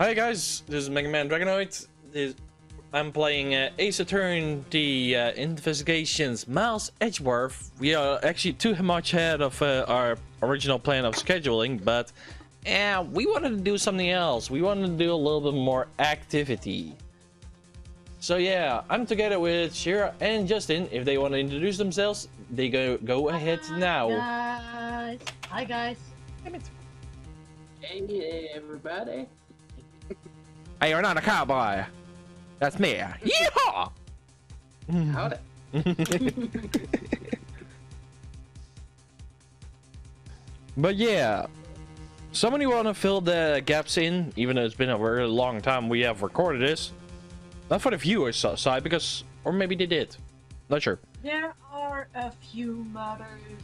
Hi guys, this is MegaDragonoid. I'm playing Ace Attorney, the Investigations, Miles Edgeworth. We are actually too much ahead of our original plan of scheduling, but we wanted to do something else. We wanted to do a little bit more activity. So yeah, I'm together with Shira and Justin. If they want to introduce themselves, they go ahead now. Guys. Hi guys. Hey everybody. Hey, you're not a cowboy. That's me. Yeehaw! Howdy. But yeah, somebody want to fill the gaps in, even though it's been a very long time we have recorded this. Not for the viewers side, because, or maybe they did. Not sure. There are a few murders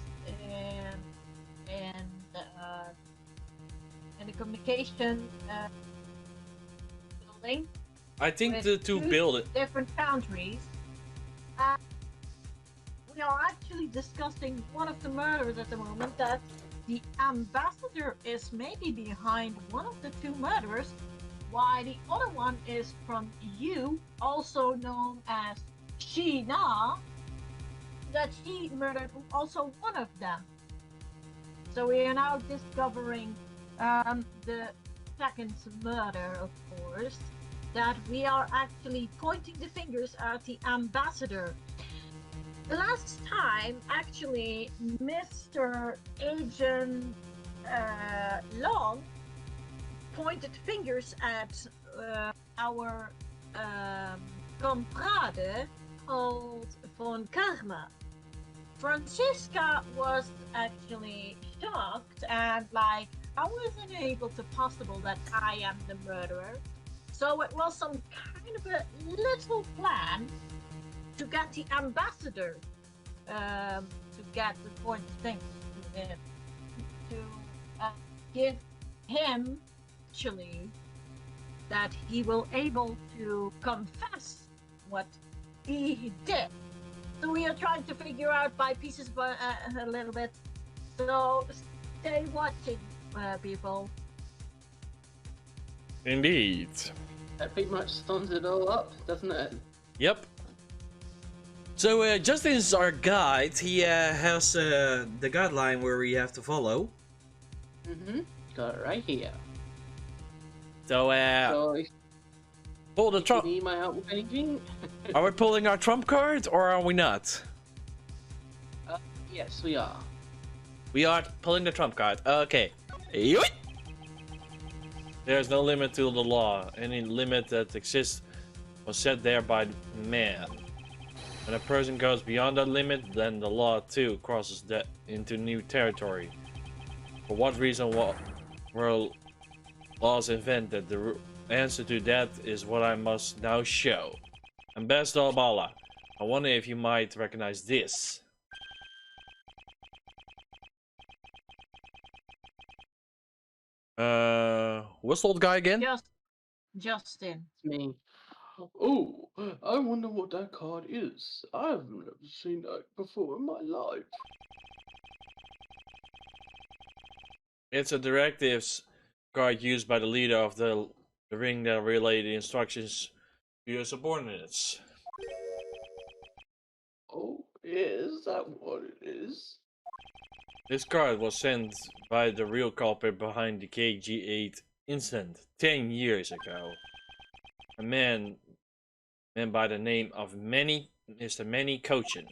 and the communication building. I think with the two build different countries. We are actually discussing one of the murders at the moment, that the ambassador is maybe behind one of the two murders, while the other one is from you, also known as Sheena, that she murdered also one of them. So we are now discovering the second murder, of course, that we are actually pointing the fingers at the ambassador. The last time, actually, Mr. Agent Long pointed fingers at our comrade called Von Karma. Francisca was actually shocked and like, how is it able to possible that I am the murderer? So it was some kind of a little plan to get the ambassador to get the point thing to him, to give him actually that he will able to confess what he did. So we are trying to figure out by pieces, but a little bit. So stay watching, people. Indeed. That pretty much sums it all up, doesn't it? Yep. So Justin is our guide. He has the guideline where we have to follow. Got it right here. So So if pull the you trump. need my help with anything, Are we pulling our trump card or are we not? yes, we are. We are pulling the trump card. Okay. Yoink! There's no limit to the law. Any limit that exists was set there by man. When a person goes beyond that limit, then the law too crosses that into new territory. For what reason were laws invented? The answer to that is what I must now show. Ambassador Obala, I wonder if you might recognize this. What's the old guy again? Justin. It's me. Oh, I wonder what that card is. I've never seen that before in my life. It's a directives card used by the leader of the ring that relay the instructions to your subordinates. Oh, is that what it is? This card was sent by the real culprit behind the KG8 incident 10 years ago. A man by the name of Mr. Manny Cochin.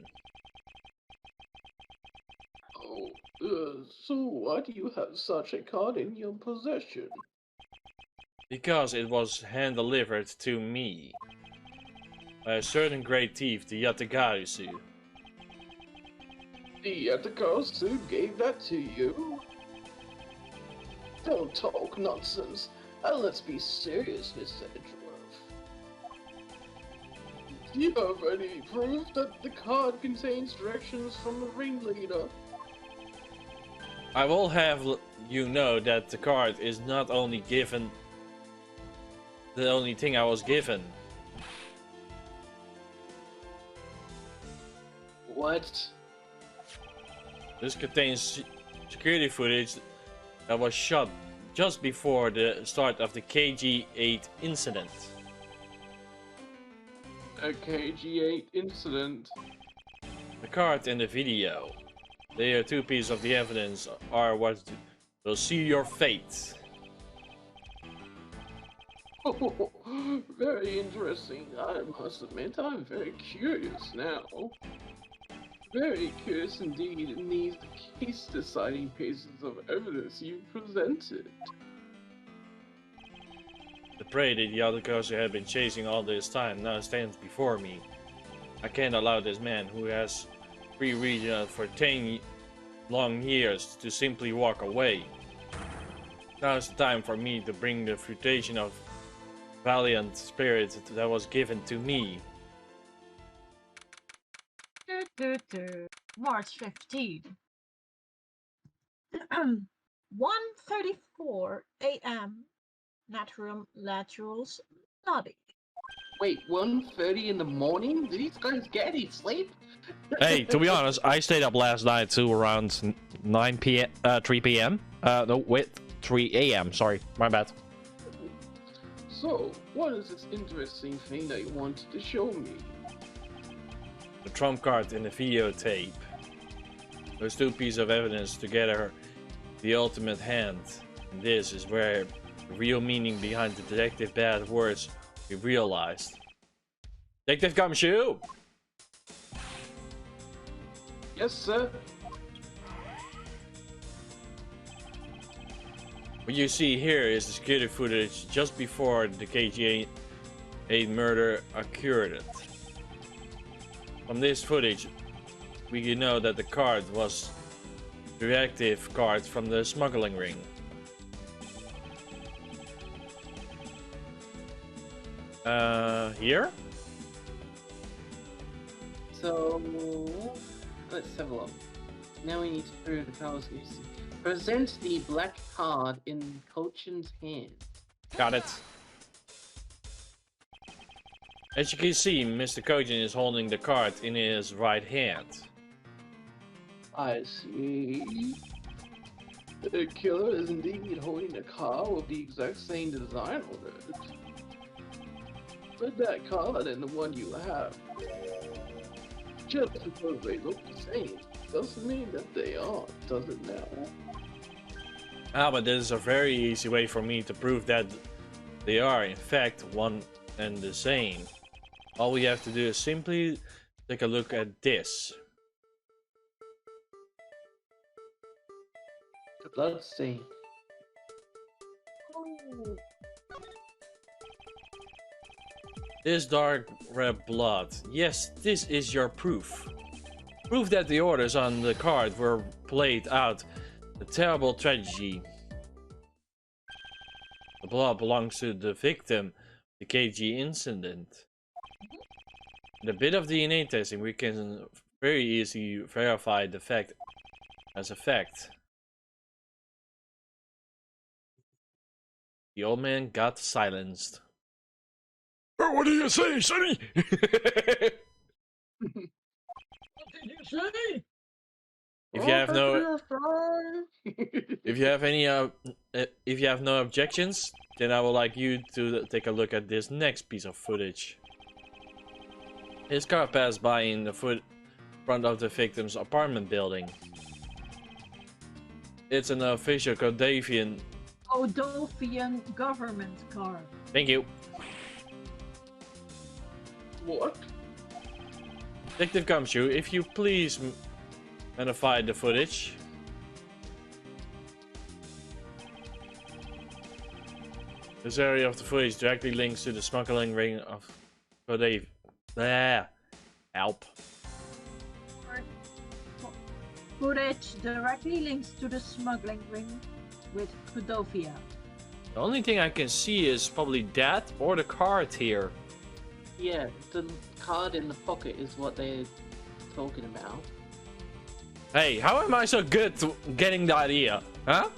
Oh, so why do you have such a card in your possession? Because it was hand-delivered to me by a certain great thief, the Yatagarisu. The Yatakasu gave that to you? Don't talk nonsense, and let's be serious, Mr. Edgeworth. Do you have any proof that the card contains directions from the ringleader? I will have you know that the card is not only given the only thing I was given. What? This contains security footage that was shot just before the start of the KG8 incident. A KG8 incident. The card and the video. They are two pieces of the evidence are what will see your fate. Oh, very interesting. I must admit, I'm very curious now. Very curious indeed in these case-deciding pieces of evidence you presented. The prey that the other coaster had been chasing all this time now stands before me. I can't allow this man who has free region for 10 long years to simply walk away. Now it's time for me to bring the fruition of valiant spirit that was given to me. March 15. 1:34 a.m. Naturum Laterals Lobby. Wait, 1:30 in the morning? Do these guys get any sleep? Hey, to be honest, I stayed up last night too around 9 p.m. 3 p.m. No, wait, 3 a.m. Sorry, my bad. So, what is this interesting thing that you wanted to show me? The trump card in the videotape. Those two pieces of evidence together, the ultimate hand. And this is where the real meaning behind the detective bad words we realized. Detective Gumshoe! Yes, sir. What you see here is the security footage just before the KG8 murder occurred. From this footage, we can know that the card was the reactive card from the smuggling ring. Here? So, let's have a look. Now we need to prove the powers. Present the black card in Cochin's hand. Got it. As you can see, Mr. Cochin is holding the card in his right hand. I see. The killer is indeed holding a car with the exact same design on it. But that card and the one you have, just because they look the same, doesn't mean that they are, does it now? Ah, but this is a very easy way for me to prove that they are in fact one and the same. All we have to do is simply take a look at this. The blood stain. Oh, This dark red blood. Yes, this is your proof. Proof that the orders on the card were played out. A terrible tragedy. The blood belongs to the victim, the KG incident. In a bit of DNA testing, we can very easily verify the fact as a fact. The old man got silenced. What do you say, Sonny? what did you say? If you have no, if you have no objections, then I would like you to take a look at this next piece of footage. His car passed by in the front of the victim's apartment building. It's an official Codavian. Codavian government car. Thank you. What? Detective Gumshoe, if you please magnify the footage. This area of the footage directly links to the smuggling ring of Codav. Help. Footage directly links to the smuggling ring with Codovia. The only thing I can see is probably that or the card here. Yeah, the card in the pocket is what they're talking about. Hey, how am I so good to getting the idea? Huh?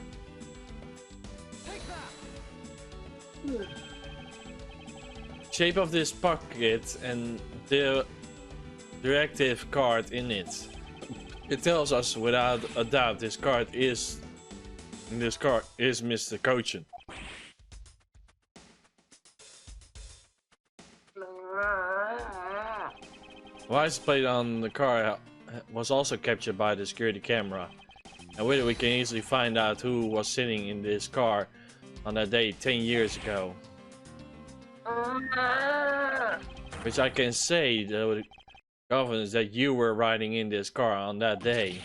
Shape of this pocket and the directive card in it. It tells us without a doubt this card is in this car is Mr. Cochin. License plate on the car was also captured by the security camera, and with it we can easily find out who was sitting in this car on that day 10 years ago. Which I can say though with confidence that you were riding in this car on that day.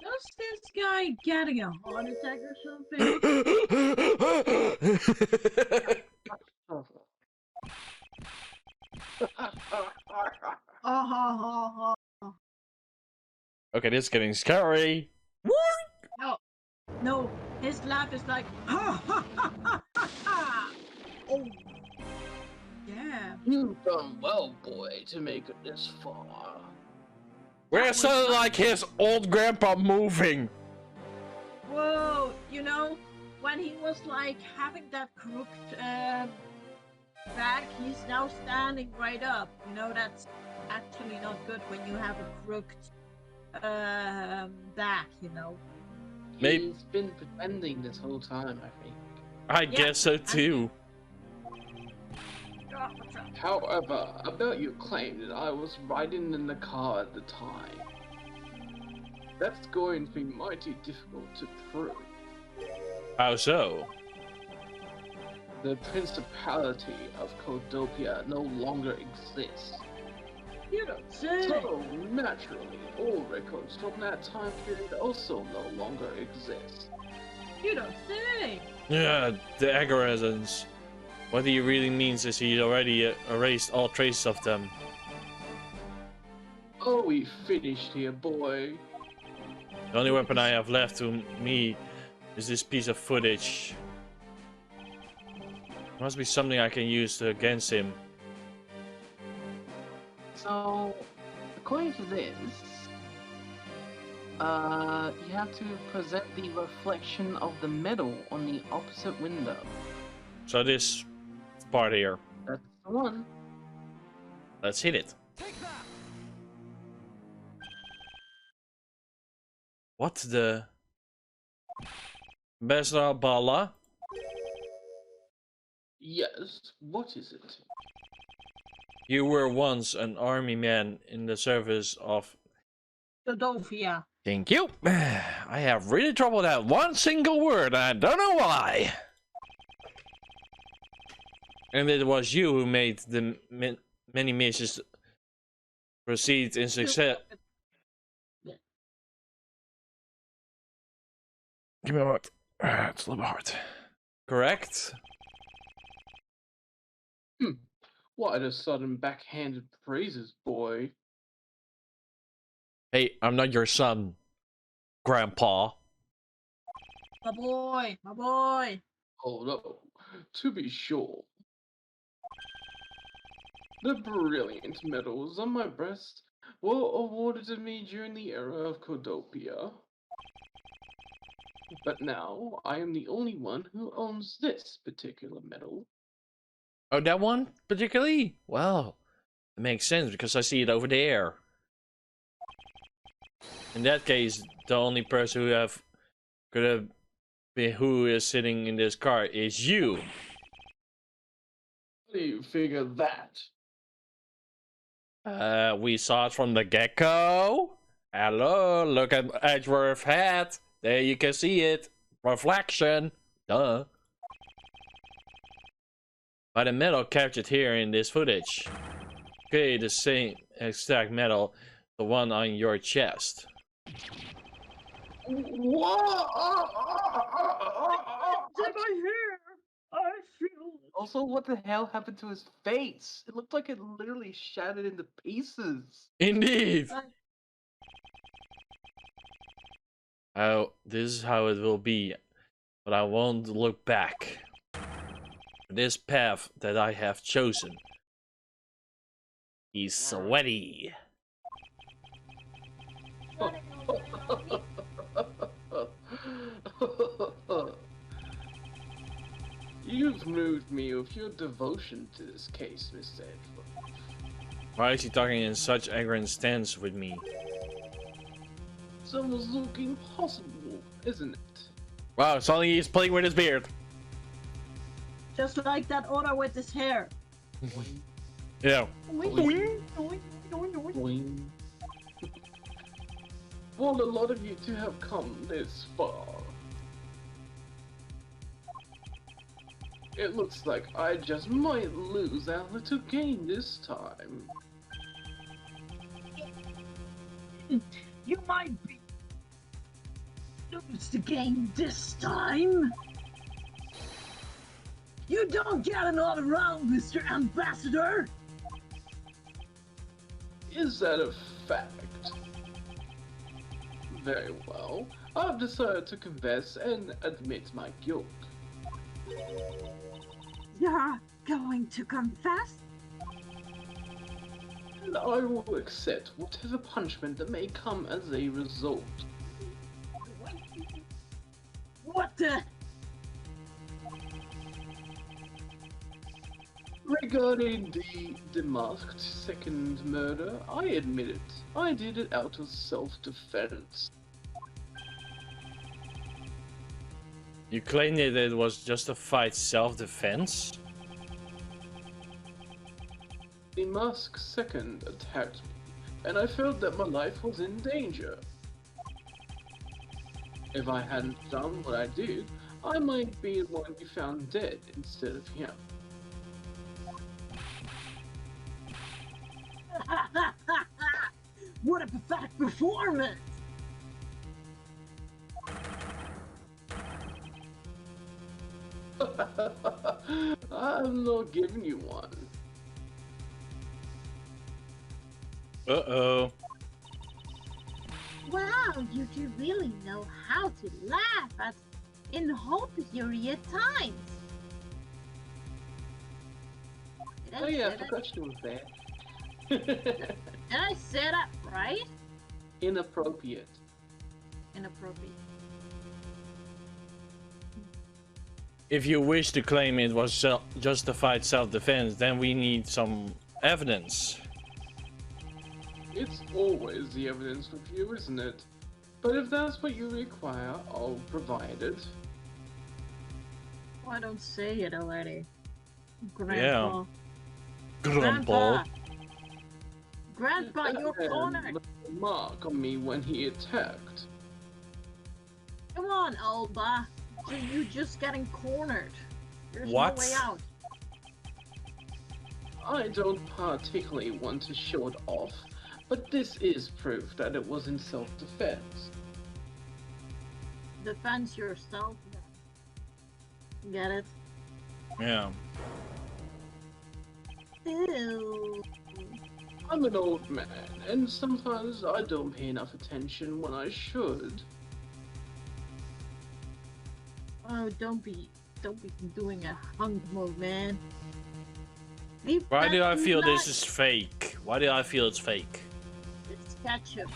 Does this guy getting a heart attack or something? Okay, this is getting scary. No, no, his laugh is like, ha ha ha ha ha ha. Oh, yeah. You've done well, boy, to make it this far. We're so like his old grandpa moving. Whoa, you know, when he was like having that crooked back, he's now standing right up. You know, that's actually not good when you have a crooked back, you know. Maybe He's been pretending this whole time, I think. I guess so too. However, about your claim that I was riding in the car at the time, that's going to be mighty difficult to prove. How so? The Principality of Codopia no longer exists. You don't say. So, naturally, all records from that time period also no longer exist. You don't say. Yeah, the algorithms. What he really means is he already erased all traces of them. Oh, we finished here, boy. The only weapon I have left to me is this piece of footage. Must be something I can use against him. So, according to this, you have to present the reflection of the medal on the opposite window. So this part here. That's the one. Let's hit it. What the? Besra Bala? Yes, what is it? You were once an army man in the service of... Philadelphia. Thank you. I have really trouble with that one single word, I don't know why. And it was you who made the many missions proceed in success. Give me a heart. It's a little hard. Correct? What a sudden backhanded praises, boy. Hey, I'm not your son, Grandpa. My boy, my boy. Oh no, to be sure. The brilliant medals on my breast were awarded to me during the era of Codopia. But now, I am the only one who owns this particular medal. Oh, that one particularly? Well, it makes sense because I see it over there. In that case, the only person could have been who is sitting in this car is you. How do you figure that? We saw it from the get-go. Hello, look at Edgeworth hat. There you can see it. Reflection. Duh. By the medal captured here in this footage. Okay, the same exact medal, the one on your chest. What? Did I hear? I feel. Also, what the hell happened to his face? It looked like it literally shattered into pieces. Indeed. Oh, this is how it will be, but I won't look back. This path that I have chosen is sweaty. You've moved me with your devotion to this case, Mr. Edgeworth. Why is he talking in such arrogant stance with me? It's almost looking possible, isn't it? Wow, suddenly he's playing with his beard. Just like that other with his hair. Yeah. Boing. Boing. Want a lot of you to have come this far. It looks like I just might lose our little game this time. You might be lose the game this time. You don't get another round, Mr. Ambassador. Is that a fact? Very well. I've decided to confess and admit my guilt. You're going to confess? And I will accept whatever punishment that may come as a result. What the? Regarding the demasked second murder, I admit it. I did it out of self-defense. You claimed that it was justified self-defense? The masked second attacked me, and I felt that my life was in danger. If I hadn't done what I did, I might be the one you found dead instead of him. What a pathetic performance! I'm not giving you one. Uh-oh. Wow, you do really know how to laugh at inappropriate times. Oh yeah, I forgot you was there. Did I say that right? Inappropriate. Inappropriate. If you wish to claim it was justified self-defense, then we need some evidence. It's always the evidence with you, isn't it? But if that's what you require, I'll provide it. Why don't say it already? Grandpa. Grandpa. Grandpa, you're And cornered. left a mark on me when he attacked. Come on, Alba. You're just getting cornered. There's What? no way out. I don't particularly want to show it off, but this is proof that it was in self-defense. Defend yourself. Get it? Yeah. Ew. I'm an old man, and sometimes I don't pay enough attention when I should. Oh, don't be doing a hunk mode, man. Why do I feel this is fake? Why do I feel it's fake? It's ketchup.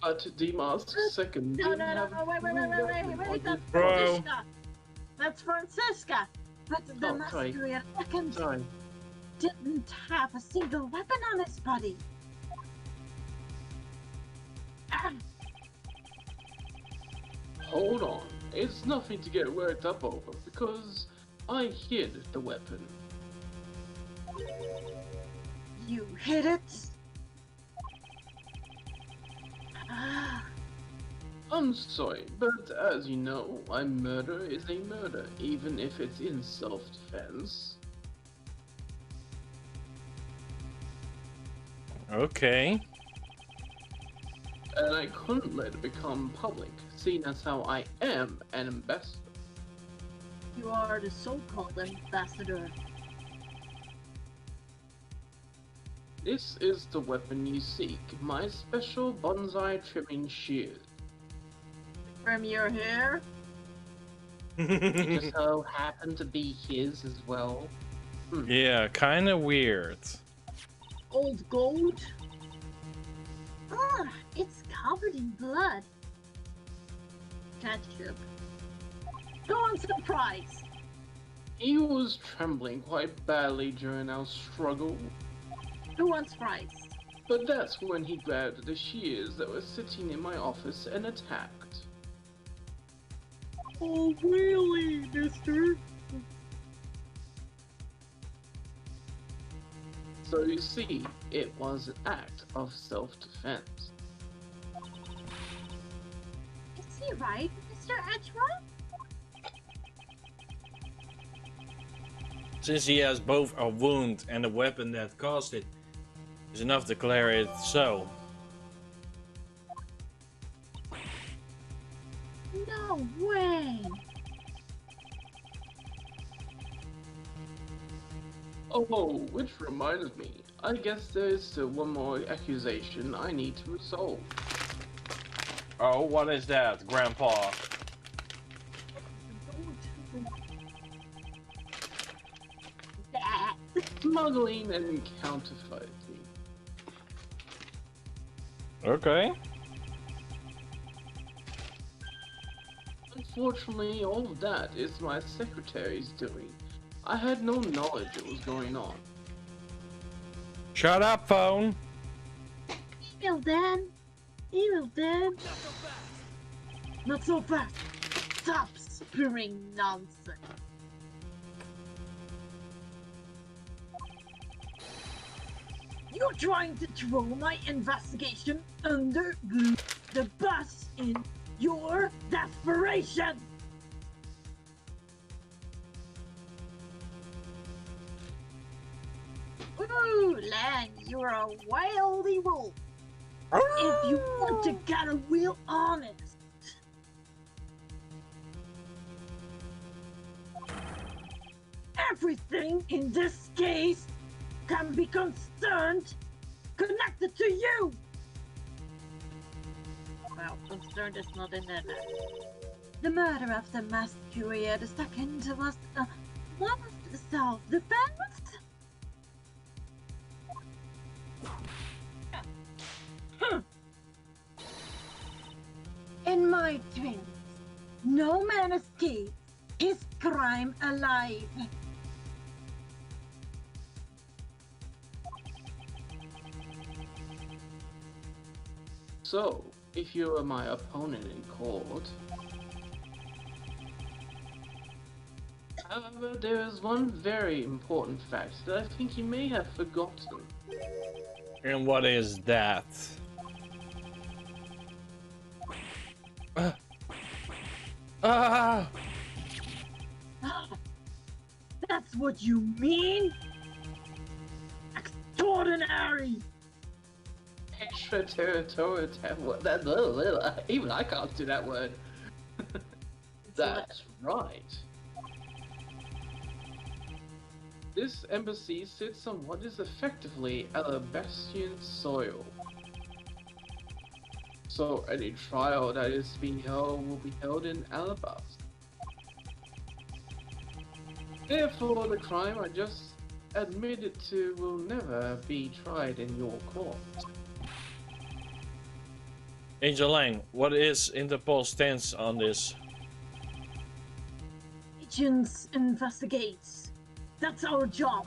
But the masked second No, didn't no, have no, wait, that's Bro. Francisca. That's Francisca. But the Oh, sorry. Master second Sorry. didn't have a single weapon on his body. Ah, Hold on. It's nothing to get worked up over, because I hid the weapon. you hit it. Ah, I'm sorry, but as you know, a murder is a murder, even if it's in self-defense. Okay. And I couldn't let it become public, seeing as how I am an ambassador. you are the so-called ambassador. This is the weapon you seek, my special bonsai trimming shears. From your hair. It just so happened to be his as well. Yeah, kind of weird. Old gold. Ah, it's covered in blood. Ketchup. Go on, surprise. He was trembling quite badly during our struggle. Who wants fries? But that's when he grabbed the shears that were sitting in my office and attacked. Oh, really, mister? So you see, it was an act of self-defense. Is he right, Mr. Edgeworth? Since he has both a wound and a weapon that caused it, it's enough to declare it so. No way! Oh, which reminds me, I guess there's still one more accusation I need to resolve. Oh, what is that, Grandpa? That. Smuggling and counterfeiting. Okay. Unfortunately, all of that is my secretary's doing. I had no knowledge it was going on. Shut up, phone. Evil Dan. Evil Dan. Not so fast. Stop spewing nonsense. You're trying to throw my investigation under the bus in your desperation. Ooh, Len, you're a wildy wolf. If you want to get a real honest. Everything in this case can be connected to you. Well, concerned is not in there. The murder of the masked courier, the second was one of self-defense. In my dreams, no man escapes his crime alive. So, if you are my opponent in court... However, there is one very important fact that I think you may have forgotten. And what is that? Ah! That's what you mean? Extraordinary! Extraterritorial, even I can't do that word. That's right. This embassy sits on what is effectively Alabastian soil. So any trial that is being held will be held in Alabasta. Therefore, the crime I just admitted to will never be tried in your court. Angel Lang, what is Interpol's stance on this? Agents investigates. That's our job.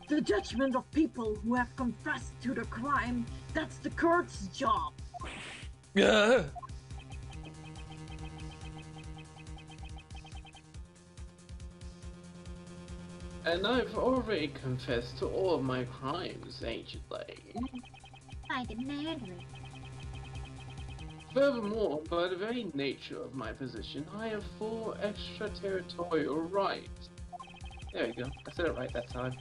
The judgment of people who have confessed to the crime, that's the court's job. Yeah. And I've already confessed to all of my crimes, Ancient Lane. By the murderer. Furthermore, by the very nature of my position, I have full extraterritorial rights. There you go, I said it right that time.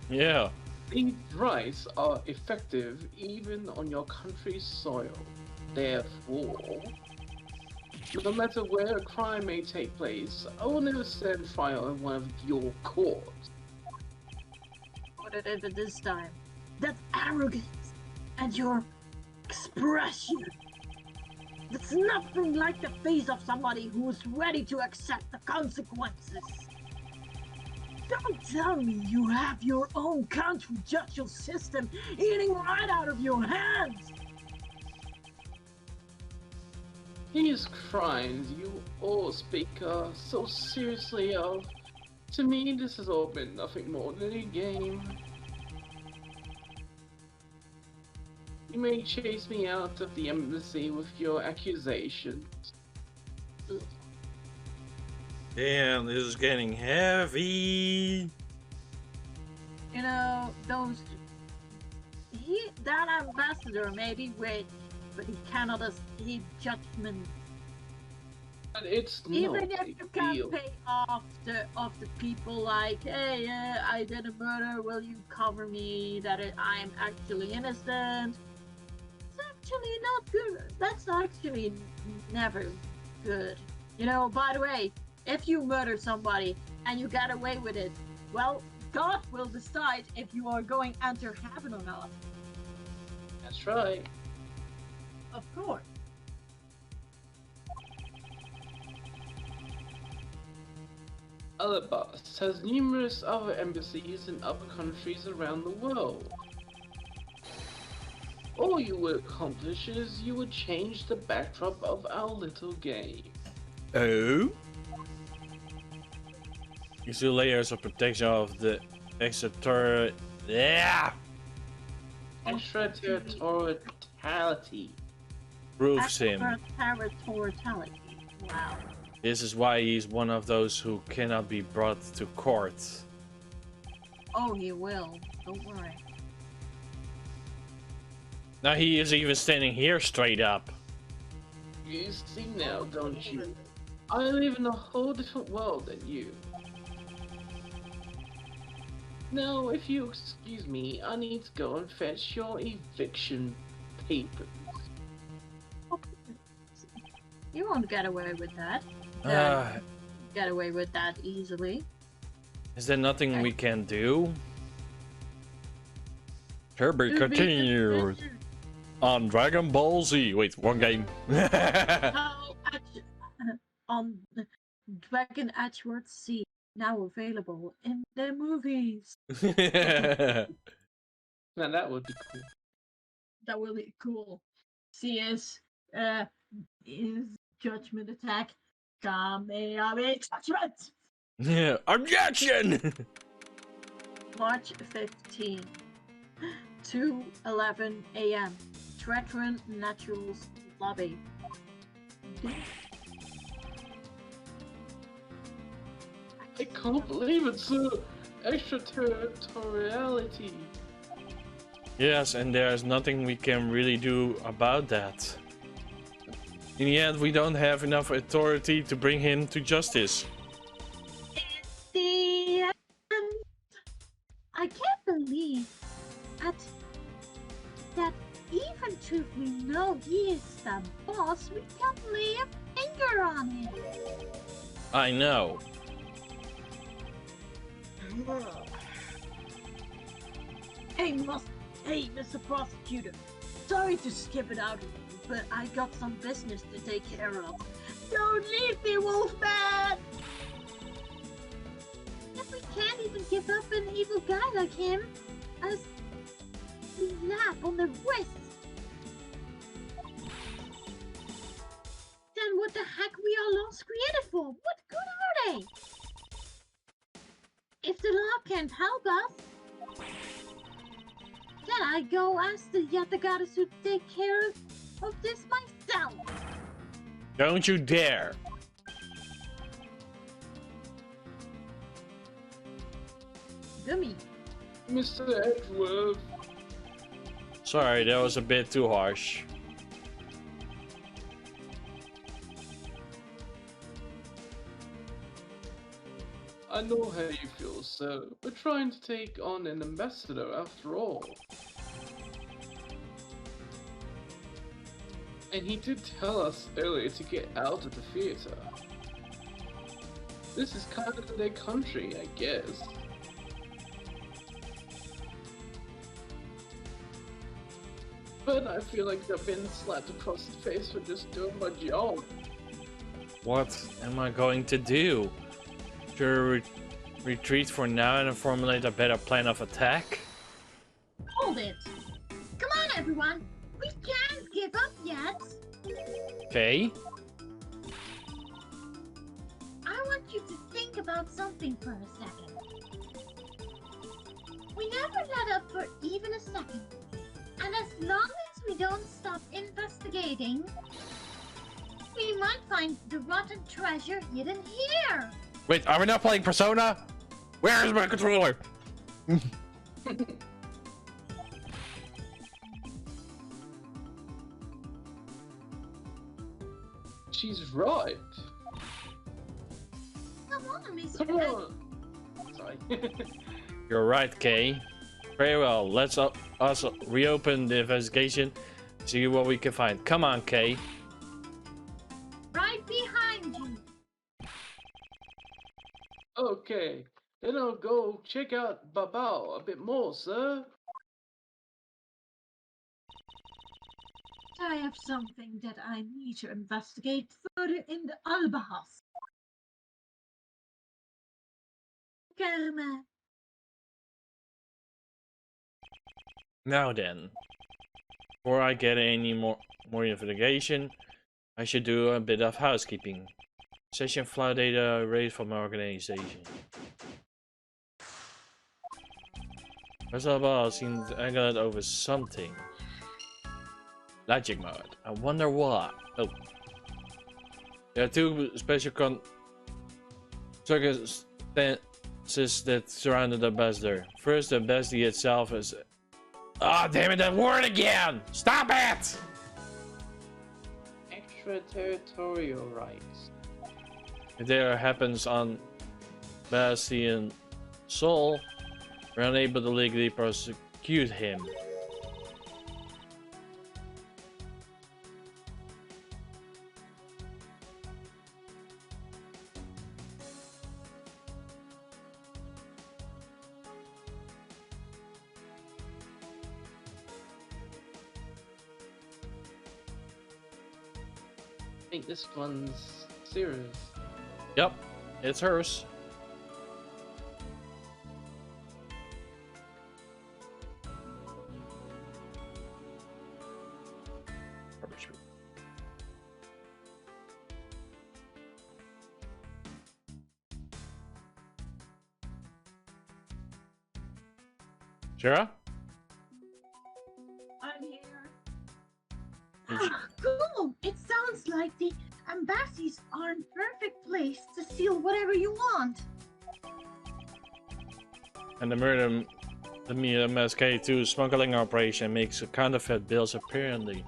Yeah. These rights are effective even on your country's soil. Therefore, no matter where a crime may take place, I will never stand trial in one of your courts. Whatever this time. That's arrogance. And your expression. That's nothing like the face of somebody who is ready to accept the consequences. Don't tell me you have your own country judicial system eating right out of your hands. These crimes you all speak so seriously of, to me this has all been nothing more than a game. You may chase me out of the embassy with your accusations. Damn, this is getting heavy. You know, that ambassador may be rich, but he cannot escape judgment. But it's Even not if you can't pay off the people, like, hey, I did a murder, will you cover me that I'm actually innocent? It's actually not good. That's actually never good. You know, by the way, if you murder somebody and you get away with it, well, God will decide if you are going to enter heaven or not. That's right. Of course. Alabast has numerous other embassies in other countries around the world. All you would accomplish is you would change the backdrop of our little game. Oh? You see layers of protection of the Extraterritoriality. proves him. Extraterritoriality. Wow. This is why he's one of those who cannot be brought to court. Oh, he will. Don't worry. Now he is even standing here straight up. You see now, don't you? I live in a whole different world than you. Now, if you excuse me, I need to go and fetch your eviction papers. You won't get away with that. Get away with that easily. Is there nothing we can do? Herbert continues on Dragon Ball Z. Wait, one game. On Dragon Edgeworth C, now available in the movies. Now that would be cool. That will be cool. See is judgment attack. Kamehameha judgment. Yeah, objection. March 15, 2:11 a.m. Tretron Naturals Lobby. I can't believe it's extraterritoriality. Yes, and there's nothing we can really do about that. In the end, we don't have enough authority to bring him to justice. It's the end. I can't believe that even if we know he is the boss, we can't lay a finger on him. I know. Hey, Mr. Prosecutor. Sorry to skip it out, but I got some business to take care of. Don't leave me, Wolfman! If we can't even give up an evil guy like him, as we lap on the wrist, then what the heck we are laws created for? What good are they? If the law can't help us, then I go ask the Yatagatas to take care of this myself. Don't you dare. Gummy. Mr. Edgeworth. Sorry, that was a bit too harsh. I know how you feel, sir. We're trying to take on an ambassador after all. And he did tell us earlier to get out of the theater. This is kind of their country, I guess. But I feel like I've been slapped across the face for just doing my job. What am I going to do? Should I retreat for now and formulate a better plan of attack? Hold it. Come on, everyone. We can't give up yet. Okay. I want you to think about something for a second. We never let up for even a second. And as long as we don't stop investigating, we might find the rotten treasure hidden here. Wait, are we not playing Persona? Where is my controller? She's right. Come on, Mr. Come Ed. on. Sorry. You're right, Kay. Very well. Let's us reopen the investigation. See what we can find. Come on, Kay. Right behind you. Okay, then I'll go check out Babao a bit more, sir. I have something that I need to investigate further in the Albahas. Karma. Now then, before I get any more investigation, I should do a bit of housekeeping. Session flight data raised from my organization. First of all, seems angered over something. Logic mode. I wonder what. Oh. There are two special circumstances that surrounded the ambassador. First, the ambassador itself is. Ah, damn it, that word again! Stop it! Extraterritorial rights. If there happens on Bastian Soul, we're unable to legally prosecute him. I think this one's serious. Yep, it's hers. Shara? I'm here. Cool. It sounds like the embassies are a perfect place to steal whatever you want. And the MSK2 smuggling operation makes counterfeit bills apparently.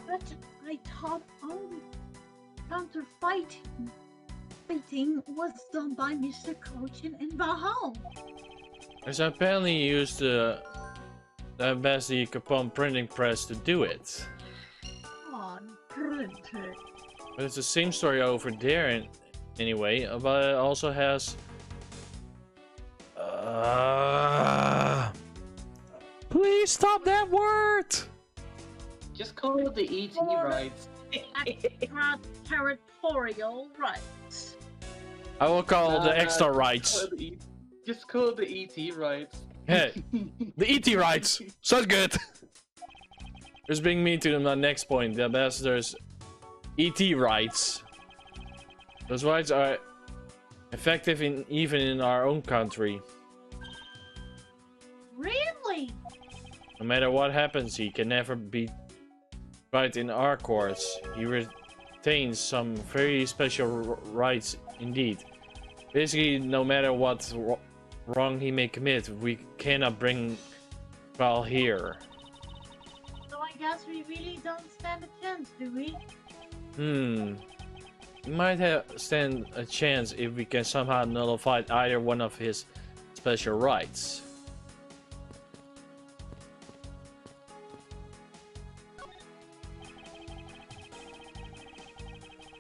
But I thought only fighting was done by Mr. Cochin and Bahal. As apparently used the embassy Capone printing press to do it. On printed. But it's the same story over there anyway, but it also has... Please stop that word! Just call it the ET rights. Extraterritorial rights. I will call the extra rights. Just call it the ET rights. Hey, the ET rights! Sounds good! This brings me to the next point, the ambassador's ET rights. Those rights are effective even in our own country. Really? No matter what happens, he can never be tried in our courts. He retains some very special rights indeed. Basically, no matter what wrong he may commit, we cannot bring trial here. So I guess we really don't stand a chance, do we? We might stand a chance if we can somehow nullify either one of his special rights.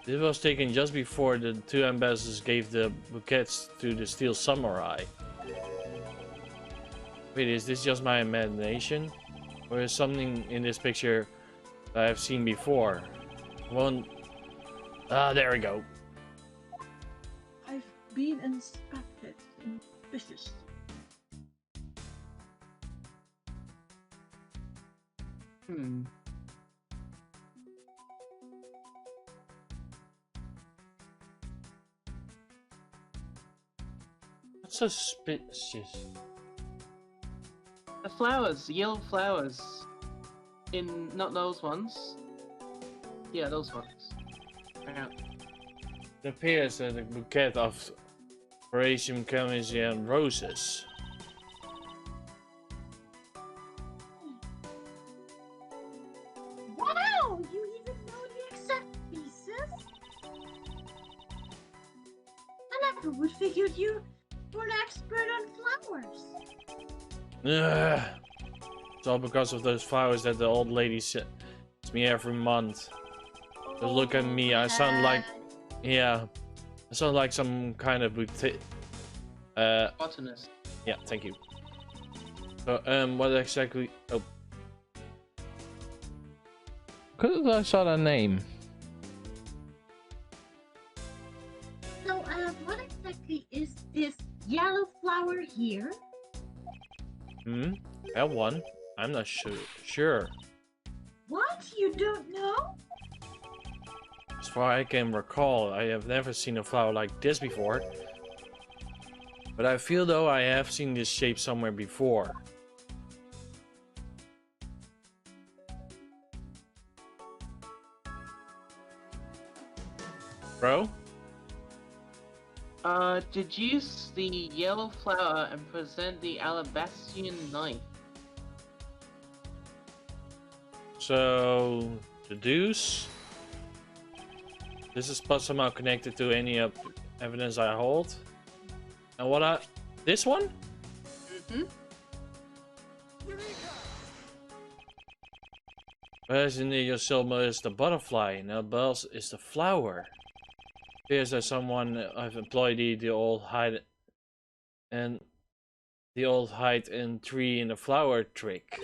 This was taken just before the two ambassadors gave the bouquets to the Steel Samurai. Wait, is this just my imagination? Or is something in this picture that I've seen before? There we go. I've been inspected in vicious. suspicious. The flowers, the yellow flowers. In not those ones. Yeah, those ones. Yeah. It appears that a bouquet of Parisian Camisian roses. Wow! You even know the exact pieces? I never would figured you were an expert on flowers. Ugh. It's all because of those flowers that the old lady sends me every month. Just look at me, I sound like... Yeah. I sound like some kind of boutique... Botanist. Yeah, thank you. So, what exactly... Oh. Because I saw that name. So, what exactly is this yellow flower here? That one? I'm not sure. What? You don't know? As far as I can recall, I have never seen a flower like this before. But I feel though I have seen this shape somewhere before. Bro? Deduce the yellow flower and present the alabastrian knife. So, deduce. This is somehow connected to any evidence I hold. And what this one? Mm-hmm. Whereas in your Silma is the butterfly, now Bells is the flower. Appears that someone I've employed the old hide and tree in the flower trick.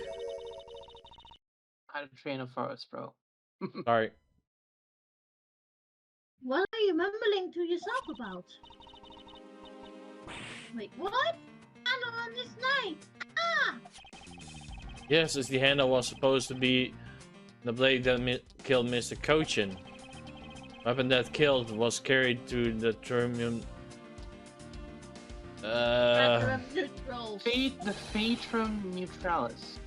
Hide a tree in a forest, bro. Sorry. What are you mumbling to yourself about? Wait, what? Handle on this knife! Ah! Yes, as the handle was supposed to be the blade that killed Mr. Cochin. Weapon that killed was carried to the Termium. Neutral. The Phaetrum Neutralis.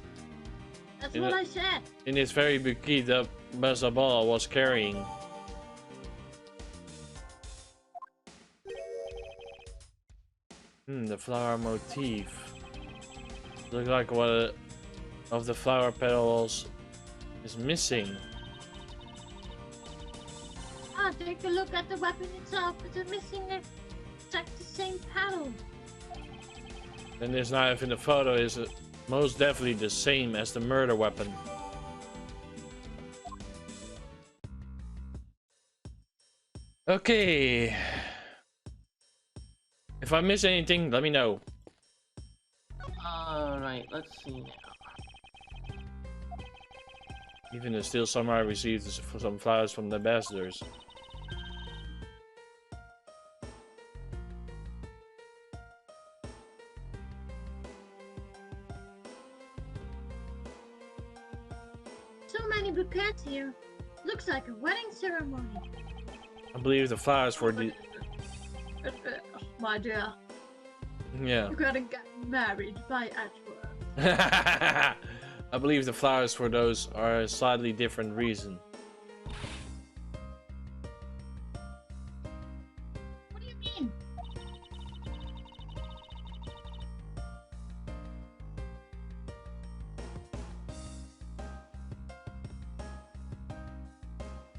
That's what I said. In this very bouquet that Bazabala was carrying. The flower motif. Looks like one of the flower petals is missing. Ah, take a look at the weapon itself. It's missing the exact same paddle. And this knife in the photo is most definitely the same as the murder weapon. Okay. If I miss anything, let me know. Alright, let's see now. Even the Steel Samurai received some flowers from the ambassadors. So many bouquets here. Looks like a wedding ceremony. I believe the flowers for the... My dear, Yeah. you're gonna get married by Edgeworth. I believe the flowers for those are a slightly different reason. What do you mean?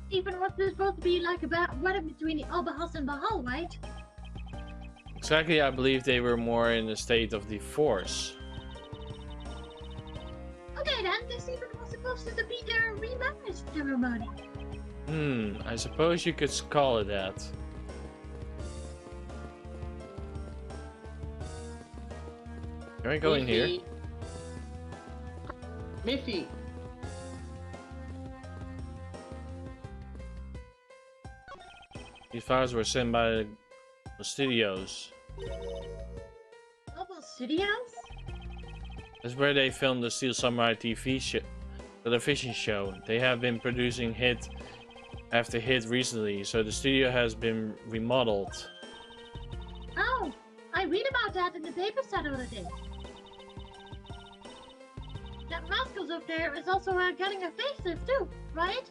Even what there's supposed to be like about wedding between the Albahas and Bahal, right? Exactly, I believe they were more in a state of divorce. Okay then, this even was supposed to be their remarriage ceremony. I suppose you could call it that. Can I go in here? Miffy! These flowers were sent by the studios. Global Studios? That's where they filmed the Steel Samurai television show. They have been producing hit after hit recently, so the studio has been remodeled. Oh, I read about that in the paper the other day. That Moscow's up there is also getting a facelift too, right?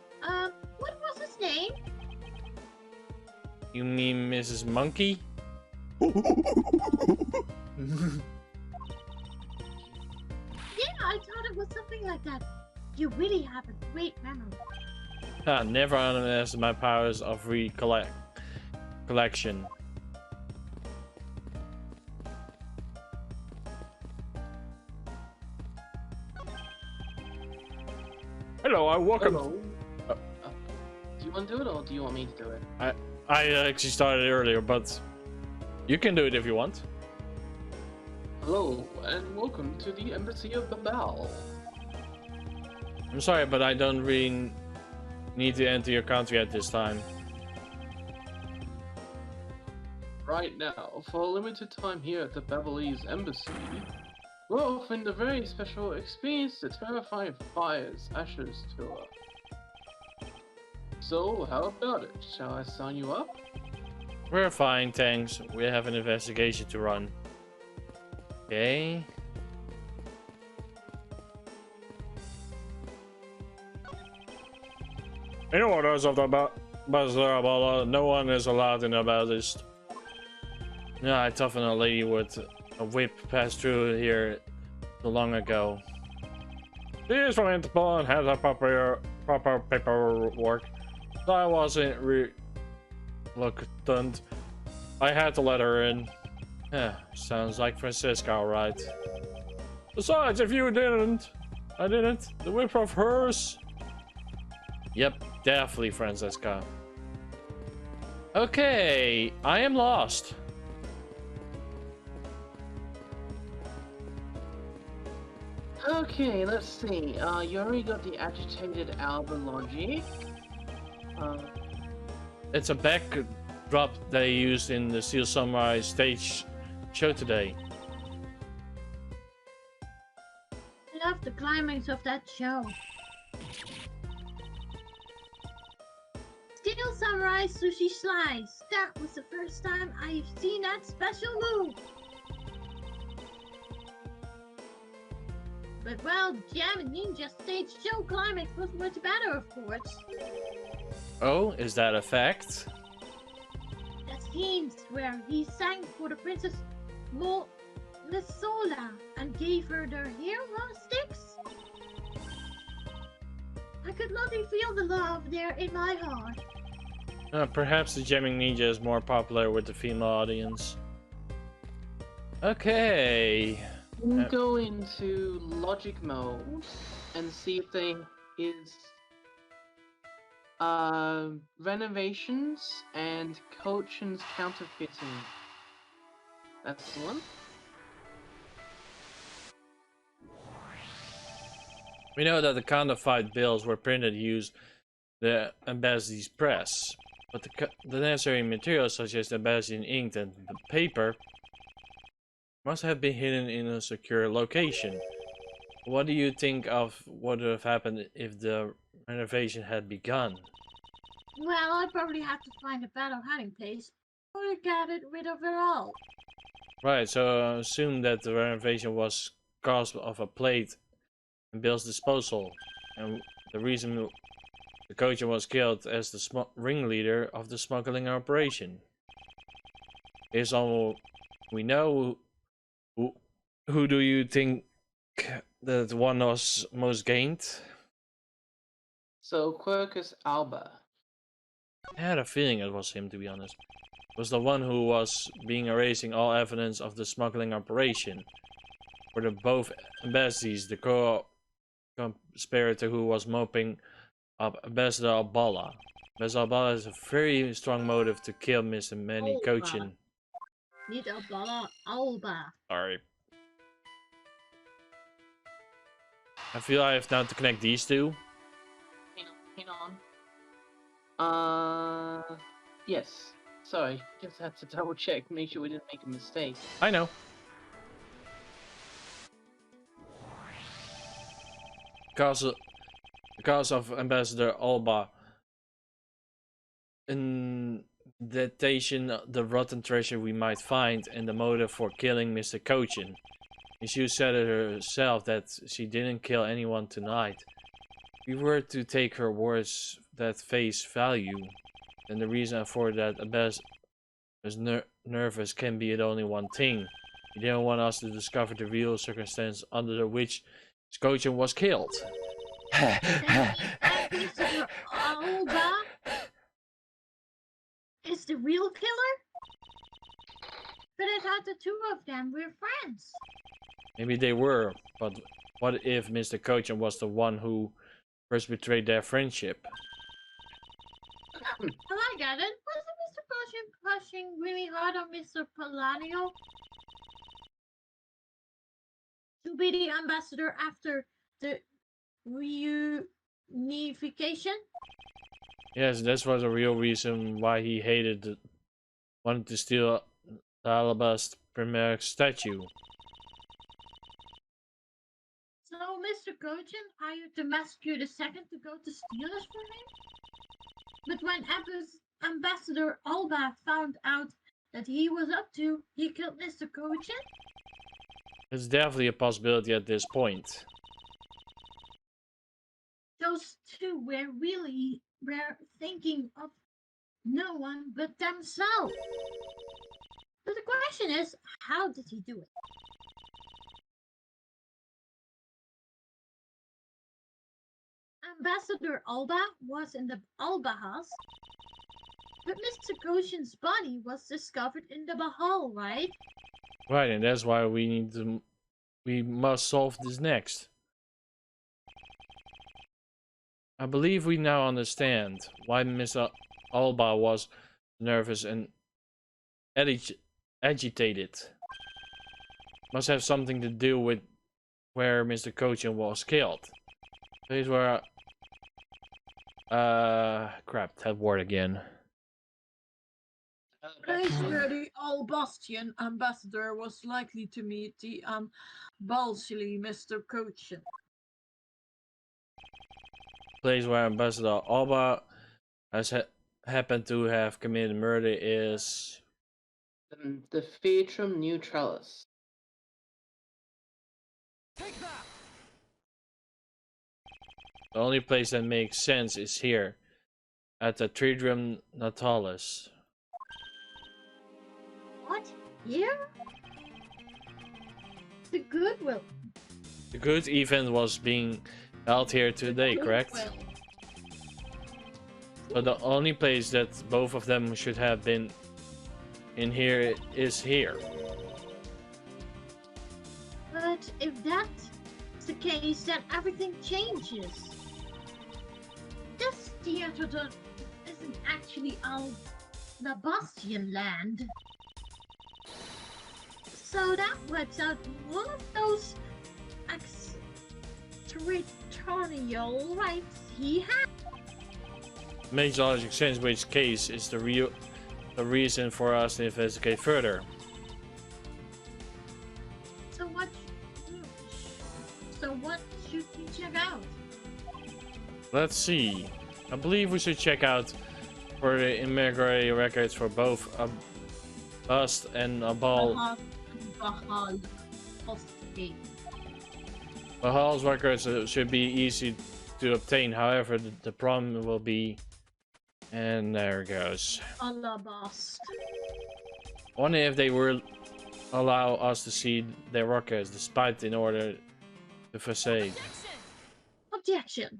What was his name? You mean Mrs. Monkey? Yeah, I thought it was something like that. You really have a great memory. Never underestimate my powers of collection. Hello, welcome. Hello. Do you want to do it or do you want me to do it? I actually started earlier, but you can do it if you want. Hello, and welcome to the Embassy of Babel. I'm sorry, but I don't really need to enter your country at this time. Right now, for a limited time here at the Babelese Embassy, we're offering the very special Experience the Terrifying Fires Ashes tour. So, how about it? Shall I sign you up? We're fine, thanks. We have an investigation to run. Okay. In orders of the Bazar, no one is allowed to know about this. Yeah, I toughened a lady with a whip passed through here so long ago. She is from Interpol and has a proper paperwork. So I wasn't reluctant. I had to let her in. Yeah, sounds like Francisca, alright. Besides, if you didn't, I didn't. The whip of hers. Yep, definitely Francisca. Okay, I am lost. Okay, let's see. You already got the agitated album logic. It's a backdrop they used in the Steel Samurai stage show today. I love the climax of that show. Steel Samurai Sushi Slice. That was the first time I've seen that special move. But well, Jam and Ninja stage show climax was much better, of course. Oh, is that a fact? That scenes where he sang for the Princess Mesola and gave her their hair sticks. I could literally feel the love there in my heart. Perhaps the Jamming Ninja is more popular with the female audience. Okay. Go into logic mode and see if there is renovations and Cochin's counterfeiting. That's the one. We know that the counterfeit bills were printed to use the embassy's press, but the necessary materials such as the embassy ink and the paper must have been hidden in a secure location. What do you think of what would have happened if the renovation had begun? Well, I'd probably have to find a better hiding place or get rid of it all. Right, so assume that the renovation was caused of a plate in Bill's disposal, and the reason the coach was killed as the ringleader of the smuggling operation. Is all we know. Who do you think that one was most gained? So Quercus Alba. I had a feeling it was him, to be honest. It was the one who was erasing all evidence of the smuggling operation. For the both embassies, the co-conspirator who was moping up Ambassador Albala. Ambassador Albala has a very strong motive to kill Mr. Manny Cochin. Need a Bala Alba. Sorry. I feel I have now to connect these two. Hang on. Yes. Sorry, just had to double check, make sure we didn't make a mistake. I know. Because of Ambassador Alba. the rotten treasure we might find, and the motive for killing Mr. Cochin. She said it herself that she didn't kill anyone tonight. If we were to take her words at face value, then the reason for that Abbas was nervous can be only one thing. He didn't want us to discover the real circumstance under which Cochin was killed. Mr. Alba is the real killer? But I thought the two of them were friends. Maybe they were, but what if Mr. Cochin was the one who first betrayed their friendship? Well, I get it. Wasn't Mr. Cochin crushing really hard on Mr. Palladio to be the ambassador after the reunification? Yes, that was a real reason why he wanted to steal the Alabast Primaire statue. So Mr. Cochin hired the Master II to go to steal it from him? But when Ambassador Alba found out that he was up to, he killed Mr. Cochin? It's definitely a possibility at this point. Those two were thinking of no one but themselves. But the question is, how did he do it? Ambassador Alba was in the Alba house, but Mr. Cochin's body was discovered in the Bahal, right? Right, and that's why we must solve this next. I believe we now understand why Mr. Alba was nervous and agitated. Must have something to do with where Mr. Cochin was killed. Place where crap, that word again. Place where the Albastian ambassador was likely to meet the Balsily Mr. Cochin. Place where Ambassador Alba has happened to have committed murder is The Theatrum Neutralis. the only place that makes sense is here, at the Tridium Natalis. What? Here? The Goodwill. The good event was being held here today, correct? Goodwill. So the only place that both of them should have been in here is here. But if that's the case, then everything changes. This theater isn't actually Albastian land. So that wipes out one of those extraterritorial rights he had. Makes logical sense, which case is the reason for us to investigate further. So what should we check out? Let's see. I believe we should check out for the immigration records for both a bust and a ball. Bahal. Hostage. Bahal's records should be easy to obtain. However, the problem will be, and there it goes. Alabast. Wonder if they will allow us to see their records, despite in order to facade. Objection.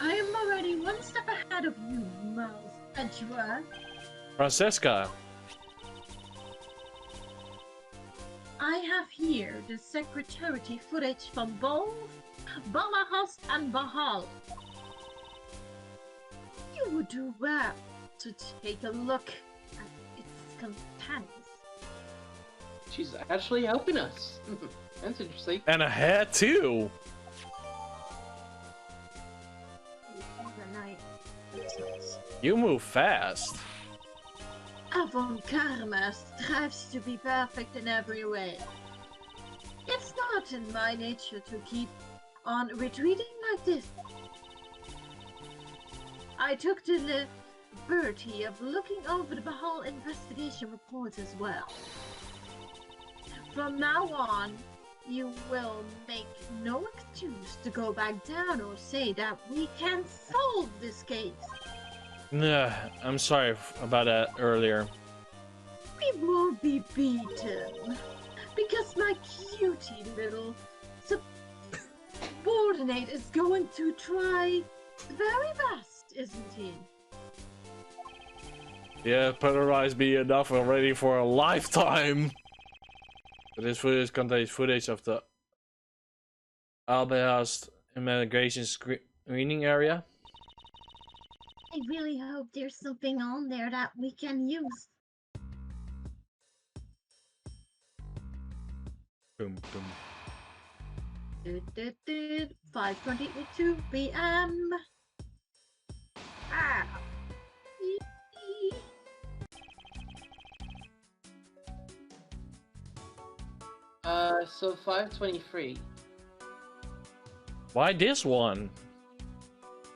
I am already one step ahead of you, Miles Edgeworth. Francesca, I have here the secretary footage from both Balahast and Bahal. You would do well to take a look at its contents. She's actually helping us. That's interesting. and a hat too. You move fast. Avant-Karma strives to be perfect in every way. It's not in my nature to keep on retreating like this. I took the liberty of looking over the Bahal investigation reports as well. From now on, you will make no excuse to go back down or say that we can't solve this case. Nah, I'm sorry about that earlier. We won't be beaten, because my cutie little subordinate is going to try the very best, isn't he? Yeah, polarized be enough already for a lifetime. This footage contains footage of the Albehouse immigration screening area. I really hope there's something on there that we can use. Boom, boom. 5:22 p.m. Ah. So 5:23. Why this one?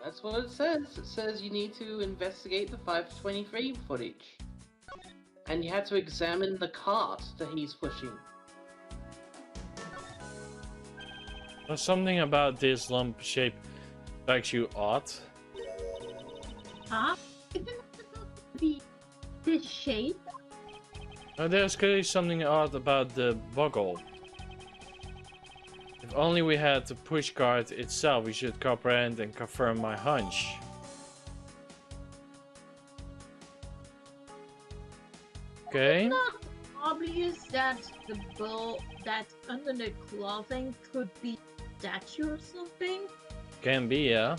That's what it says. It says you need to investigate the 5:23 footage. And you have to examine the cart that he's pushing. There's something about this lump shape strikes you odd. Huh? Isn't it supposed to be this shape? There's clearly something odd about the buckle. If only we had the push cart itself, we should comprehend and confirm my hunch. Okay. It's not obvious that the bull that under the clothing could be a statue or something. Can be, yeah.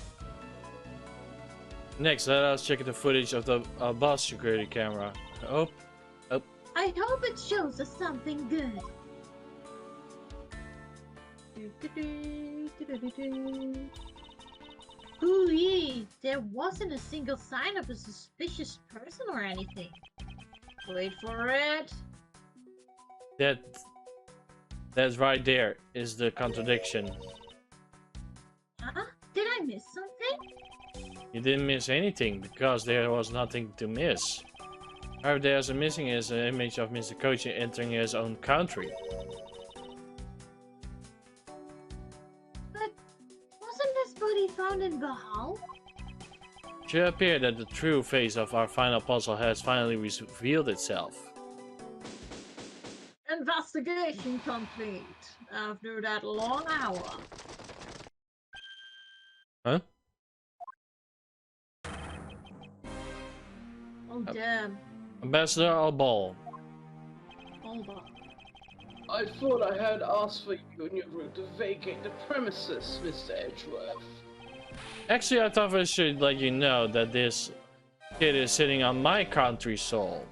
Next, let us check the footage of the bus security camera. Oh. I hope it shows us something good. Ooh-yee, there wasn't a single sign of a suspicious person or anything. Wait for it. That's right there is the contradiction. Huh? Did I miss something? You didn't miss anything because there was nothing to miss. However, there's a missing is an image of Mr. Koji entering his own country. But wasn't this body found in Bahal? It should appear that the true face of our final puzzle has finally revealed itself. Investigation complete after that long hour. Huh? Oh damn. Ambassador Albal. Hold on. I thought I had asked for you and your group to vacate the premises, Mr. Edgeworth. Actually, I thought I should let you know that this kid is sitting on my country soul.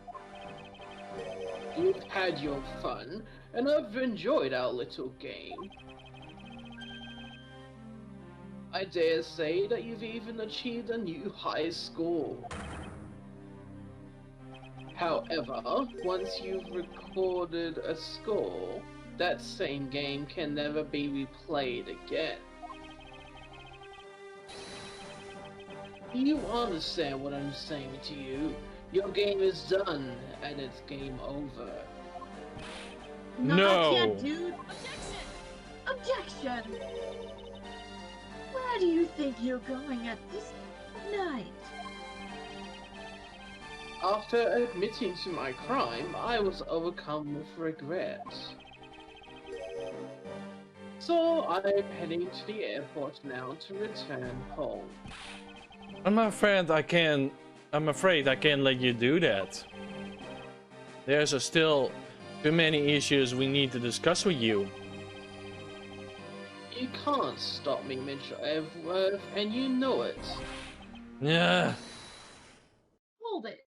You've had your fun, and I've enjoyed our little game. I dare say that you've even achieved a new high score. However, once you've recorded a score, that same game can never be replayed again. You understand what I'm saying to you? Your game is done, and it's game over. No. Not yet, dude. Objection! Where do you think you're going at this night? After admitting to my crime, I was overcome with regret. So I'm heading to the airport now to return home. I'm afraid I can't let you do that. There's still too many issues we need to discuss with you. You can't stop me, Mr. Edgeworth, and you know it. Yeah. Hold it.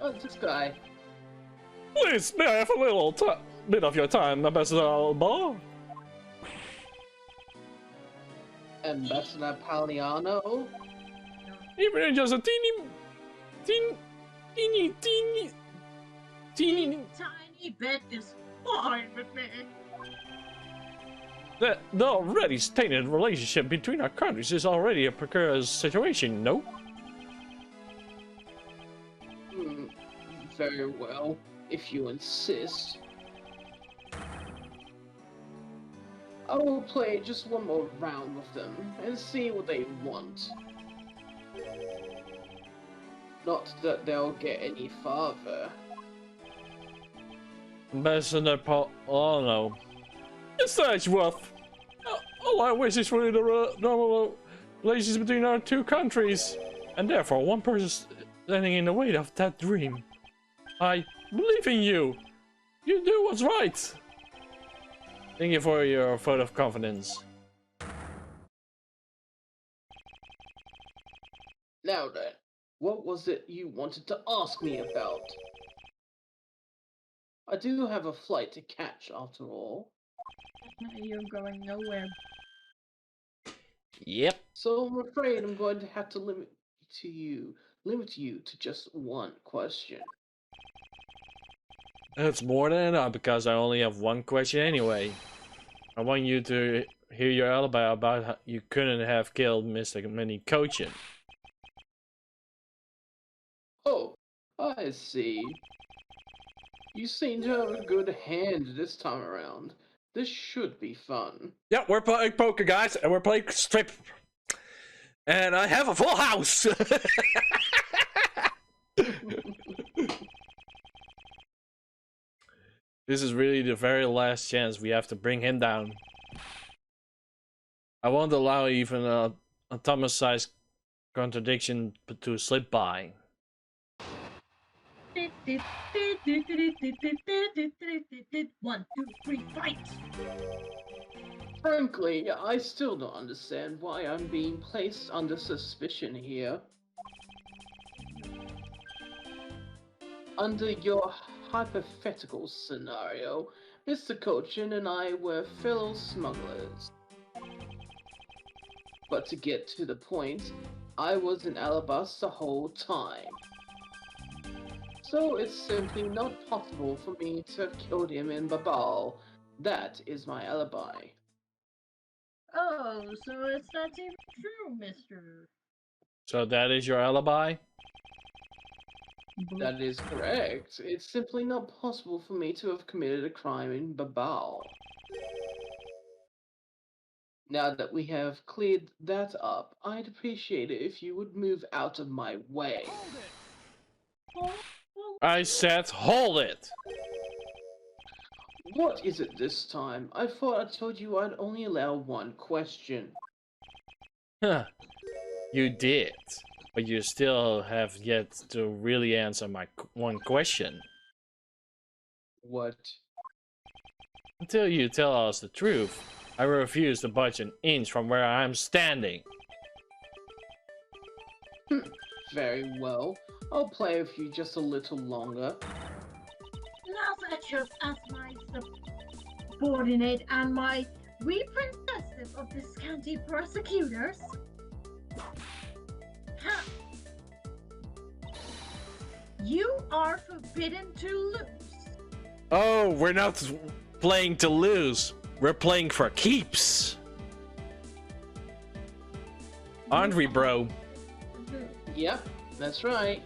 Oh, this guy. Please, may I have a little bit of your time, Ambassador Albal? Ambassador Paliano? Even just a teeny Tiny bit is fine with me. The already stated relationship between our countries is already a precarious situation, no? Very well, if you insist. I will play just one more round with them and see what they want. Not that they'll get any farther. Ambassador Paul, oh no. It's Edgeworth. All I wish is for the normal relations between our two countries, and therefore one person standing in the way of that dream. I believe in you. You do what's right. Thank you for your vote of confidence. Now then, what was it you wanted to ask me about? I do have a flight to catch after all. You're going nowhere. Yep. So I'm afraid I'm going to have to limit you to just one question. It's more than enough because I only have one question anyway. I want you to hear your alibi about how you couldn't have killed Mr. MegaDragonoid. Oh, I see. You seem to have a good hand this time around. This should be fun. Yeah, we're playing poker, guys, and we're playing strip. And I have a full house! This is really the very last chance we have to bring him down. I won't allow even a Thomas-sized contradiction to slip by. 1, 2, 3, fight! Frankly, I still don't understand why I'm being placed under suspicion here. Under your hypothetical scenario, Mr. Cochin and I were fellow smugglers. But to get to the point, I was in Alabas the whole time. So it's simply not possible for me to have killed him in Babal. That is my alibi. Oh, so it's not even true, mister. So that is your alibi? That is correct. It's simply not possible for me to have committed a crime in Babal. Now that we have cleared that up, I'd appreciate it if you would move out of my way. I said hold it! What is it this time? I thought I told you I'd only allow one question. Huh. You did. But you still have yet to really answer my one question. What? Until you tell us the truth, I refuse to budge an inch from where I'm standing. Very well. I'll play with you just a little longer. Now that you're as my subordinate and my representative of this county prosecutors, you are forbidden to lose. Oh, we're not playing to lose. We're playing for keeps. Aren't we, bro? Yep, that's right.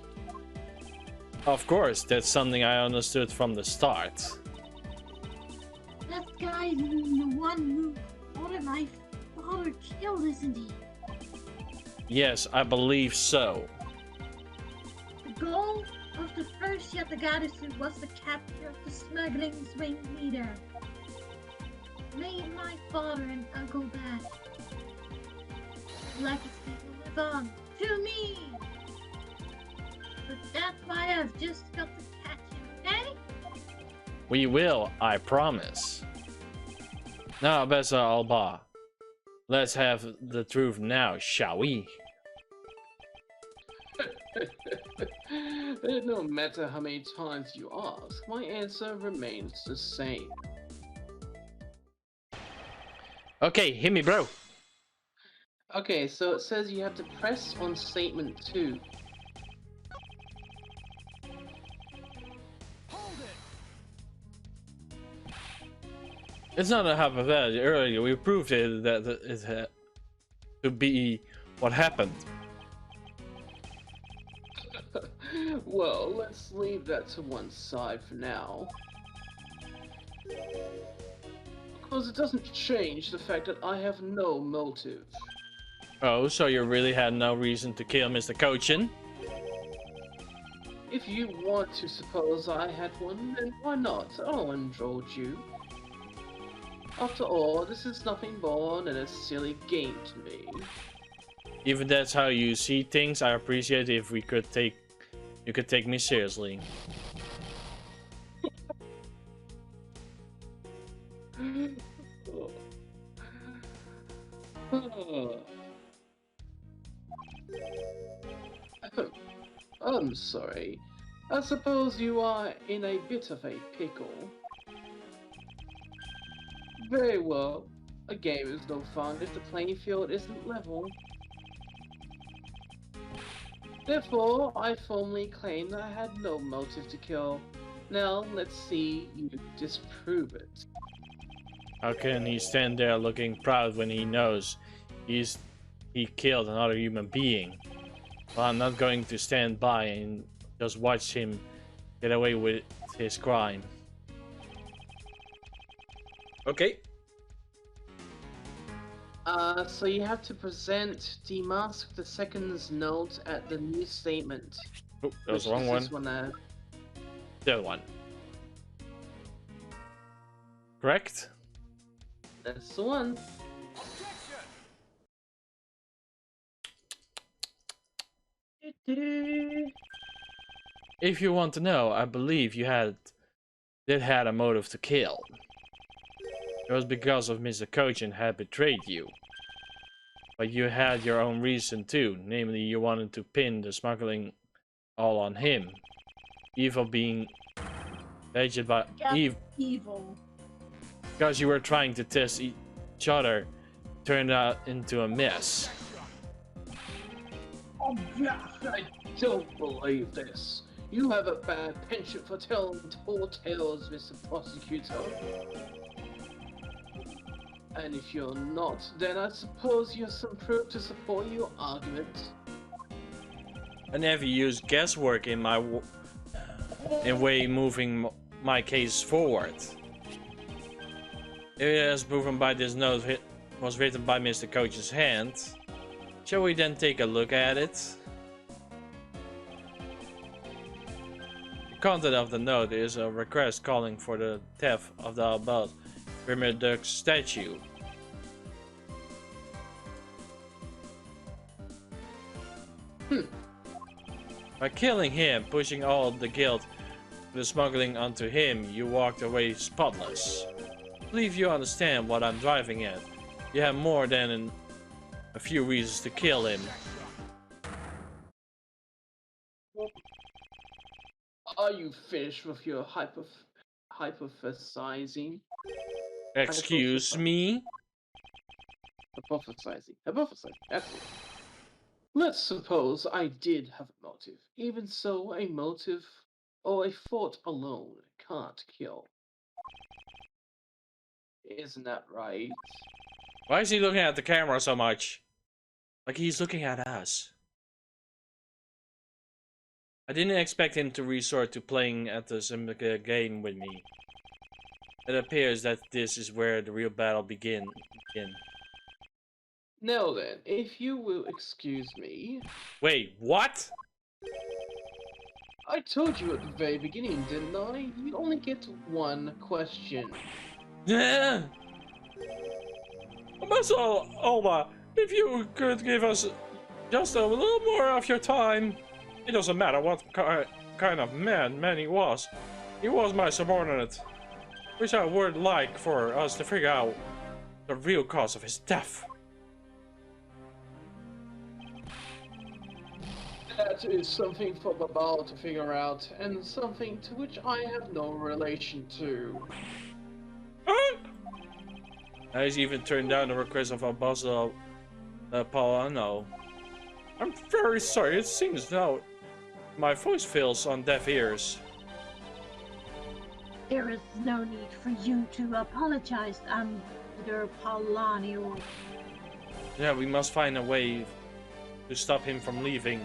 Of course, that's something I understood from the start. That guy is the one who ordered my father killed, isn't he? Yes, I believe so. The goal of the first Yatagarasu was the capture of the smuggling ringleader. Made my father and uncle back. Legacy will live on to me. But that's why I've just got to catch him, okay? We will, I promise. Now, Bessa Alba, let's have the truth now, shall we? No matter how many times you ask, my answer remains the same. Okay, hit me, bro. Okay, so it says you have to press on statement 2. It's not a hypothetical. Earlier, we proved it that it had to be what happened. Well, let's leave that to one side for now. Because it doesn't change the fact that I have no motive. Oh, so you really had no reason to kill Mr. Cochin? If you want to suppose I had one, then why not? I'll indulge you. After all, this is nothing more than a silly game to me. Even that's how you see things, I appreciate if we could take you could take me seriously. I'm sorry. I suppose you are in a bit of a pickle. Very well. A game is no fun if the playing field isn't level. Therefore, I formally claim that I had no motive to kill. Now, let's see you disprove it. How can he stand there looking proud when he knows he killed another human being? Well, I'm not going to stand by and just watch him get away with his crime. Okay. So you have to present the Mask of the Second's note at the new statement. Oh, that was the wrong one. The other one. Correct? That's the one. If you want to know, I believe you did have a motive to kill. It was because of Mr. Cochin had betrayed you. But you had your own reason too, namely you wanted to pin the smuggling all on him. Evil being aged by evil. Because you were trying to test each other, turned out into a mess. Oh yeah, I don't believe this. You have a bad penchant for telling tall tales, Mr. Prosecutor. And if you're not, then I suppose you have some proof to support your argument. I never used guesswork in my way moving my case forward. If it is proven by this note was written by Mr. Cochin's hand, shall we then take a look at it? The content of the note is a request calling for the theft of the above Pyramid Duck statue. By killing him, pushing all the guilt of the smuggling onto him, you walked away spotless. I believe you understand what I'm driving at. You have more than a few reasons to kill him. Are you finished with your hypothesizing? Excuse me? Hypothesizing. Absolutely. Let's suppose I did have a motive. Even so, a motive or a thought alone can't kill. Isn't that right? Why is he looking at the camera so much? Like he's looking at us. I didn't expect him to resort to playing at the similar game with me. It appears that this is where the real battle begins. Now then, if you will excuse me... Wait, what? I told you at the very beginning, didn't I? You only get one question. Yeah. Also, Alma, if you could give us just a little more of your time. It doesn't matter what kind of man he was. He was my subordinate. Which I would like for us to figure out the real cause of his death. That is something for Babal to figure out, and something to which I have no relation to. Huh? He's even turned down the request of our boss, Paulano. I'm very sorry, it seems now my voice fails on deaf ears. There is no need for you to apologize, Ambassador Paulanio. Yeah, we must find a way to stop him from leaving.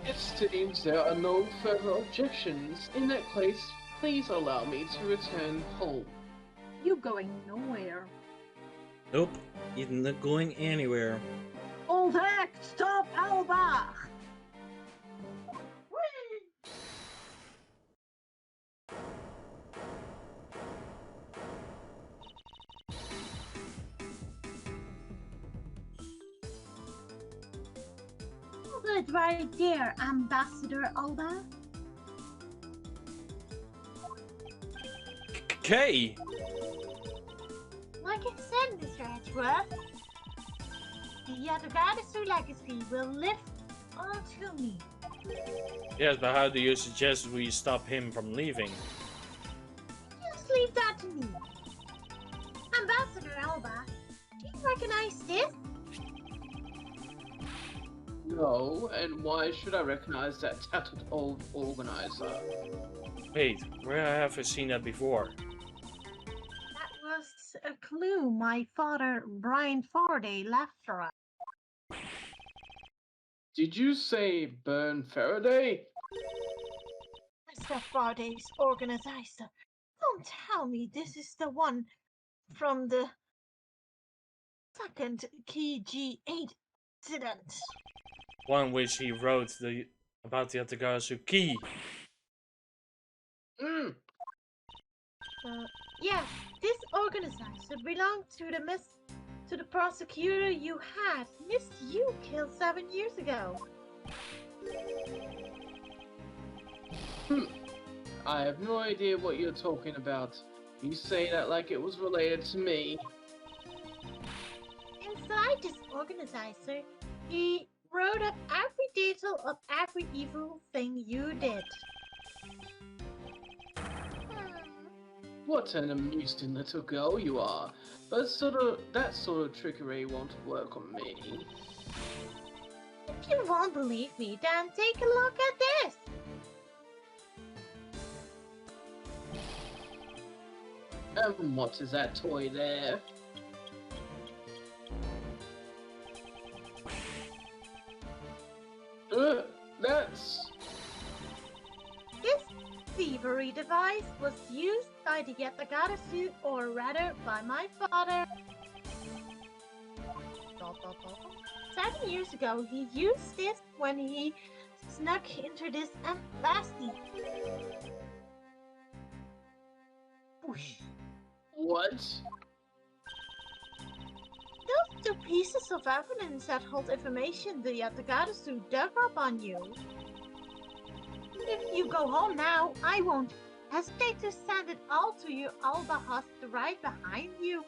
It seems there are no further objections. In that case, please allow me to return home. You going nowhere. Nope, he's not going anywhere. Overweg, stop Alba! Hold it right there, Ambassador Alba. Okay. Like I said, Mr. Edgeworth, the Yadagadasu legacy will live on to me. Yes, but how do you suggest we stop him from leaving? Just leave that to me. Ambassador Alba, do you recognize this? No, and why should I recognize that tattooed old organizer? Wait, where have I seen that before? That was a clue my father, Brian Faraday, left for us. Did you say Burn Faraday? Mr. Faraday's organizer. Don't tell me this is the one from the second Key G8 incident. One which he wrote about the Atagarasu key. Yes, this organizer belonged to the prosecutor you had. Missed you killed 7 years ago. I have no idea what you're talking about. You say that like it was related to me. Inside this organizer, he wrote up every detail of every evil thing you did. What an amusing little girl you are. But that sort of trickery won't work on me. If you won't believe me, then take a look at this. And what is that toy there? That's... This thievery device was used by the Yatagarasu, or rather by my father. 7 years ago, he used this when he snuck into this embassy. Whoosh. What? Those two pieces of evidence that hold information the Yatagarasu dug up on you. If you go home now, I won't hesitate to send it all to your Alba house right behind you.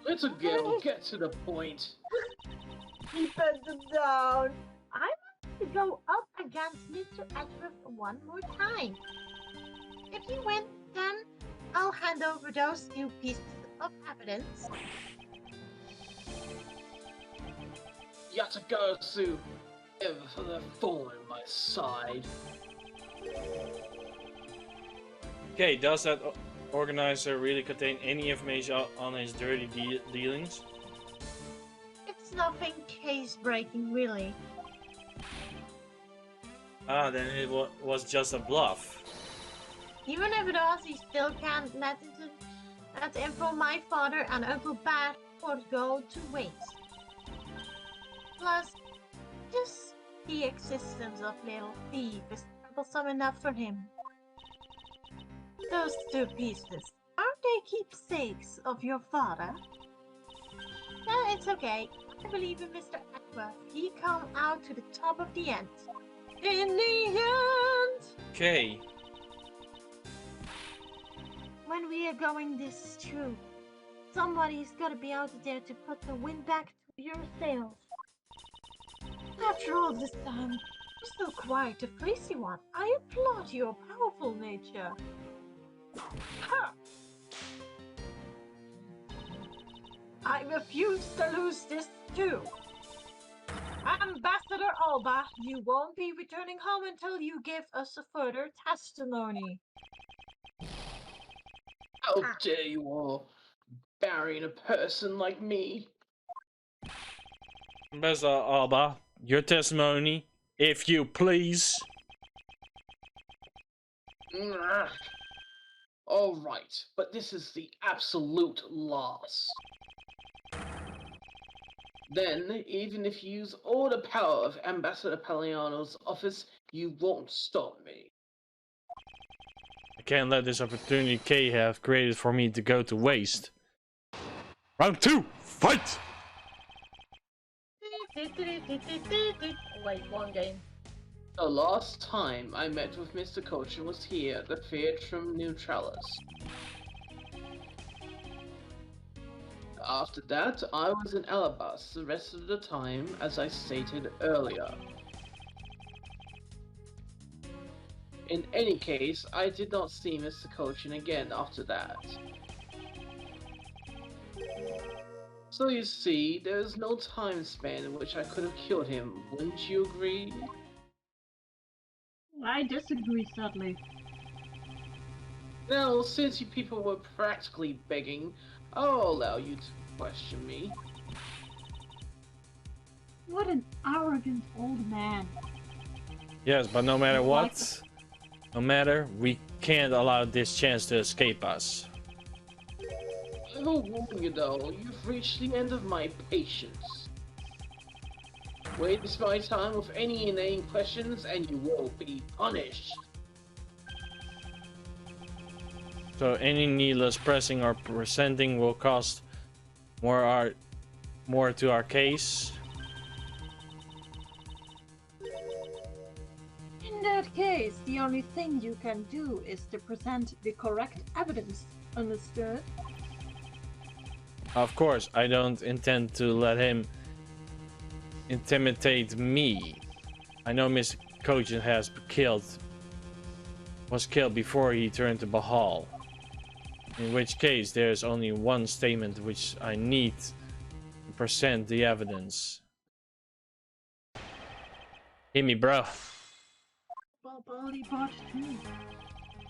Little girl, get to the point. Keep it down. I want to go up against Mr. Edgeworth one more time. If you win, then I'll hand over those two pieces of evidence. Yatagarasu, ever for the thorn in my side. Okay, does that organizer really contain any information on his dirty dealings? It's nothing case-breaking, really. Ah, then it was just a bluff. Even if it was, he still can't let that info my father and Uncle Pat would go to waste. Plus, just the existence of little Steve is troublesome enough for him. Those two pieces, aren't they keepsakes of your father? Well, it's okay. I believe in Mr. Edgeworth. He come out to the top of the end. In the end! Okay. When we are going this through, somebody's gotta be out there to put the wind back to your sails. After all this time, you're still quite a crazy one. I applaud your powerful nature. Ha! I refuse to lose this too. Ambassador Alba, you won't be returning home until you give us a further testimony. How dare you all burying a person like me? Ambassador Alba, your testimony, if you please. Alright, but this is the absolute last. Then, even if you use all the power of Ambassador Paliano's office, you won't stop me. I can't let this opportunity K have created for me to go to waste. Round 2, fight! Wait, one game. The last time I met with Mr. Cochin was here at the Theatrum Neutralis. After that, I was in Alabas the rest of the time, as I stated earlier. In any case, I did not see Mr. Cochin again after that. So you see, there is no time span in which I could have killed him, wouldn't you agree? I disagree, sadly. Now, since you people were practically begging, I'll allow you to question me. What an arrogant old man. Yes, but no matter what, we can't allow this chance to escape us. I will warn you though, you've reached the end of my patience. Waste my time with any inane questions and you will be punished. So any needless pressing or presenting will cost more to our case. In that case, the only thing you can do is to present the correct evidence. Understood? Of course, I don't intend to let him intimidate me. I know Mr. Cochin was killed before he turned to Bahal. In which case, there's only one statement which I need to present the evidence. Hit me, bro.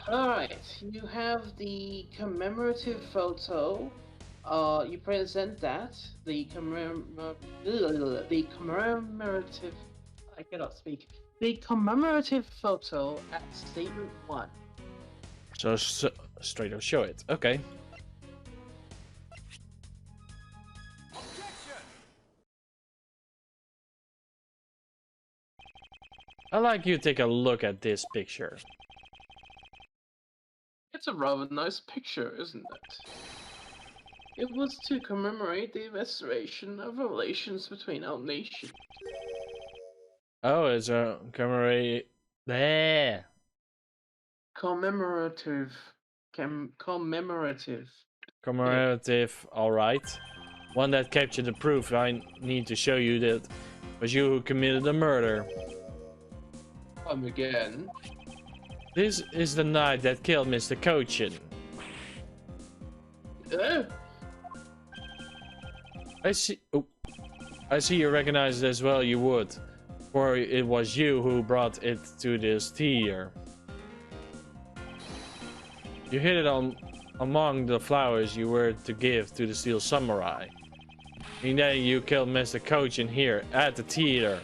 Alright, you have the commemorative photo. You present that. The commemorative... I cannot speak. The commemorative photo at statement 1. So straight up show it. Okay. I'd like you to take a look at this picture. It's a rather nice picture, isn't it? It was to commemorate the restoration of relations between our nations. Oh, it's a commemorate there. Commemorative. Commemorative. Commemorative, alright. One that captured the proof I need to show you that was you who committed the murder. Come again. This is the night that killed Mr. Cochin. I see you recognize it as well, you would. For it was you who brought it to this theater. You hid it among the flowers you were to give to the Steel Samurai. And then you killed Mr. Cochin here at the theater.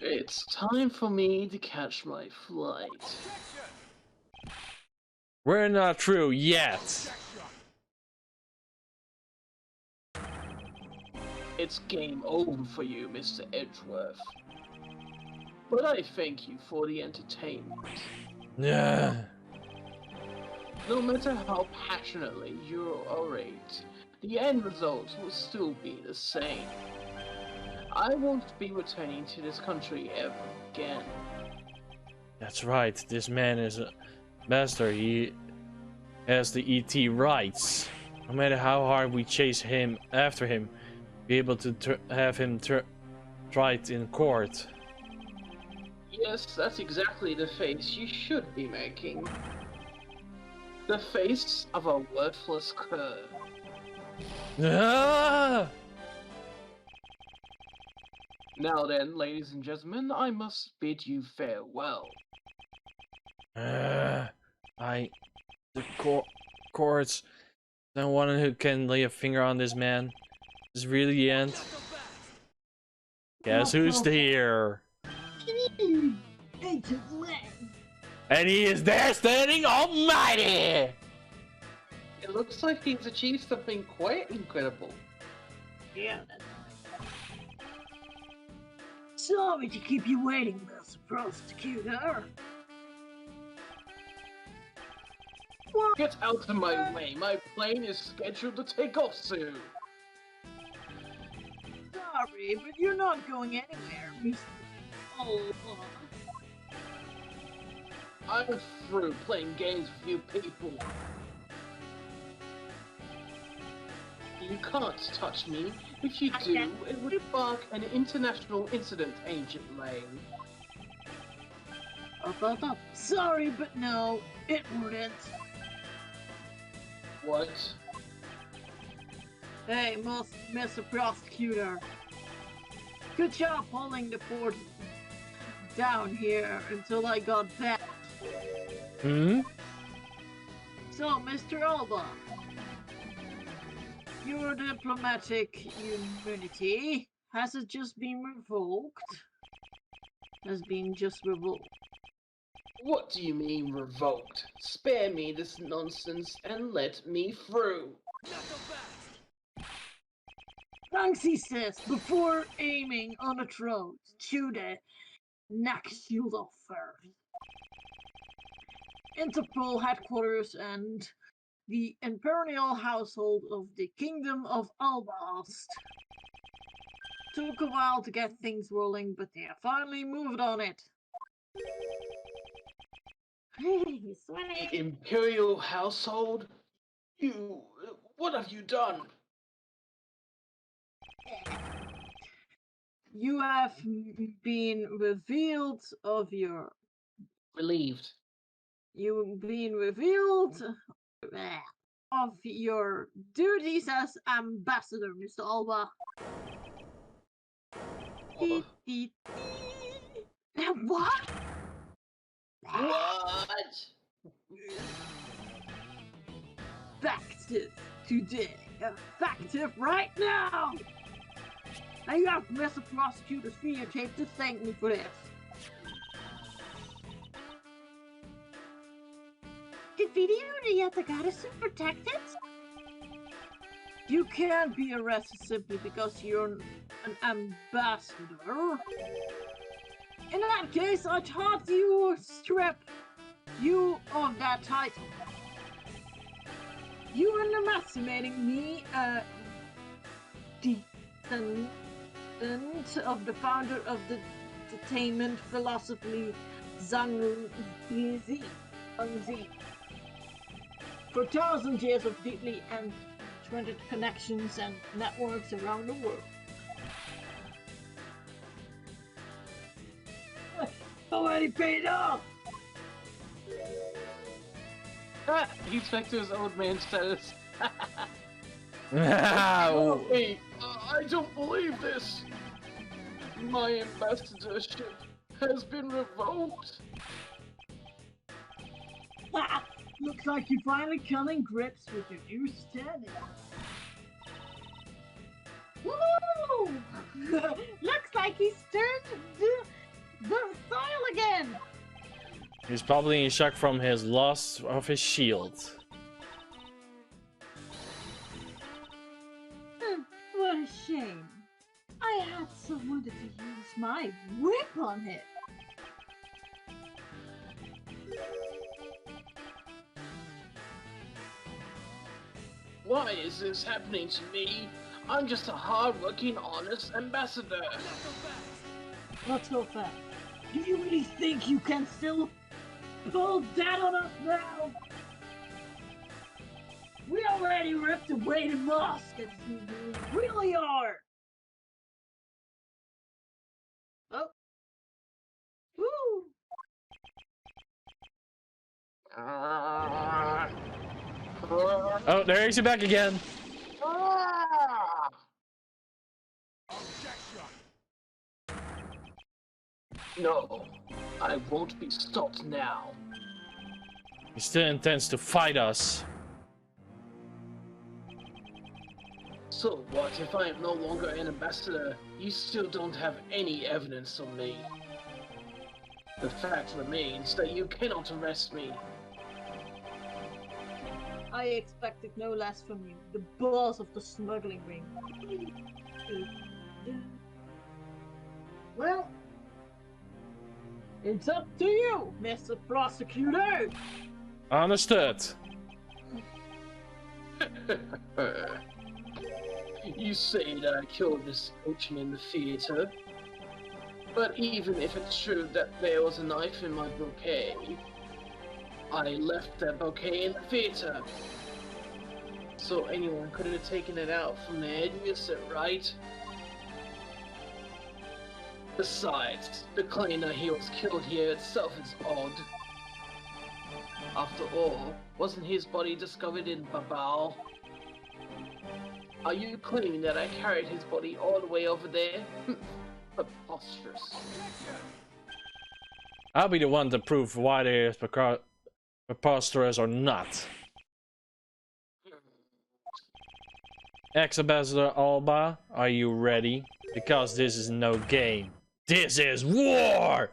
It's time for me to catch my flight. We're not through yet. It's game over for you, Mr. Edgeworth. But I thank you for the entertainment. Yeah. No matter how passionately you orate, the end result will still be the same. I won't be returning to this country ever again. That's right. This man is a master. He has the ET rights. No matter how hard we chase him after him, be able to have him tried in court. Yes, that's exactly the face you should be making. The face of a worthless cur. Ah! Now then, ladies and gentlemen, I must bid you farewell. The courts. No one who can lay a finger on this man. This is really the end. Guess who's here? Ancient land. And he is there standing almighty! It looks like he's achieved something quite incredible. Yeah. Sorry to keep you waiting, Mr. Prosecutor. What? Get out of my way, my plane is scheduled to take off soon. Sorry, but you're not going anywhere, Mr. Oh, I'm through playing games with you people. You can't touch me. If you do, it would spark an international incident, Agent Lane. Sorry, but no, it wouldn't. What? Hey, Mr. Prosecutor. Good job holding the fort down here until I got back. Hmm? So, Mr. Alba, your diplomatic immunity, has it just been revoked? Has been just revoked. What do you mean revoked? Spare me this nonsense and let me through. Francie says, before aiming on a throat, shoot a neck shield off first. Interpol headquarters and the imperial household of the Kingdom of Albast. Took a while to get things rolling, but they have finally moved on it. The Imperial household? You... what have you done? You have been revealed of your... Relieved. You've been revealed of your duties as ambassador, Mr. Alba. Oh. What? What? Effective today. Effective right now. And you have Mr. Prosecutor's videotape to thank me for this. The video yet got us protected? You can't be arrested simply because you're an ambassador. In that case, I thought you would strip you of that title. You are underestimating me, descendant of the founder of the detainment philosophy, Zhang Zi. For thousands of years of deeply entrenched connections and networks around the world. Already paid off! He's back to his old man status. Oh. Hey, I don't believe this! My ambassadorship has been revoked! Looks like you're finally coming grips with your new standing. Woo! Looks like he's turned the style again! He's probably in shock from his loss of his shield. What a shame. I had someone to use my whip on him. Why is this happening to me? I'm just a hard-working, honest ambassador. Not so fast. Do you really think you can still pull that on us now? We already ripped away the muskets. We really are. Oh. Woo. Oh, there he's back again. Ah! No, I won't be stopped now. He still intends to fight us. So what if I am no longer an ambassador? You still don't have any evidence on me. The fact remains that you cannot arrest me. I expected no less from you, the boss of the smuggling ring. Well, it's up to you, Mr. Prosecutor! Understood. You say that I killed this coachman in the theater, but even if it's true that there was a knife in my bouquet, I left that bouquet in the theater. So anyone could have taken it out from there, you said, right? Besides, the claim that he was killed here itself is odd. After all, wasn't his body discovered in Babao? Are you claiming that I carried his body all the way over there? Preposterous. I'll be the one to prove why they is preposterous or not. Ex-Ambassador Alba, are you ready? Because this is no game. This is war!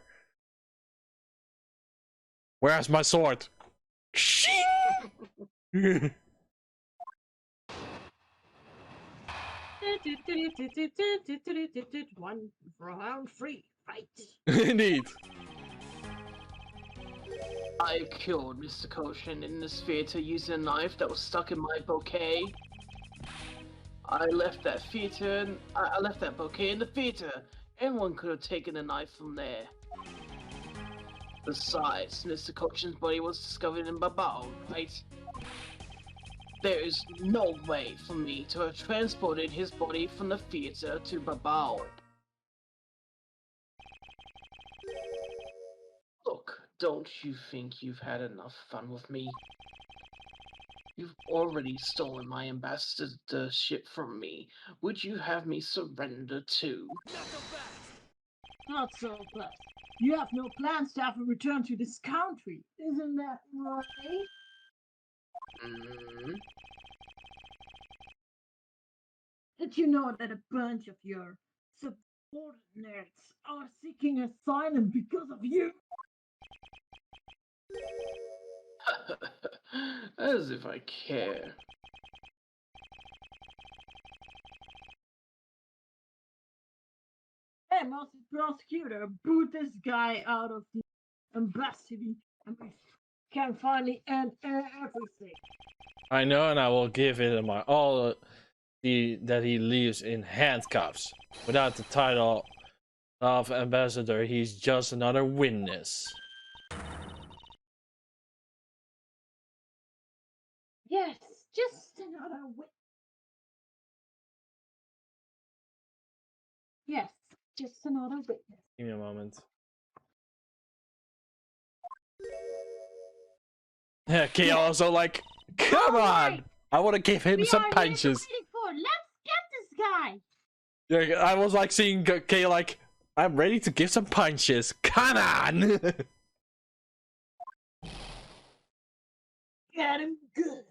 Where's my sword? One round free fight. Indeed. I killed Mr. Koshin in this theater using a knife that was stuck in my bouquet. I left that theater, I left that bouquet in the theater. Anyone could have taken a knife from there. Besides, Mr. Koshin's body was discovered in Babao, right? There is no way for me to have transported his body from the theater to Babao. Look, don't you think you've had enough fun with me? You've already stolen my ambassadorship from me. Would you have me surrender too? Not so fast. You have no plans to have a return to this country, isn't that right? Mm-hmm. Did you know that a bunch of your subordinates are seeking asylum because of you? As if I care. Hey, Master Prosecutor, boot this guy out of the embassy and we can finally end everything. I know, and I will give him all that he leaves in handcuffs. Without the title of ambassador, he's just another witness. Yes, just another witness. Yes, just another witness. Give me a moment. Yeah, Kay also like, come on! I want to give him some punches. Let's get this guy. Yeah, I was like seeing Kay like, I'm ready to give some punches. Come on! Get him good.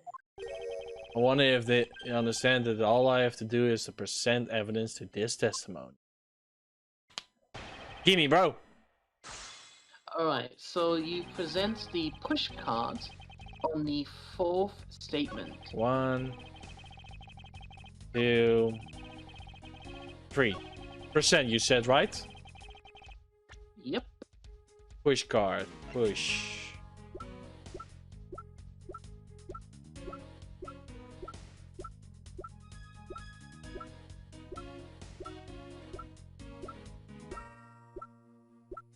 I wonder if they understand that all I have to do is to present evidence to this testimony. Gimme, bro! Alright, so you present the push card on the fourth statement. 1, 2, 3%, you said, right? Yep. Push card. Push.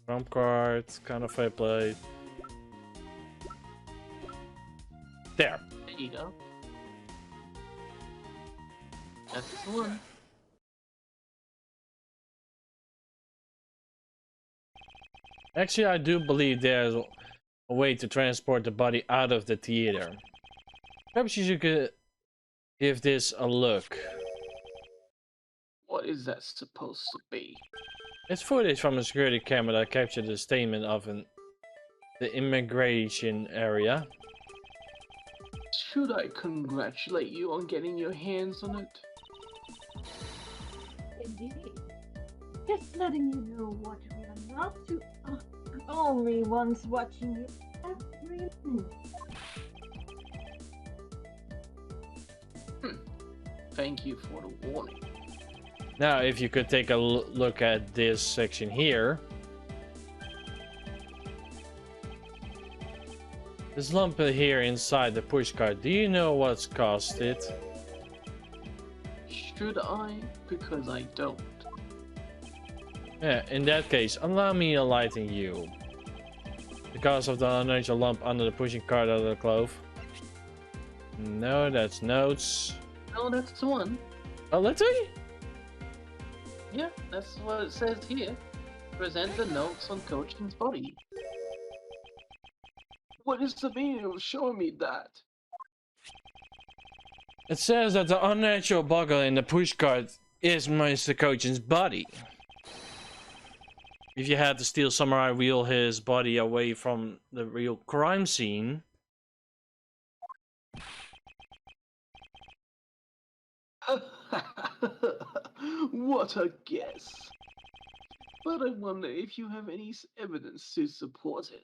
Trump card, kind of fair play. There. There you go. That's the one. Actually, I do believe there's a way to transport the body out of the theater. Perhaps you should give this a look. What is that supposed to be? It's footage from a security camera that captured the statement of the immigration area. Should I congratulate you on getting your hands on it? Indeed. Just letting you know what we are not to only ones watching you every move. Thank you for the warning. Now, if you could take a look at this section here. This lump here inside the pushcart, do you know what's caused it? Should I? Because I don't. Yeah, in that case, allow me to enlighten you. Because of the unusual lump under the pushing cart of the clove. No, that's notes. No, that's the one. Oh, let's see. Yeah, that's what it says here. Present the notes on Coaching's body. What is the meaning of showing me that? It says that the unnatural buckle in the pushcart is Mr. Coachin's body. If you had the steel samurai wheel his body away from the real crime scene. What a guess. But I wonder if you have any evidence to support it.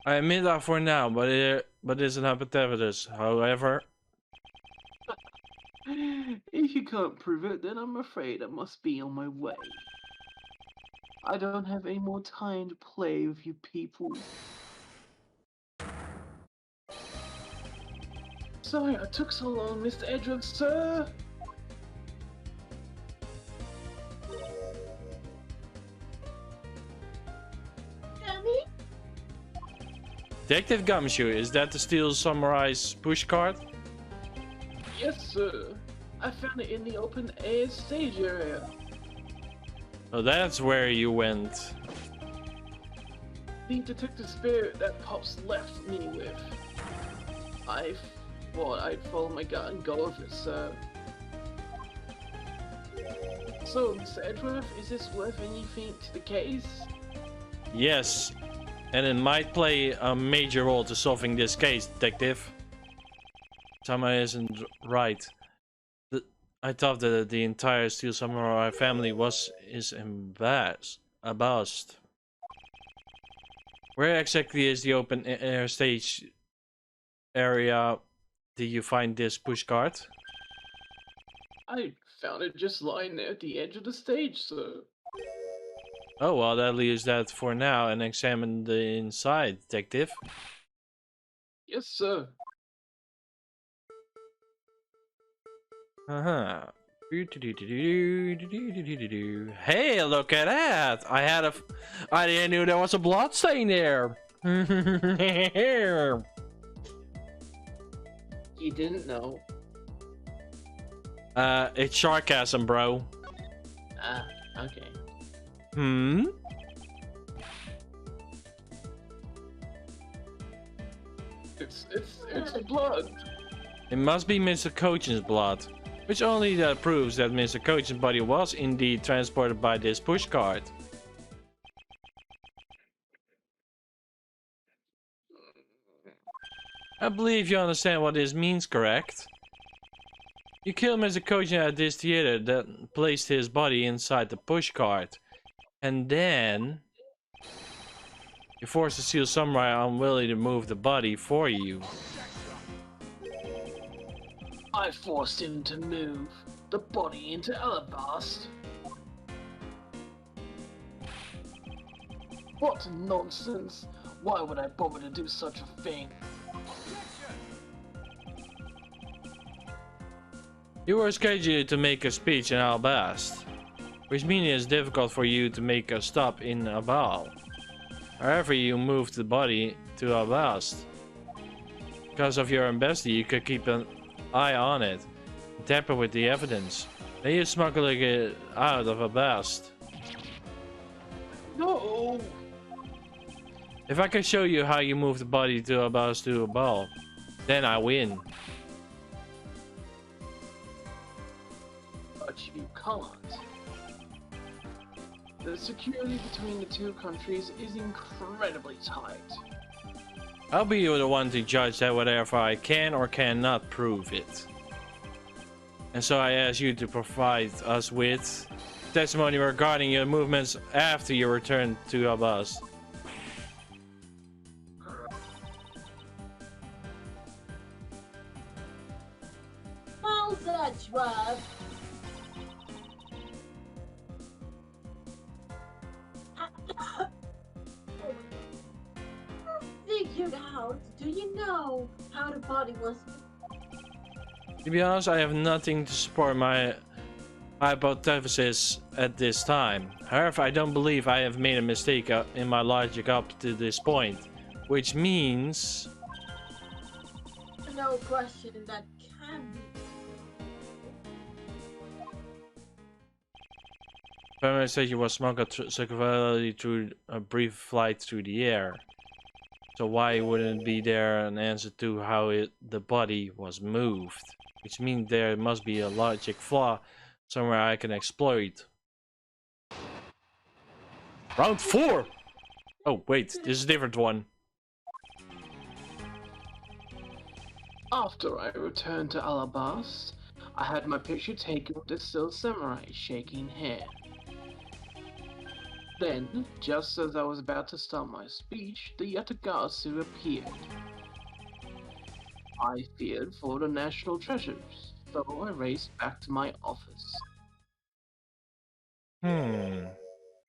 I admit that for now, but it's an hypothesis. However, if you can't prove it, then I'm afraid I must be on my way. I don't have any more time to play with you people. Sorry I took so long, Mr. Edgeworth, sir. Danny? Detective Gumshoe, is that the steel samurai's pushcart? Yes, sir. I found it in the open air stage area. Oh, that's where you went. The detective spirit that Pops left me with. I thought I'd follow my gut and go with it, sir. So, Mr. Edgeworth, is this worth anything to the case? Yes, and it might play a major role to solving this case, detective. Tama isn't right. I thought that the entire Steel Samurai family is embarrassed. Where exactly is the open air stage area? Did you find this pushcart? I found it just lying there at the edge of the stage, sir. Oh well, that leaves that for now and examine the inside, detective. Yes, sir. Uh-huh. Hey, look at that! I didn't know there was a blood stain there. You didn't know. It's sarcasm, bro. Ah, okay. Hmm? It's blood. It must be Mr. Cochin's blood. Which only proves that Mr. Cochin's body was indeed transported by this pushcart. I believe you understand what this means, correct? You killed Mr. Cochin at this theater that placed his body inside the pushcart. And then you forced the Steel Samurai unwilling to move the body for you. I forced him to move the body into Alabast. What nonsense! Why would I bother to do such a thing? You were scheduled to make a speech in Albast, which means it's difficult for you to make a stop in Abal. However, you moved the body to Albast. Because of your ambassador, you could keep an eye on it, tamper with the evidence. Then you smuggle it out of Albast. No! If I could show you how you move the body to Abal, Then I win. But you can't. The security between the two countries is incredibly tight. I'll be the one to judge that whether I can or cannot prove it. And so I ask you to provide us with testimony regarding your movements after you return to our bus. How's Edgeworth? Figured out. Do you know how the body was? To be honest, I have nothing to support my hypothesis at this time. However, I don't believe I have made a mistake in my logic up to this point, which means No question that can be. Permanent station was smuggled circularly through a brief flight through the air. So why wouldn't be there an answer to how the body was moved? Which means there must be a logic flaw somewhere I can exploit. Round 4! Oh wait, this is a different one. After I returned to Alabast, I had my picture taken with the still samurai shaking hand. Then, just as I was about to start my speech, the Yatagasu appeared. I feared for the national treasures, so I raced back to my office.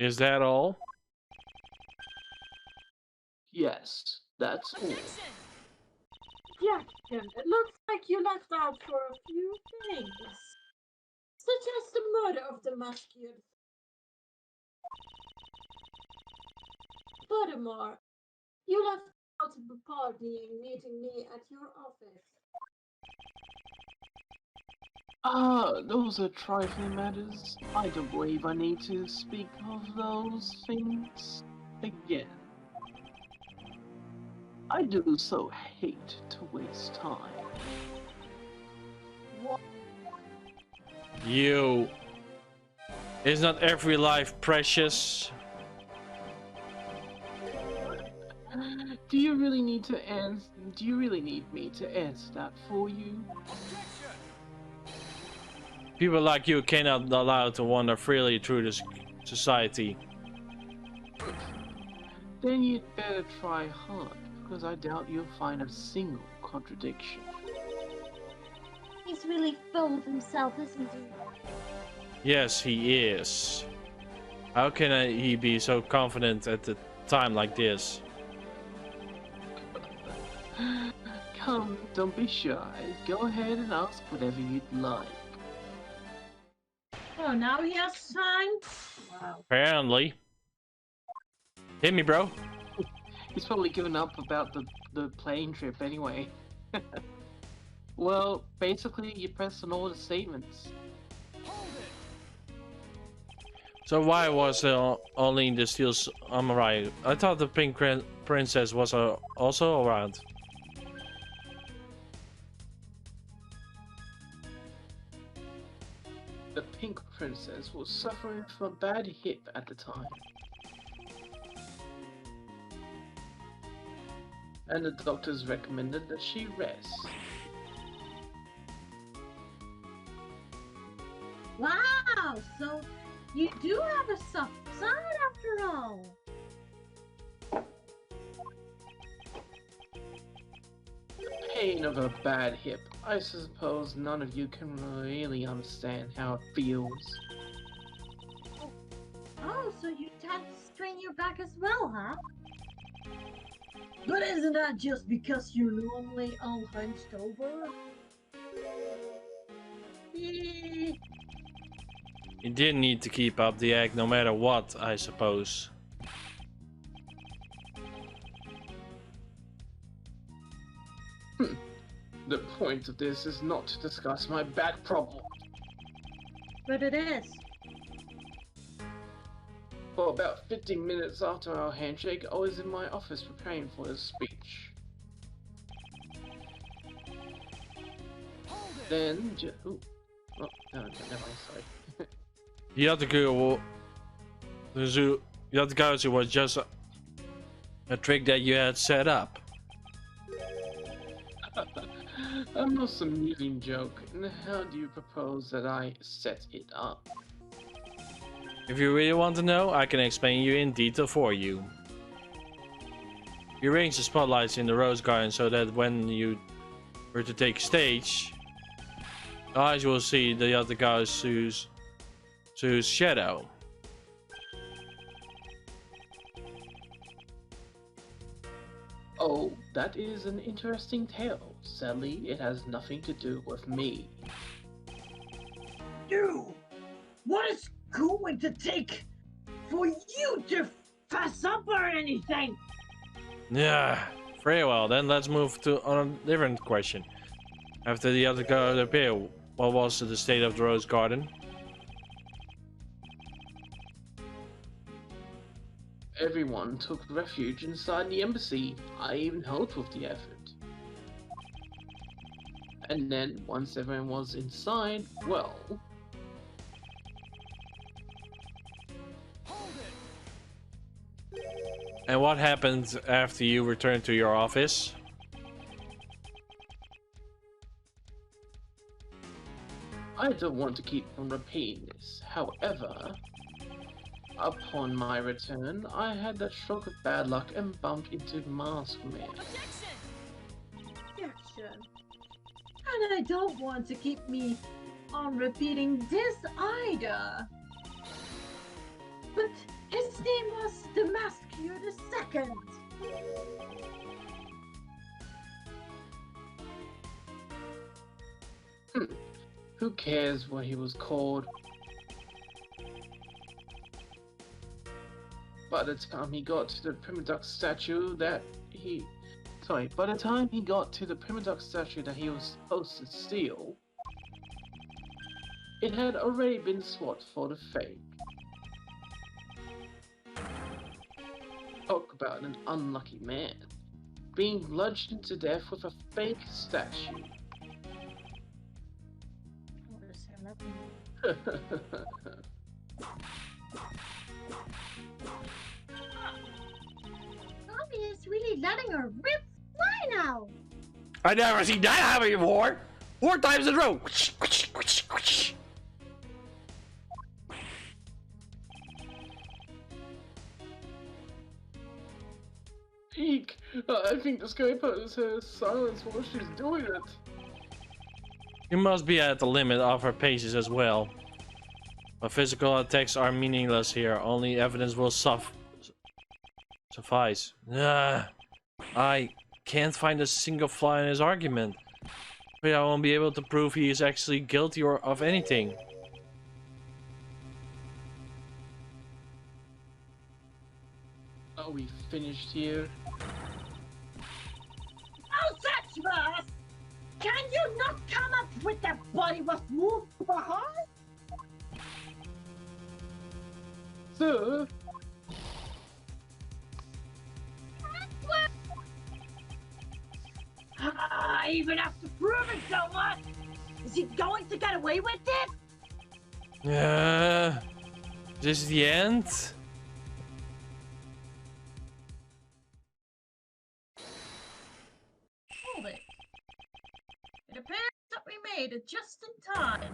Is that all? Yes, that's all. Jackson, it looks like you left out for a few things, such as the murder of the masculine. Furthermore, you left out the party meeting me at your office. Those are trifling matters. I don't believe I need to speak of those things again. I do so hate to waste time. What? You. Is not every life precious? Do you really need to answer? Do you really need me to answer that for you? People like you cannot be allowed to wander freely through this society. Then you'd better try hard, because I doubt you'll find a single contradiction. He's really full of himself, isn't he? Yes, he is. How can he be so confident at a time like this? Come, don't be shy. Go ahead and ask whatever you'd like. Oh, now he has time? Wow. Apparently. Hit me, bro. He's probably given up about the plane trip anyway. Well, basically, you press on all the statements. So why was only the steel samurai? I thought the pink princess was also around. The pink princess was suffering from a bad hip at the time. And the doctors recommended that she rest. Wow, so you do have a soft side after all. Pain of a bad hip. I suppose none of you can really understand how it feels. Oh, so you tend to strain your back as well, huh? But isn't that just because you're normally all hunched over? You didn't need to keep up the act no matter what, I suppose. The point of this is not to discuss my back problem. But it is. For about 15 minutes after our handshake, I was in my office preparing for his speech. Then, oh, no, never mind, sorry. The other girl, the other guys who was just a trick that you had set up. I'm not some amusing joke. And how do you propose that I set it up? If you really want to know, I can explain you in detail for you. You arrange the spotlights in the rose garden so that when you were to take stage, eyes will see the other guy's shadow. Oh, that is an interesting tale. Sadly, it has nothing to do with me. You! What is going to take for you to fess up or anything? Yeah, very well. Then let's move to on a different question. After the other guy appeared, what was the state of the rose garden? Everyone took refuge inside the embassy. I even helped with the effort. And then, once everyone was inside, well... And what happened after you returned to your office? I don't want to keep on repeating this. However, upon my return, I had that stroke of bad luck and bumped into Mask Man. Objection. And I don't want to keep me on repeating this either. But his name was Damascus II. Who cares what he was called? By the time he got to the Primaduck statue that he... Sorry, by the time he got to the Primaduck statue that he was supposed to steal, it had already been swapped for the fake. Talk about an unlucky man. Being bludgeoned to death with a fake statue. Bobby is really letting her rip fly now. I never seen that happen before. 4 times in a row. Eek! I think the Skyper is her silence while she's doing it. You must be at the limit of her paces as well. But physical attacks are meaningless here. Only evidence will suffice. I can't find a single flaw in his argument. But I won't be able to prove he is actually guilty of anything. Are we finished here? Oh, that's worse! Can you not come up with that body was moved behind? Sir? I even have to prove it so much! Is he going to get away with it? This is the end? Hold it. It appears that we made it just in time.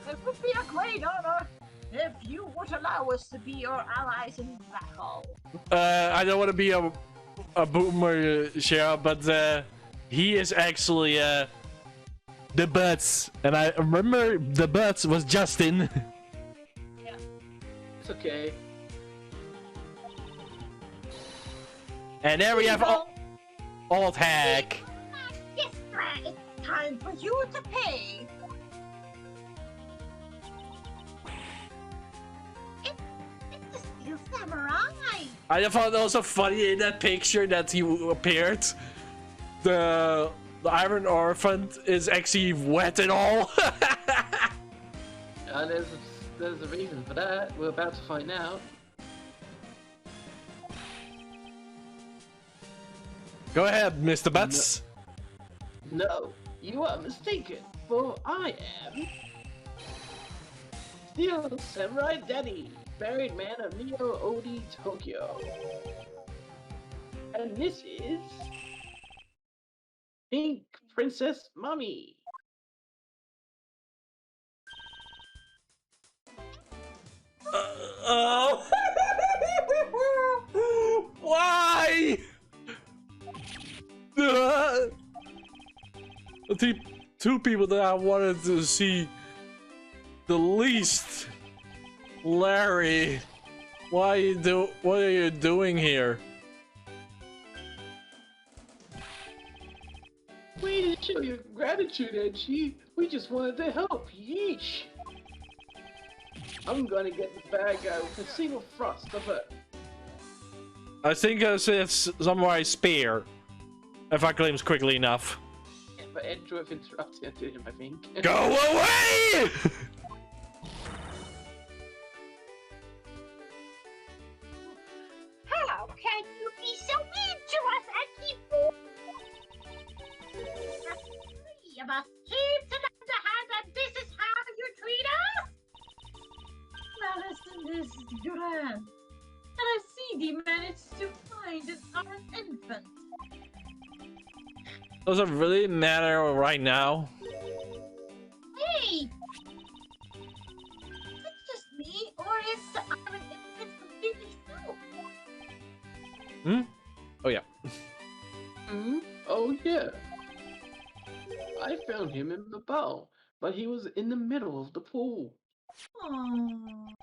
It would be a great honor if you would allow us to be your allies in battle. I don't want to be a boomer, Cheryl, but he is actually the Butts, and I remember the Butts was Justin. Yeah. It's okay. And there we have old hack. Yes, it's time for you to pay. It's the Steel Samurai. I found it also funny in that picture that he appeared. The Iron Orphan is actually wet and all. There's a reason for that. We're about to find out. Go ahead, Mr. Butts. No, you are mistaken, for I am Steel Samurai Daddy, married man of Neo Odi Tokyo. And this is Pink Princess Mommy. Oh. Why? The two people that I wanted to see the least. Larry, what are you doing here? Way to show your gratitude, Edgy. We just wanted to help. Yeesh. I'm gonna get the bad guy with a single thrust of it. I think it's Samurai Spear, if I claims quickly enough. Yeah, but Edgeworth interrupted him, I think. Go away! How can you be so mean to us and keep three of us cheap and underhand, and this is how you treat us? Well, listen, this is grand. And I see thee managed to find an infant. Does it really matter right now? Hey! It's just me, or is the iron infant completely full? Hmm? Oh yeah. Hmm? Oh yeah. I found him in the bow, but he was in the middle of the pool. Aww.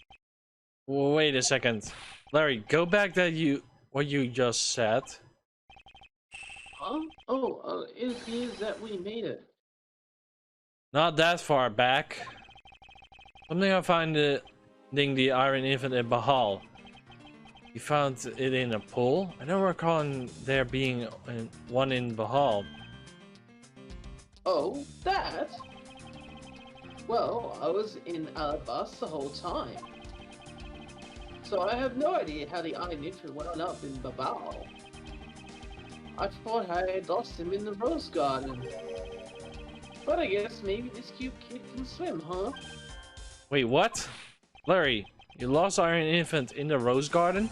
Wait a second. Larry, go back to what you just said. Huh? Oh, it appears that we made it. Not that far back. Something I find the Iron Infant in Bahal. You found it in a pool? I don't recall there being one in Bahal. Oh, that? Well, I was in Alabasta the whole time. So I have no idea how the Iron Infant wound up in Babao. I thought I had lost him in the Rose Garden. But I guess maybe this cute kid can swim, huh? Wait, what? Larry, you lost Iron Infant in the Rose Garden?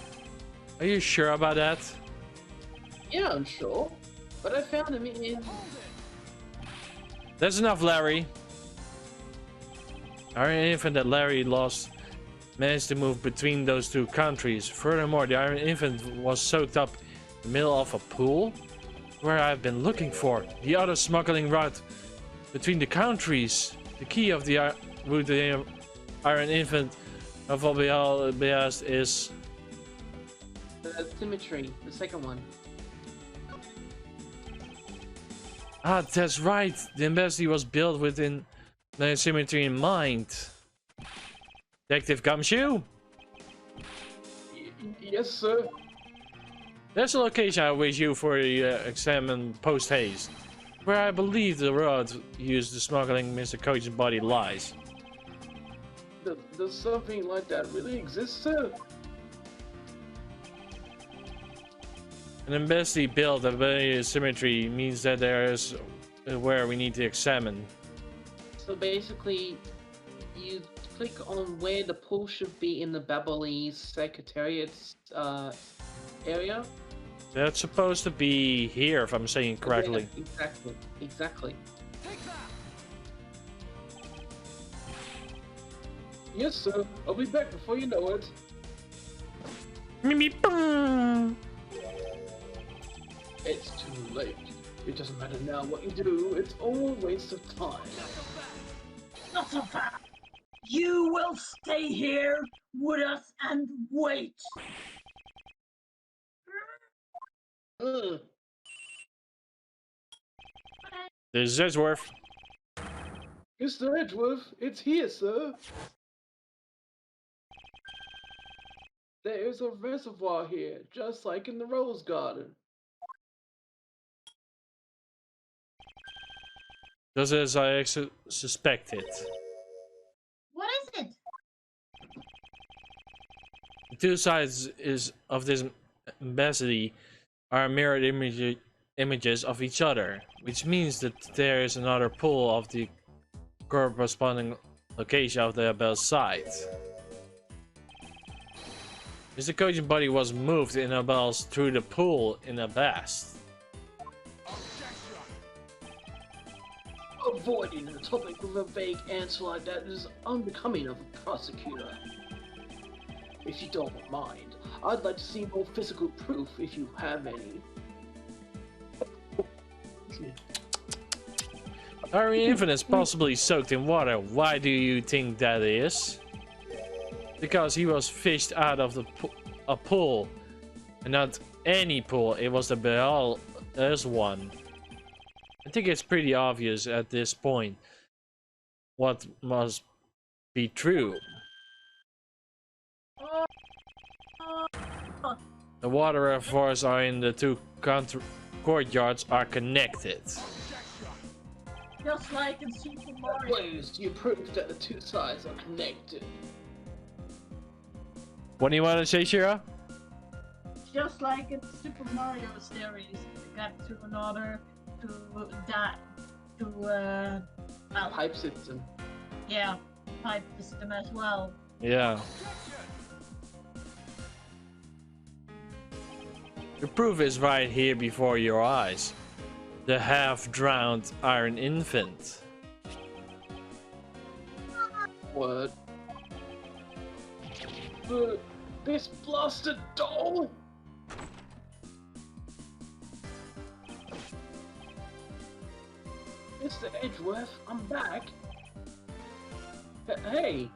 Are you sure about that? Yeah, I'm sure. But I found him in... That's enough, Larry. Iron Infant that Larry lost managed to move between those two countries. Furthermore, the Iron Infant was soaked up in the middle of a pool where I've been looking for the other smuggling route between the countries. The key of the route the Iron Infant of Obias is The symmetry, the second one. Ah, that's right. The embassy was built within the symmetry in mind. Detective Gumshoe? Yes, sir. There's a location I wish you for examine post haste, where I believe the road used to smuggling Mr. Coach's body lies. Does something like that really exist, sir? An embassy built at various symmetry means that there is where we need to examine. So basically, you click on where the pool should be in the Babalese Secretariat's area. That's supposed to be here, if I'm saying correctly. Yeah, exactly. Yes, sir. I'll be back before you know it. It's too late. It doesn't matter now what you do. It's all a waste of time. Not so fast. You will stay here with us and wait. Ugh. This is Edgeworth. Mr. Edgeworth, it's here, sir. There is a reservoir here, just like in the Rose Garden. Just as I suspected. What is it? The two sides of this embassy are mirrored images of each other, which means that there is another pool of the corresponding location of the Abel's site. Mr. Kojin's body was moved in Abel's through the pool in a bast. Avoiding the topic with a vague answer like that is unbecoming of a prosecutor. If you don't mind, I'd like to see more physical proof if you have any. Our infant is possibly soaked in water. Why do you think that is? Because he was fished out of a pool, and not any pool. It was the Baal's one. I think it's pretty obvious at this point what must be true. The water reservoirs are in the two courtyards are connected. Just like in Super Mario. Please, you prove that the two sides are connected. What do you want to say, Shira? Just like in Super Mario series, you got to another to that to well, Pipe system. yeah, pipe system as well. Yeah. The proof is right here before your eyes. The half-drowned iron infant. What? This blasted doll? Mr. Edgeworth, I'm back. Hey!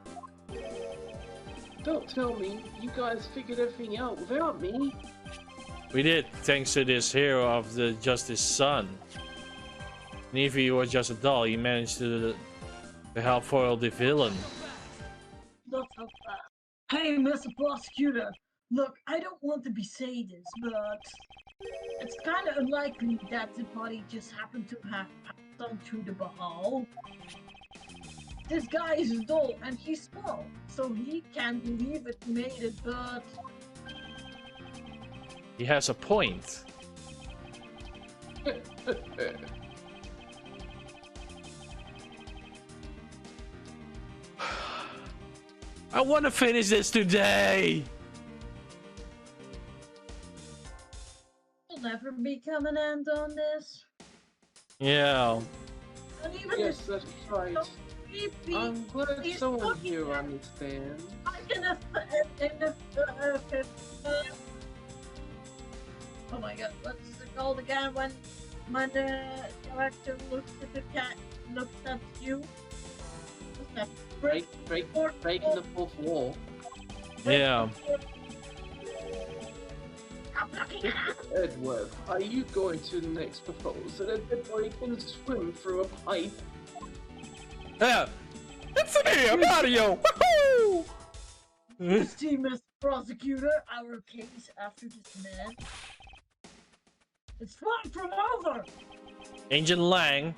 Don't tell me you guys figured everything out without me. We did, thanks to this hero of the Justice Son. And if he was just a doll, he managed to help foil the villain. Not so fast. Hey, Mr. Prosecutor. Look, I don't want to be sadist, but it's kind of unlikely that the body just happened to have passed on through the Baal. This guy is a doll and he's small, so he can't believe it made it, but He has a point. I want to finish this today! there'll never become an end on this. Yeah. And even Yes, that's right. creepy. I'm glad He's someone looking here at- understands. I can oh my god, what's it called again when the character looks at the cat, looks at you? What's that? Breaking the fourth wall. Yeah. Stop looking at us! Edgeworth, are you going to next propose that a dead body can swim through a pipe? Yeah. It's me, Mario! Woohoo! See, Mr. Prosecutor, our case after this man. It's far from over! Agent Lang,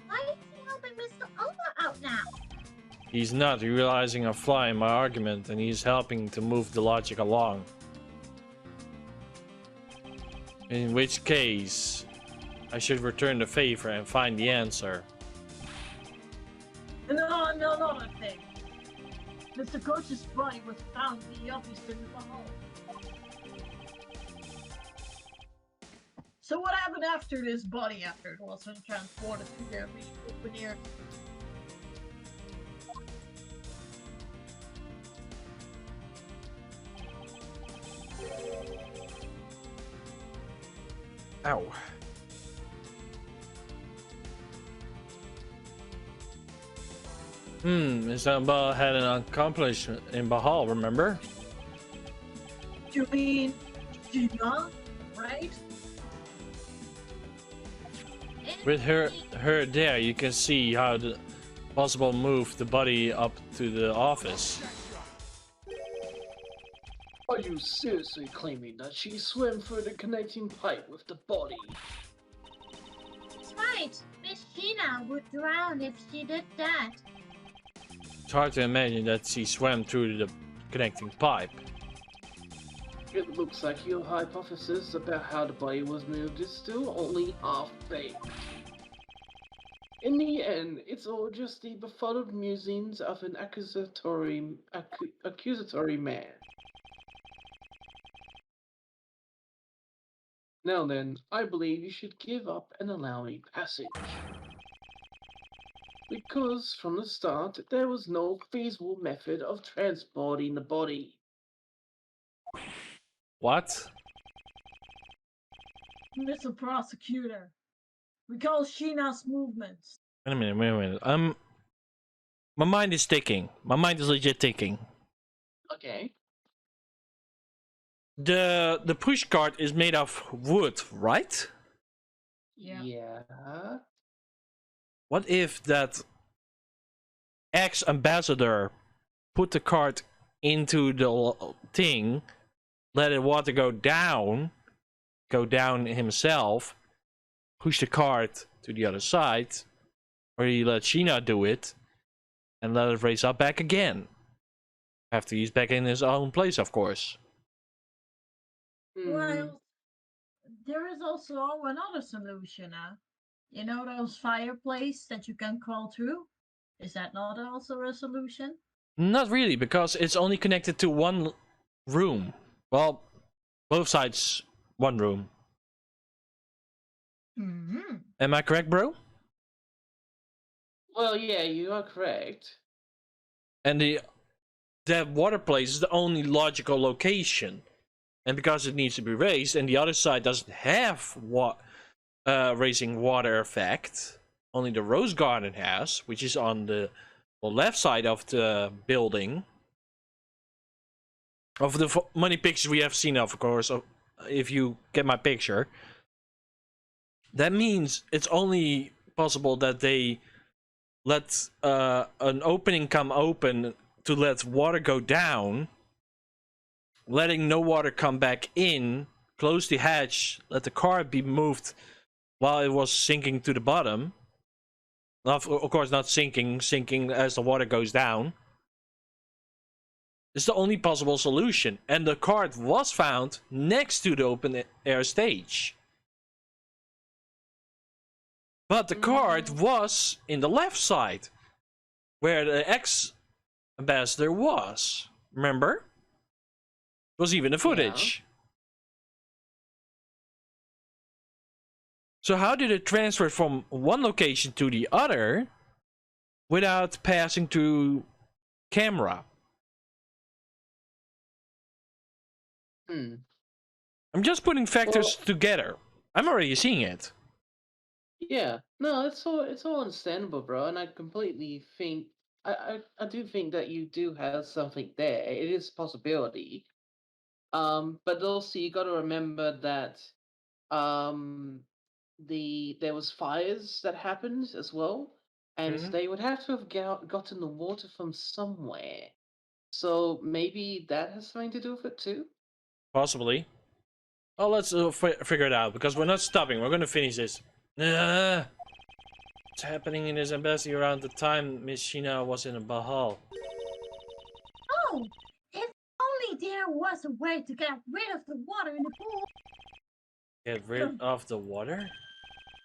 Why is he helping Mr. Alma out now? he's not realizing a flaw in my argument, and he's helping to move the logic along. In which case, I should return the favor and find the answer. No, another thing. Mr. Coach's body was found in the office in the hall. So what happened after this body after it wasn't transported to their open-air? Ow. Isabel had an accomplishment in Bahal, remember? You mean Gina, right? With her there, you can see how the possible move the body up to the office. Are you seriously claiming that she swam through the connecting pipe with the body? That's right. Miss Gina would drown if she did that. It's hard to imagine that she swam through the connecting pipe. It looks like your hypothesis about how the body was moved is still only half-baked. In the end, it's all just the befuddled musings of an accusatory man. Now then, I believe you should give up and allow me passage. Because from the start, there was no feasible method of transporting the body. What? Mr. Prosecutor, recall Sheena's movements. Wait a minute. My mind is ticking. My mind is legit ticking. Okay. The push cart is made of wood, right? Yeah. What if that ex-ambassador put the cart into the thing, let the water go down himself, push the cart to the other side, or he let Sheena do it, and let it raise up back again. After he's back in his own place, of course. Well, there is also another solution, huh? You know those fireplaces that you can crawl through? Is that not also a solution? Not really, because it's only connected to one room. Well, both sides, one room. Mm-hmm. Am I correct, bro? Well, yeah, you are correct. And that water place is the only logical location. And because it needs to be raised, and the other side doesn't have raising water effect, only the rose garden has, which is on the left side of the building. Of the many pictures we have seen, of course, if you get my picture. That means it's only possible that they let an opening come open to let water go down, letting no water come back in, close the hatch, let the car be moved while it was sinking to the bottom. Of course, not sinking as the water goes down. It's the only possible solution. And the cart was found next to the open air stage. But the cart was in the left side, where the ex-ambassador was. Remember? It was even the footage. Yeah. So how did it transfer from one location to the other without passing through camera? I'm just putting factors together. I'm already seeing it. Yeah, no, it's all understandable, bro, and I completely think I do think that you do have something there. It is a possibility. But also you got to remember that there was fires that happened as well, and they would have to have gotten the water from somewhere. So maybe that has something to do with it too. Possibly. Well, let's figure it out, because we're not stopping. We're going to finish this. What's happening in this embassy around the time Miss Sheena was in a Bahal? Oh, if only there was a way to get rid of the water in the pool. Get rid of the water?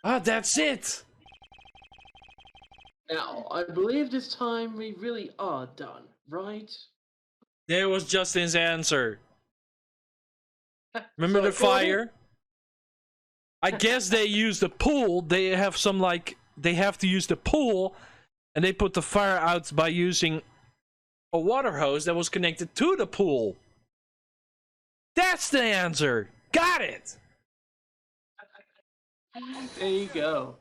Ah, that's it! Now, I believe this time we really are done, right? There was Justin's answer. Remember the fire? I guess they use the pool. They have some, like, they have to use the pool, and they put the fire out by using a water hose that was connected to the pool. That's the answer. Got it. There you go.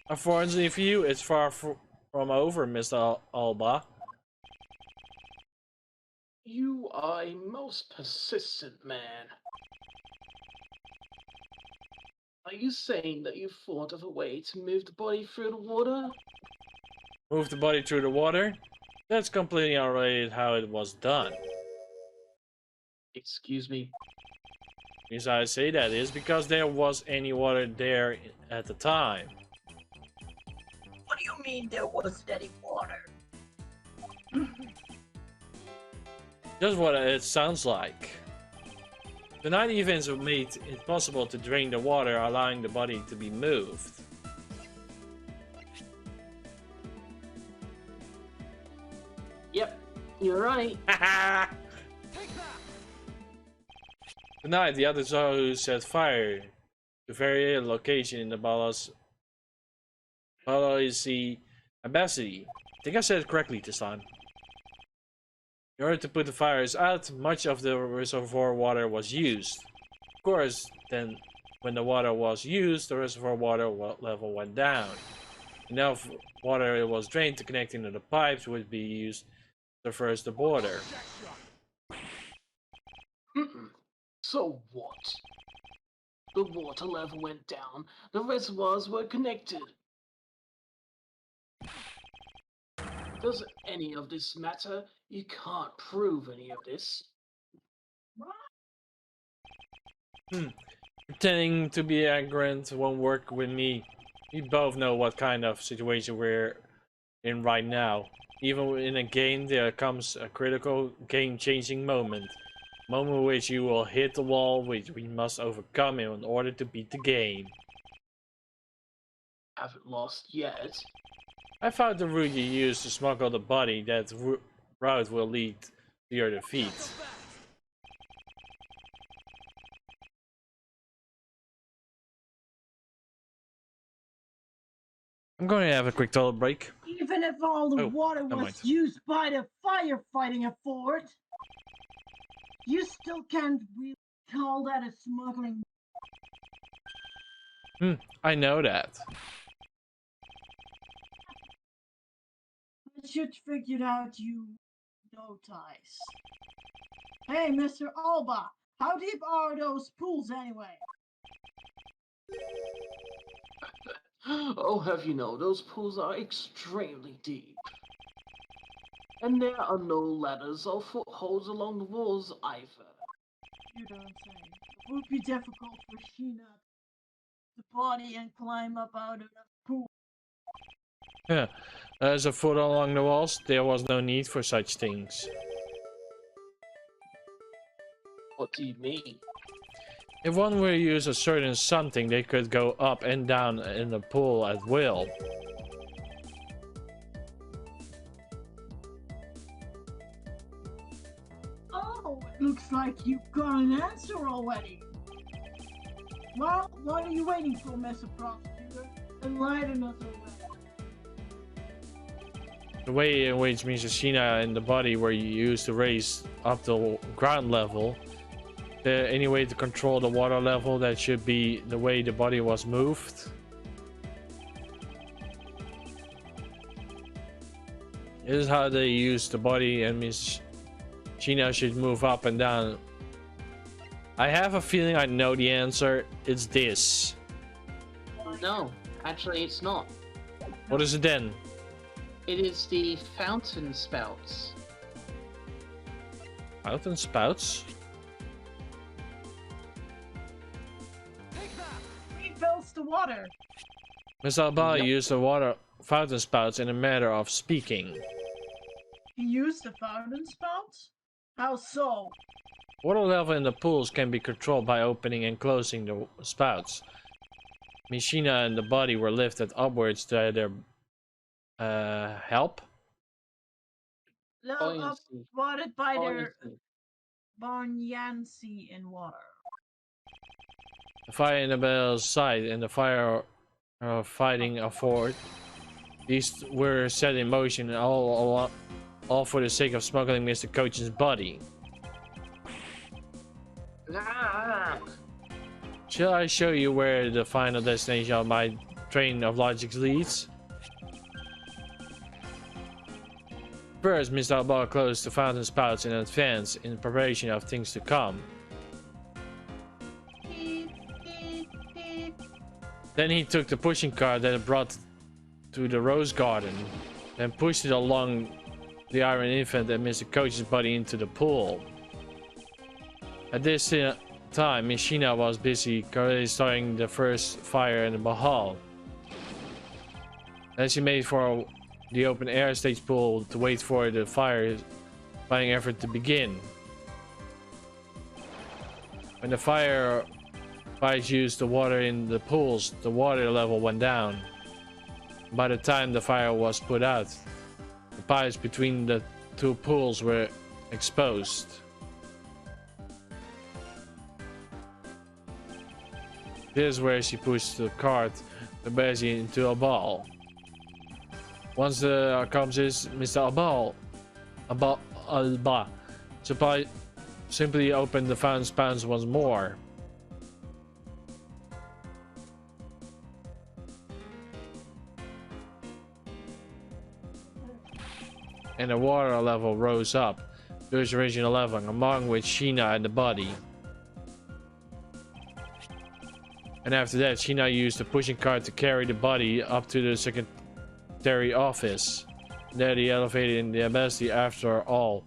Unfortunately for you, it's far from over, Mr. Alba. You are a most persistent man. Are you saying that you thought of a way to move the body through the water? Move the body through the water? That's completely unrelated how it was done. Excuse me? The reason I say that is because there was any water there at the time. What do you mean there wasn't any water? Just what it sounds like. The night events have made it possible to drain the water, allowing the body to be moved. Yep, you're right. Tonight, the other Zahu set fire to various location in the Balaisi Embassy. I think I said it correctly this time. In order to put the fires out, much of the reservoir water was used. Of course, then when the water was used, the reservoir water level went down. Enough water was drained to connect into the pipes would be used to traverse the border. So what? The water level went down, the reservoirs were connected. Does any of this matter? You can't prove any of this. Pretending to be ignorant won't work with me. We both know what kind of situation we're in right now. Even in a game, there comes a critical game-changing moment. Moment in which you will hit the wall, which we must overcome in order to beat the game. Haven't lost yet. I found the route you used to smuggle the body. That route will lead to your defeat. I'm going to have a quick toilet break. Even if all the water never was mind. used by the firefighting effort, you still can't really call that a smuggling. I know that. I should figure it out, you notice. Hey, Mr. Alba, how deep are those pools anyway? Oh, have you know, those pools are extremely deep. And there are no ladders or footholds along the walls either. You don't say. It would be difficult for Sheena to body and climb up out of the pool. Yeah, there's a foot along the walls. There was no need for such things. What do you mean? If one were to use a certain something, they could go up and down in the pool at will. Oh, it looks like you got an answer already. Well, what are you waiting for, Mr. Prosecutor? Enlighten us already. The way in which Mishashina and the body were used to raise up to ground level, any way to control the water level, that should be the way the body was moved. This is how they use the body, and Miss Sheena should move up and down. I have a feeling I know the answer. It's this. No, actually it's not. What is it then? It is the fountain spouts. Fountain spouts? Refills the water. Miss Alba Yep. used the water fountain spouts in a matter of speaking. He used the fountain spouts? How so? Water level in the pools can be controlled by opening and closing the spouts. Mishina and the body were lifted upwards to their help. Buoyancy. Watered by their Buoyancy. buoyancy in water. The fire in the bell's side and the fire fighting afford. These were set in motion, all for the sake of smuggling Mr. Coach's body. Ah! Shall I show you where the final destination of my train of logic leads? First, Mr. Alba closed the fountain spouts in advance in preparation of things to come. Then he took the pushing cart that brought to the rose garden, and pushed it along the iron infant and Mr. Coach's body into the pool. At this time, Miss Sheena was busy already starting the first fire in the Bahal. Then she made for the open air stage pool to wait for the fighting effort to begin. When the fires used the water in the pools, the water level went down. By the time the fire was put out, the pipes between the two pools were exposed. This is where she pushed the cart basically into a ball. Once the accomplice, Mr. Alba, simply opened the fountain spans once more. And the water level rose up to its original level, among which Sheena and the body. And after that, Sheena used the pushing cart to carry the body up to the secretary office. There he elevated in the embassy after all.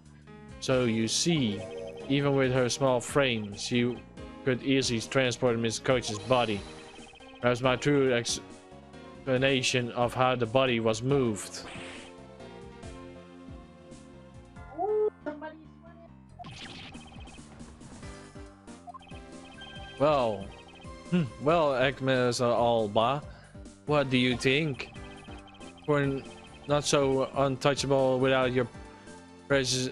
So you see, even with her small frame, she could easily transport Miss Coach's body. That was my true explanation of how the body was moved. Well, Agnes Alba, what do you think? We're not so untouchable without your precious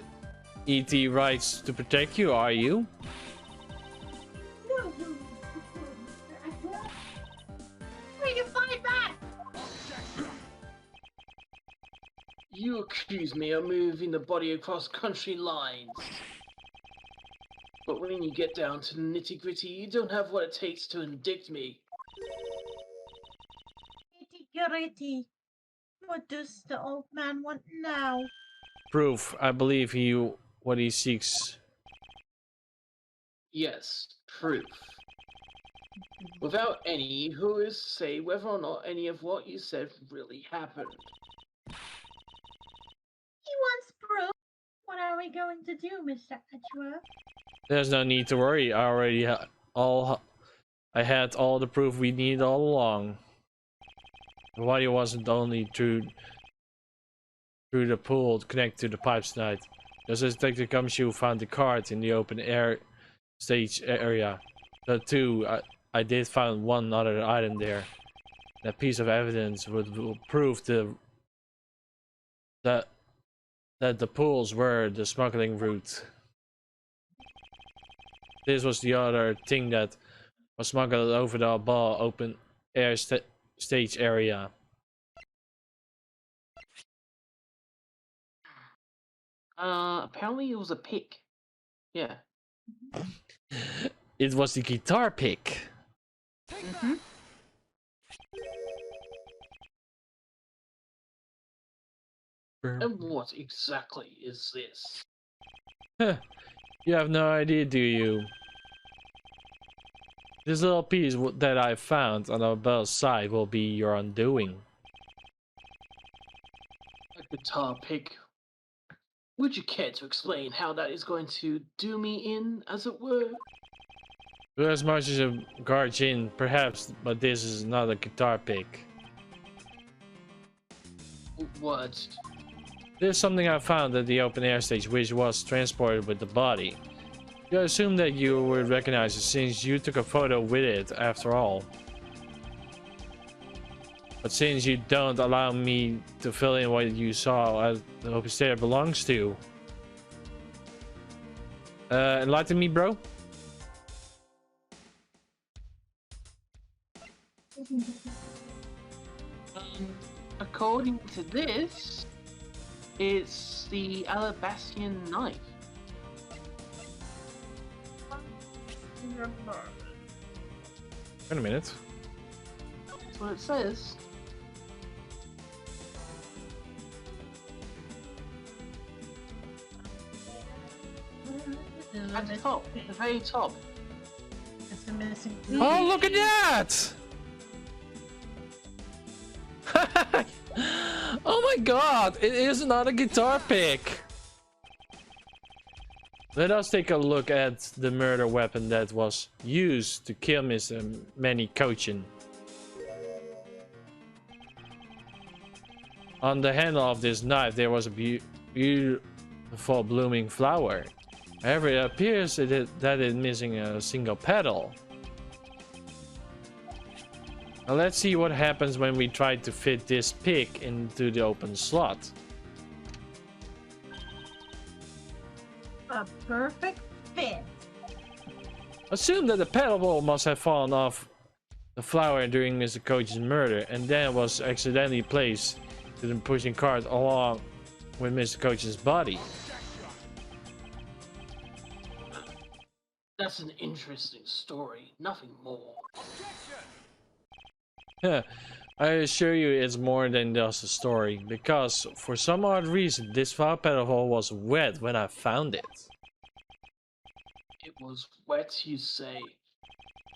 ET rights to protect you, are you? No, where you find that? You accuse me of moving the body across country lines. But when you get down to the nitty-gritty, you don't have what it takes to indict me. Nitty-gritty. What does the old man want now? Proof. I believe what he seeks. Yes, proof. Without any, who is to say whether or not any of what you said really happened? He wants proof. What are we going to do, Mr. Edgeworth? There's no need to worry. I already had all the proof we need all along. The body wasn't only through the pool connected to the pipes tonight. Just as Detective Gumshoe found the cart in the open air stage area. So too, I did find one other item there. That piece of evidence would prove that the pools were the smuggling route. This was the other thing that was smuggled over the ball open air stage area. Apparently it was a pick. Yeah. It was the guitar pick. Mm-hmm. And what exactly is this? You have no idea, do you? This little piece that I found on our bell's side will be your undoing. A guitar pick. Would you care to explain how that is going to do me in, as it were? Well, as much as a guardian, perhaps, but this is not a guitar pick. What? There's something I found at the open air stage which was transported with the body. You assume that you would recognize it since you took a photo with it after all. But since you don't allow me to fill in what you saw, I hope it belongs to. Enlighten me, bro. According to this, it's the Alabastian knife. Wait a minute. That's what it says. At the top, at the very top. It's the missing. Oh, look at that! Oh my god, it is not a guitar pick. Let us take a look at the murder weapon that was used to kill Mr. Manny Cochin. On the handle of this knife there was a beautiful blooming flower. However, it appears that it's missing a single pedal. Now let's see what happens when we try to fit this pick into the open slot. A perfect fit. Assume that the pedal must have fallen off the flower during Mr. Coach's murder and then was accidentally placed to the pushing cart along with Mr. Coach's body. That's an interesting story, nothing more. I assure you it's more than just a story, because for some odd reason this flower petal was wet when I found it. It was wet, you say?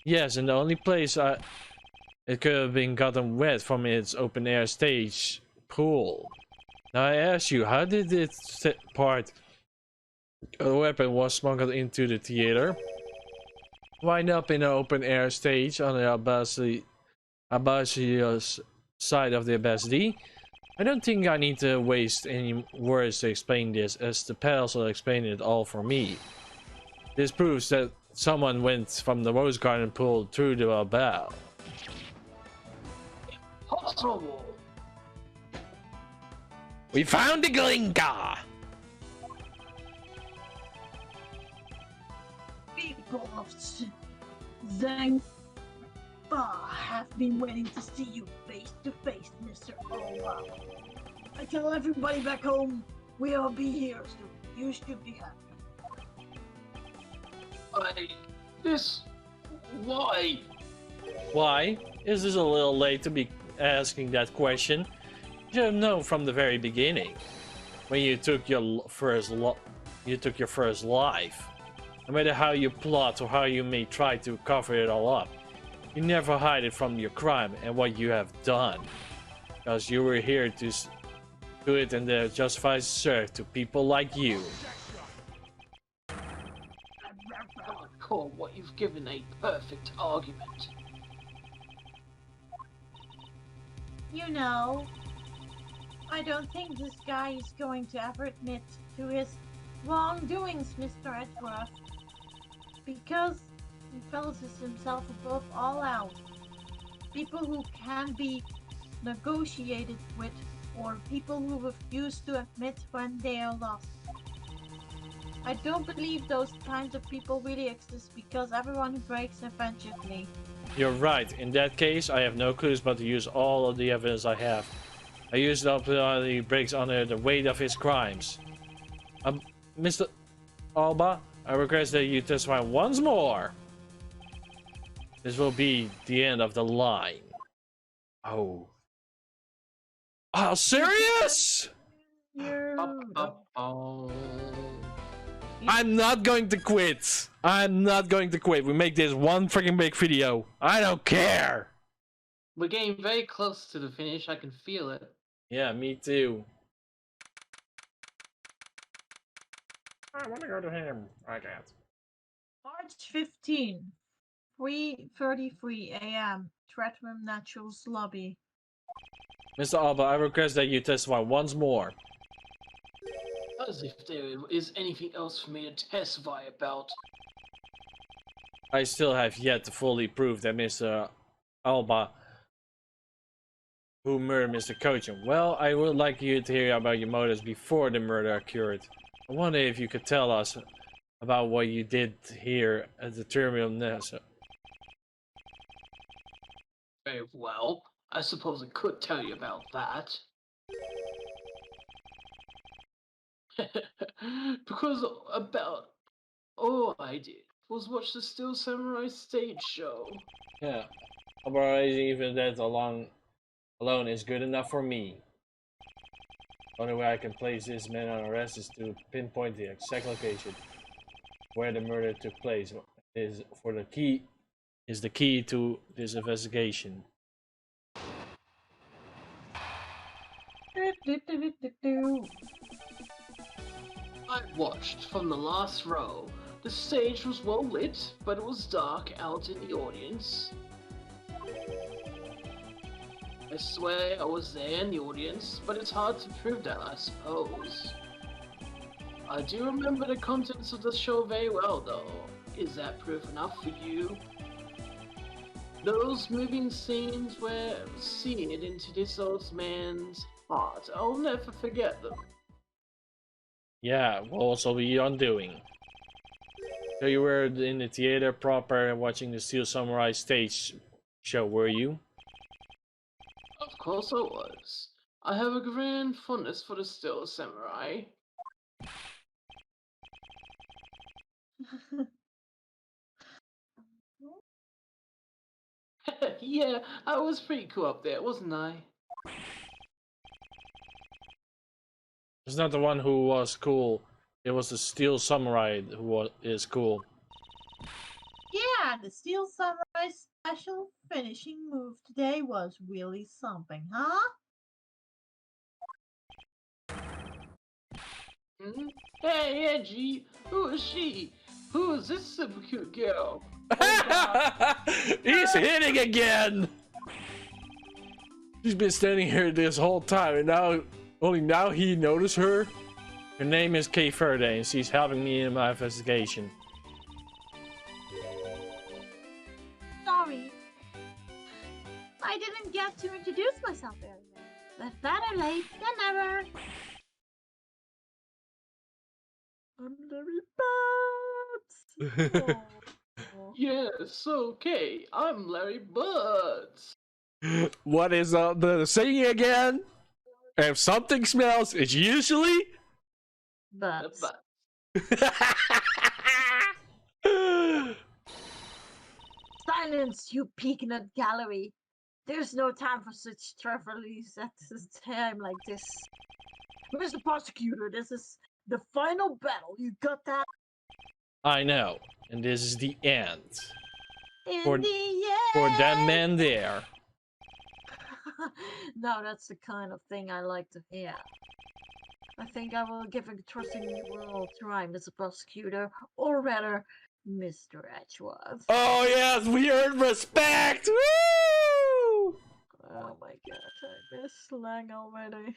Yes, and the only place it could have been gotten wet from its open air stage pool. Now I ask you, how did this part of the weapon was smuggled into the theater? Wind up in an open air stage on the Abasios side of the Abasdi? I don't think I need to waste any words to explain this, as the pedals will explain it all for me. This proves that someone went from the Rose Garden pool through the bell. Possible. We found the Glinka! People of Zang have been waiting to see you face to face, Mr. Oba. I tell everybody back home we'll be here soon. You should be happy. Why? Why? Is this a little late to be asking that question? You should have known from the very beginning, when you took your first life. No matter how you plot or how you may try to cover it all up, you never hide it from your crime and what you have done, because you were here to do it and justify serve to people like you. I call what you've given a perfect argument. You know, I don't think this guy is going to ever admit to his wrongdoings, Mr. Edgeworth, because he places himself above all else. People who can be negotiated with, or people who refuse to admit when they are lost. I don't believe those kinds of people really exist, because everyone breaks eventually. You're right. In that case, I have no clues but to use all of the evidence I have. I used it up until he breaks under the weight of his crimes. Mr. Alba, I request that you testify once more. This will be the end of the line. Oh. Oh, serious? I'm not going to quit. I'm not going to quit. We make this one freaking big video. I don't care. We're getting very close to the finish. I can feel it. Yeah, me too. I want to go to him. I can't. March 15, 3:33 a.m. Treadroom Naturals lobby. Mr. Alba, I request that you testify once more. As if there is anything else for me to testify about. I still have yet to fully prove that Mr. Alba who murdered Mr. Cochin. Well, I would like you to hear about your motives before the murder occurred. I wonder if you could tell us about what you did here at the terminal NASA. Very well. I suppose I could tell you about that. Because about all I did was watch the Steel Samurai stage show. Yeah, about even that alone is good enough for me. Only way I can place this man on arrest is to pinpoint the exact location where the murder took place. Is the key to this investigation. I watched from the last row. The stage was well lit, but it was dark out in the audience. I swear I was there in the audience, but it's hard to prove that, I suppose. I do remember the contents of the show very well, though. Is that proof enough for you? Those moving scenes were seared into this old man's heart. I'll never forget them. Yeah, will also be undoing. So you were in the theater proper watching the Steel Samurai stage show, were you? Of course I was. I have a grand fondness for the Steel Samurai. Yeah, I was pretty cool up there, wasn't I? It's not the one who was cool. It was the Steel Samurai who is cool. Yeah, the Steel Samurai special finishing move today was really something, huh? Hmm? Hey, Edgy, who is she? Who is this super cute girl? He's hitting again! She's been standing here this whole time, and only now he noticed her. Her name is Kay Faraday, and she's helping me in my investigation. Sorry. I didn't get to introduce myself earlier. But better late than never. I'm Larry Butts. Yes, okay, I'm Larry Butts. What is the saying again? If something smells, it's usually... But silence, you peanut gallery. There's no time for such trifles at a time like this. Mr. Prosecutor, this is the final battle. You got that? I know, and this is the end. In For- the end. For that man there. No, that's the kind of thing I like to hear. I think I will give a trusting you a try, Mr. Prosecutor, or rather, Mr. Edgeworth. Oh yes, we earned respect! Woo! Oh my god, I miss slang already.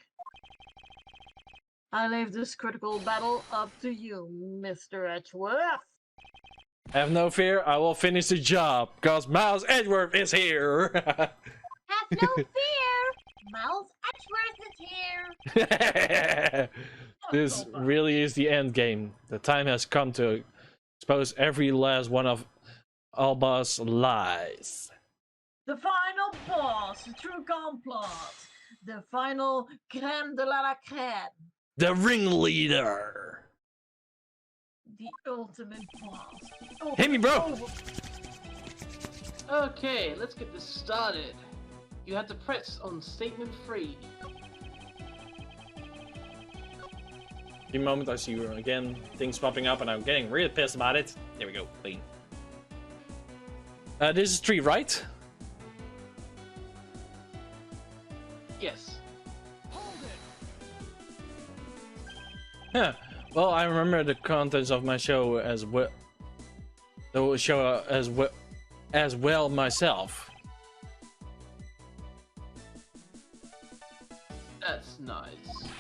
I leave this critical battle up to you, Mr. Edgeworth. Have no fear, I will finish the job, cause Miles Edgeworth is here! Have no fear. Miles Edgeworth is here. This really is the end game. The time has come to expose every last one of Alba's lies. The final boss, the true complot. The final creme de la creme. The ringleader! The ultimate boss. Hit me, bro! Okay, let's get this started. You have to press on statement 3. The moment I see you again, things popping up, and I'm getting really pissed about it. There we go, clean. This is 3, right? Yes. Huh. Well, I remember the contents of my show as well. The show as well myself. That's nice.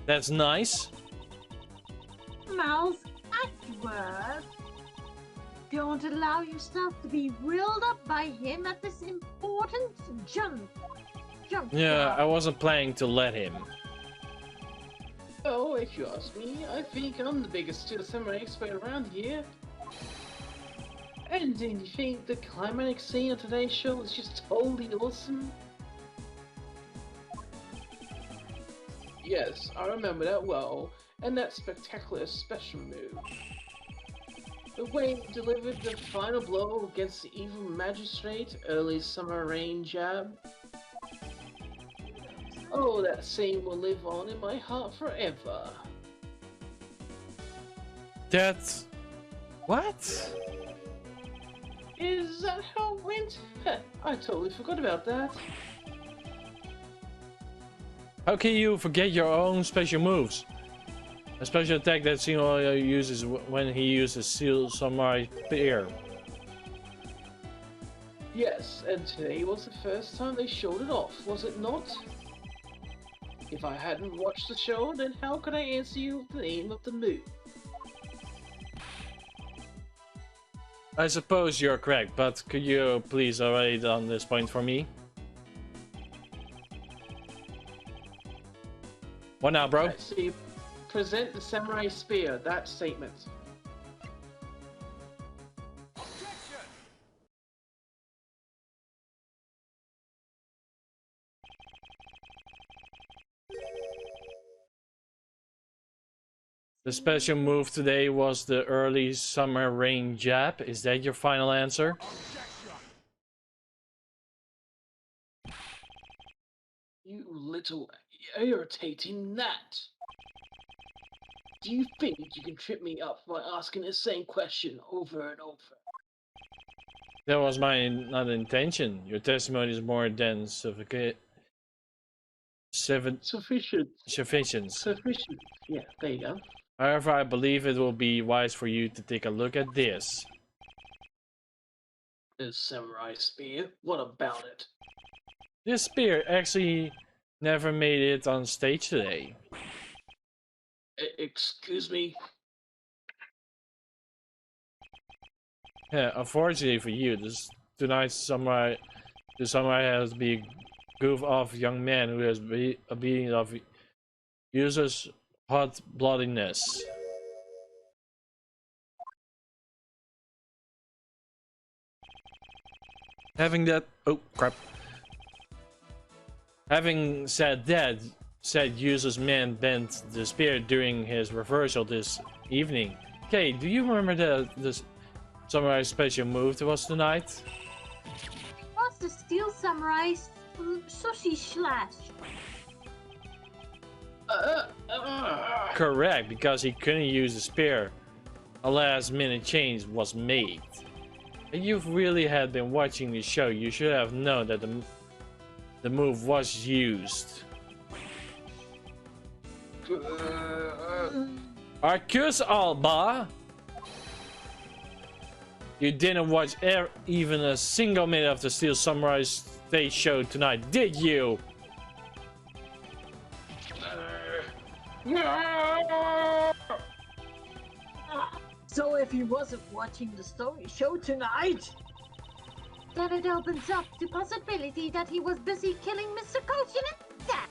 That's nice. Miles Edgeworth. Don't allow yourself to be reeled up by him at this important jump. Yeah, I wasn't planning to let him. Oh, if you ask me, I think I'm the biggest Steel Samurai expert around here. And do you think the climatic scene of today's show is just totally awesome? Yes, I remember that well, and that spectacular special move. The way he delivered the final blow against the evil magistrate, early summer rain jab. Oh, that scene will live on in my heart forever. That's... What? Is that how it went? Heh, I totally forgot about that. How can you forget your own special moves? A special attack that Sino uses when he uses Steel Samurai Spear. Yes, and today was the first time they showed it off, was it not? If I hadn't watched the show, then how could I answer you the name of the move? I suppose you're correct, but could you please elaborate on this point for me? What now, bro? Right, so you present the samurai spear, that statement. The special move today was the early summer rain jab. Is that your final answer? You little irritating gnat. Do you think you can trip me up by asking the same question over and over? That was my not intention. Your testimony is more than Sufficient. sufficient. Yeah, there you go. However, I believe it will be wise for you to take a look at this. This samurai spear, what about it? This spear actually never made it on stage today. Excuse me? Yeah, unfortunately for you, tonight's samurai has to be a goof-off young man who has a beating of users' hot bloodiness. Having said that, said user's man bent the spear during his reversal this evening. Okay, do you remember the samurai special move that was tonight? What's the steel samurai sushi slash? Correct, because he couldn't use the spear. A last minute change was made. If you really had been watching the show, you should have known that the move was used. Arcus Alba! You didn't watch even a single minute of the Steel Samurai stage show tonight, did you? So if he wasn't watching the story show tonight, Then it opens up the possibility that he was busy killing Mr. Coach and that.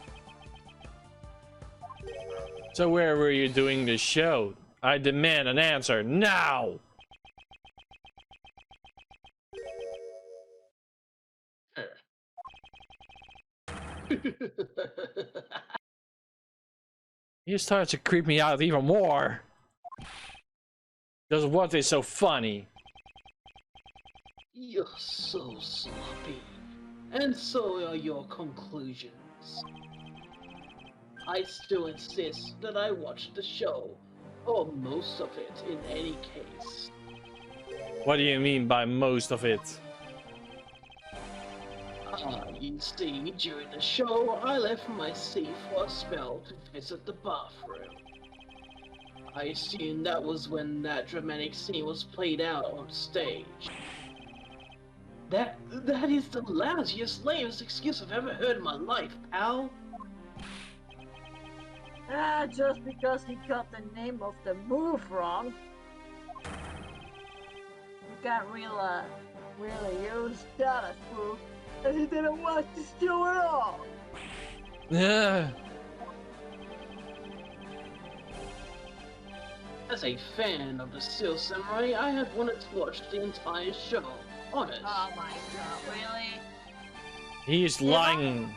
So where were you doing the show? I demand an answer now! You start to creep me out even more. Just what is so funny? You're so sloppy. And so are your conclusions. I still insist that I watched the show, or most of it in any case. What do you mean by most of it? You see, during the show, I left my seat for a spell to visit the bathroom. I assume that was when that dramatic scene was played out on stage. That is the lousiest, lamest excuse I've ever heard in my life, pal. just because he got the name of the move wrong, you can't really use that as proof that he didn't watch the show at all. Yeah. As a fan of the Steel Samurai, I had wanted to watch the entire show. Honest. Oh my god, really? He's lying.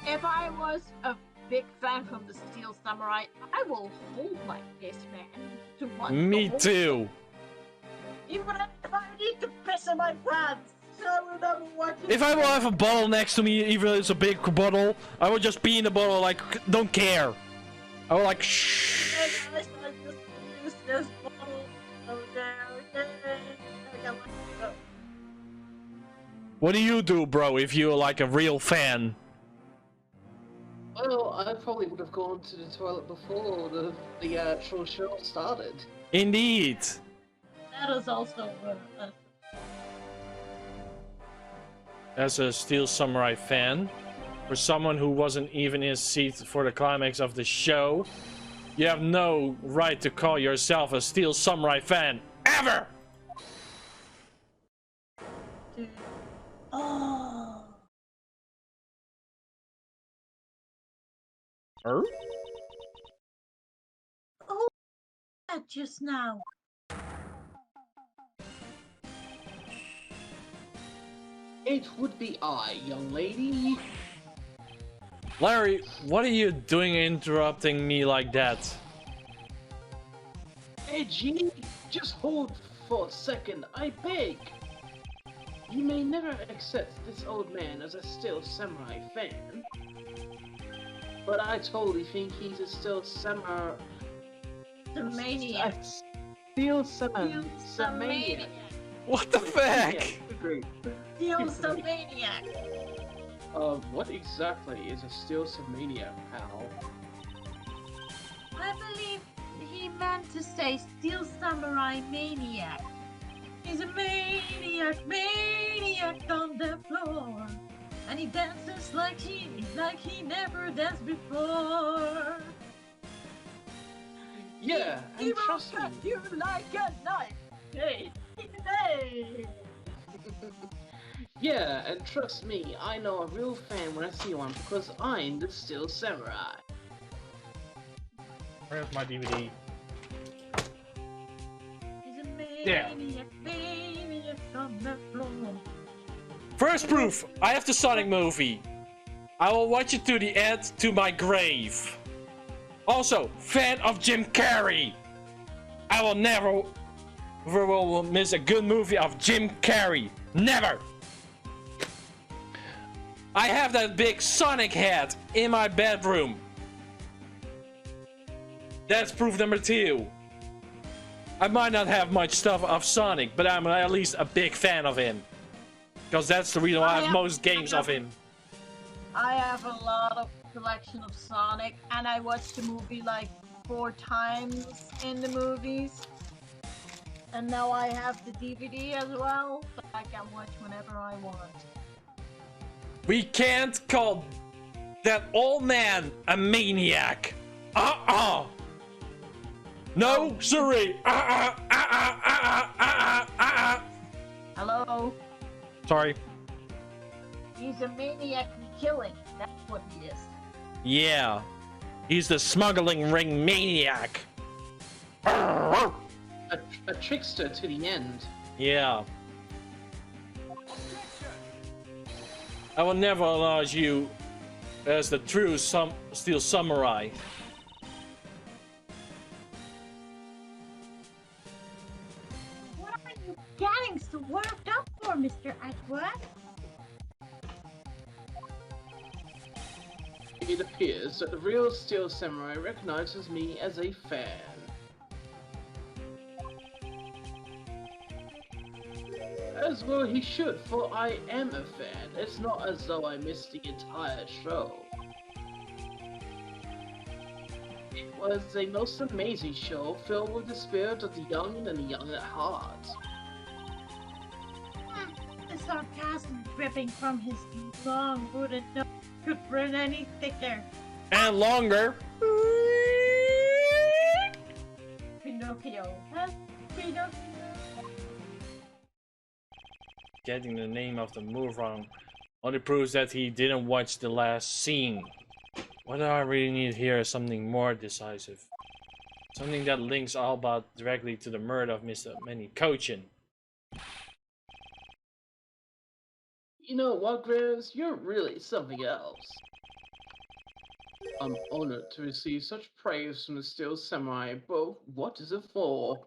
If I was a big fan from the Steel Samurai, I will hold my piss, man. To watch Me the whole too. Even if I need to piss in my pants, I will never watch it. If I will have a bottle next to me, even though it's a big bottle, I will just pee in the bottle like, don't care. I will like, shh. Hey guys, I just used this bottle. Okay. What do you do, bro, if you're like a real fan? Well, I probably would have gone to the toilet before the actual show started. Indeed. That is also As a Steel Samurai fan. For someone who wasn't even in his seat for the climax of the show, you have no right to call yourself a Steel Samurai fan, ever! Oh. Er? Oh, that just now. It would be I, young lady. Larry, what are you doing interrupting me like that? Edgy, just hold for a second, I beg. You may never accept this old man as a Steel Samurai fan, but I totally think he's a Steel Samurai. The maniac. Steel Samurai. Maniac. What the fuck? Great. Steals the maniac. What exactly is a Steel Samurai, pal? I believe he meant to say Steel Samurai Maniac. He's a maniac on the floor. And he dances like he never danced before. Yeah, He and will trust me. cut you like a knife. Hey, hey. Yeah, and trust me, I know a real fan when I see one because I'm the Steel Samurai. Where's my DVD? He's a maniac, Yeah. maniac on the floor. First proof, I have the Sonic movie. I will watch it to the end, to my grave. Also, fan of Jim Carrey. I will never will miss a good movie of Jim Carrey. Never. I have that big Sonic hat in my bedroom. That's proof number 2. I might not have much stuff of Sonic, but I'm at least a big fan of him. Because that's the reason why I have most games of him. I have a lot of collection of Sonic, and I watched the movie like 4 times in the movies. And now I have the DVD as well, so I can watch whenever I want. We can't call that old man a maniac. No, sorry. Hello? Sorry. He's a maniac in killing. That's what he is. Yeah. He's the smuggling ring maniac. A trickster to the end. Yeah. I will never acknowledge you as the true Steel Samurai. What are you getting so worked up for, Mr. Edgeworth? It appears that the real Steel Samurai recognizes me as a fan. As well he should, for I am a fan. It's not as though I missed the entire show. It was a most amazing show filled with the spirit of the young and the young at heart. The sarcasm dripping from his long wooden nose could run any thicker. And longer. Pinocchio, huh? Pinocchio. Getting the name of the move wrong only proves that he didn't watch the last scene. What I really need here is something more decisive. Something that links Alba directly to the murder of Mr. Manny Cochin. You know what, Graves? You're really something else. I'm honored to receive such praise from the Steel Samurai, but what is it for?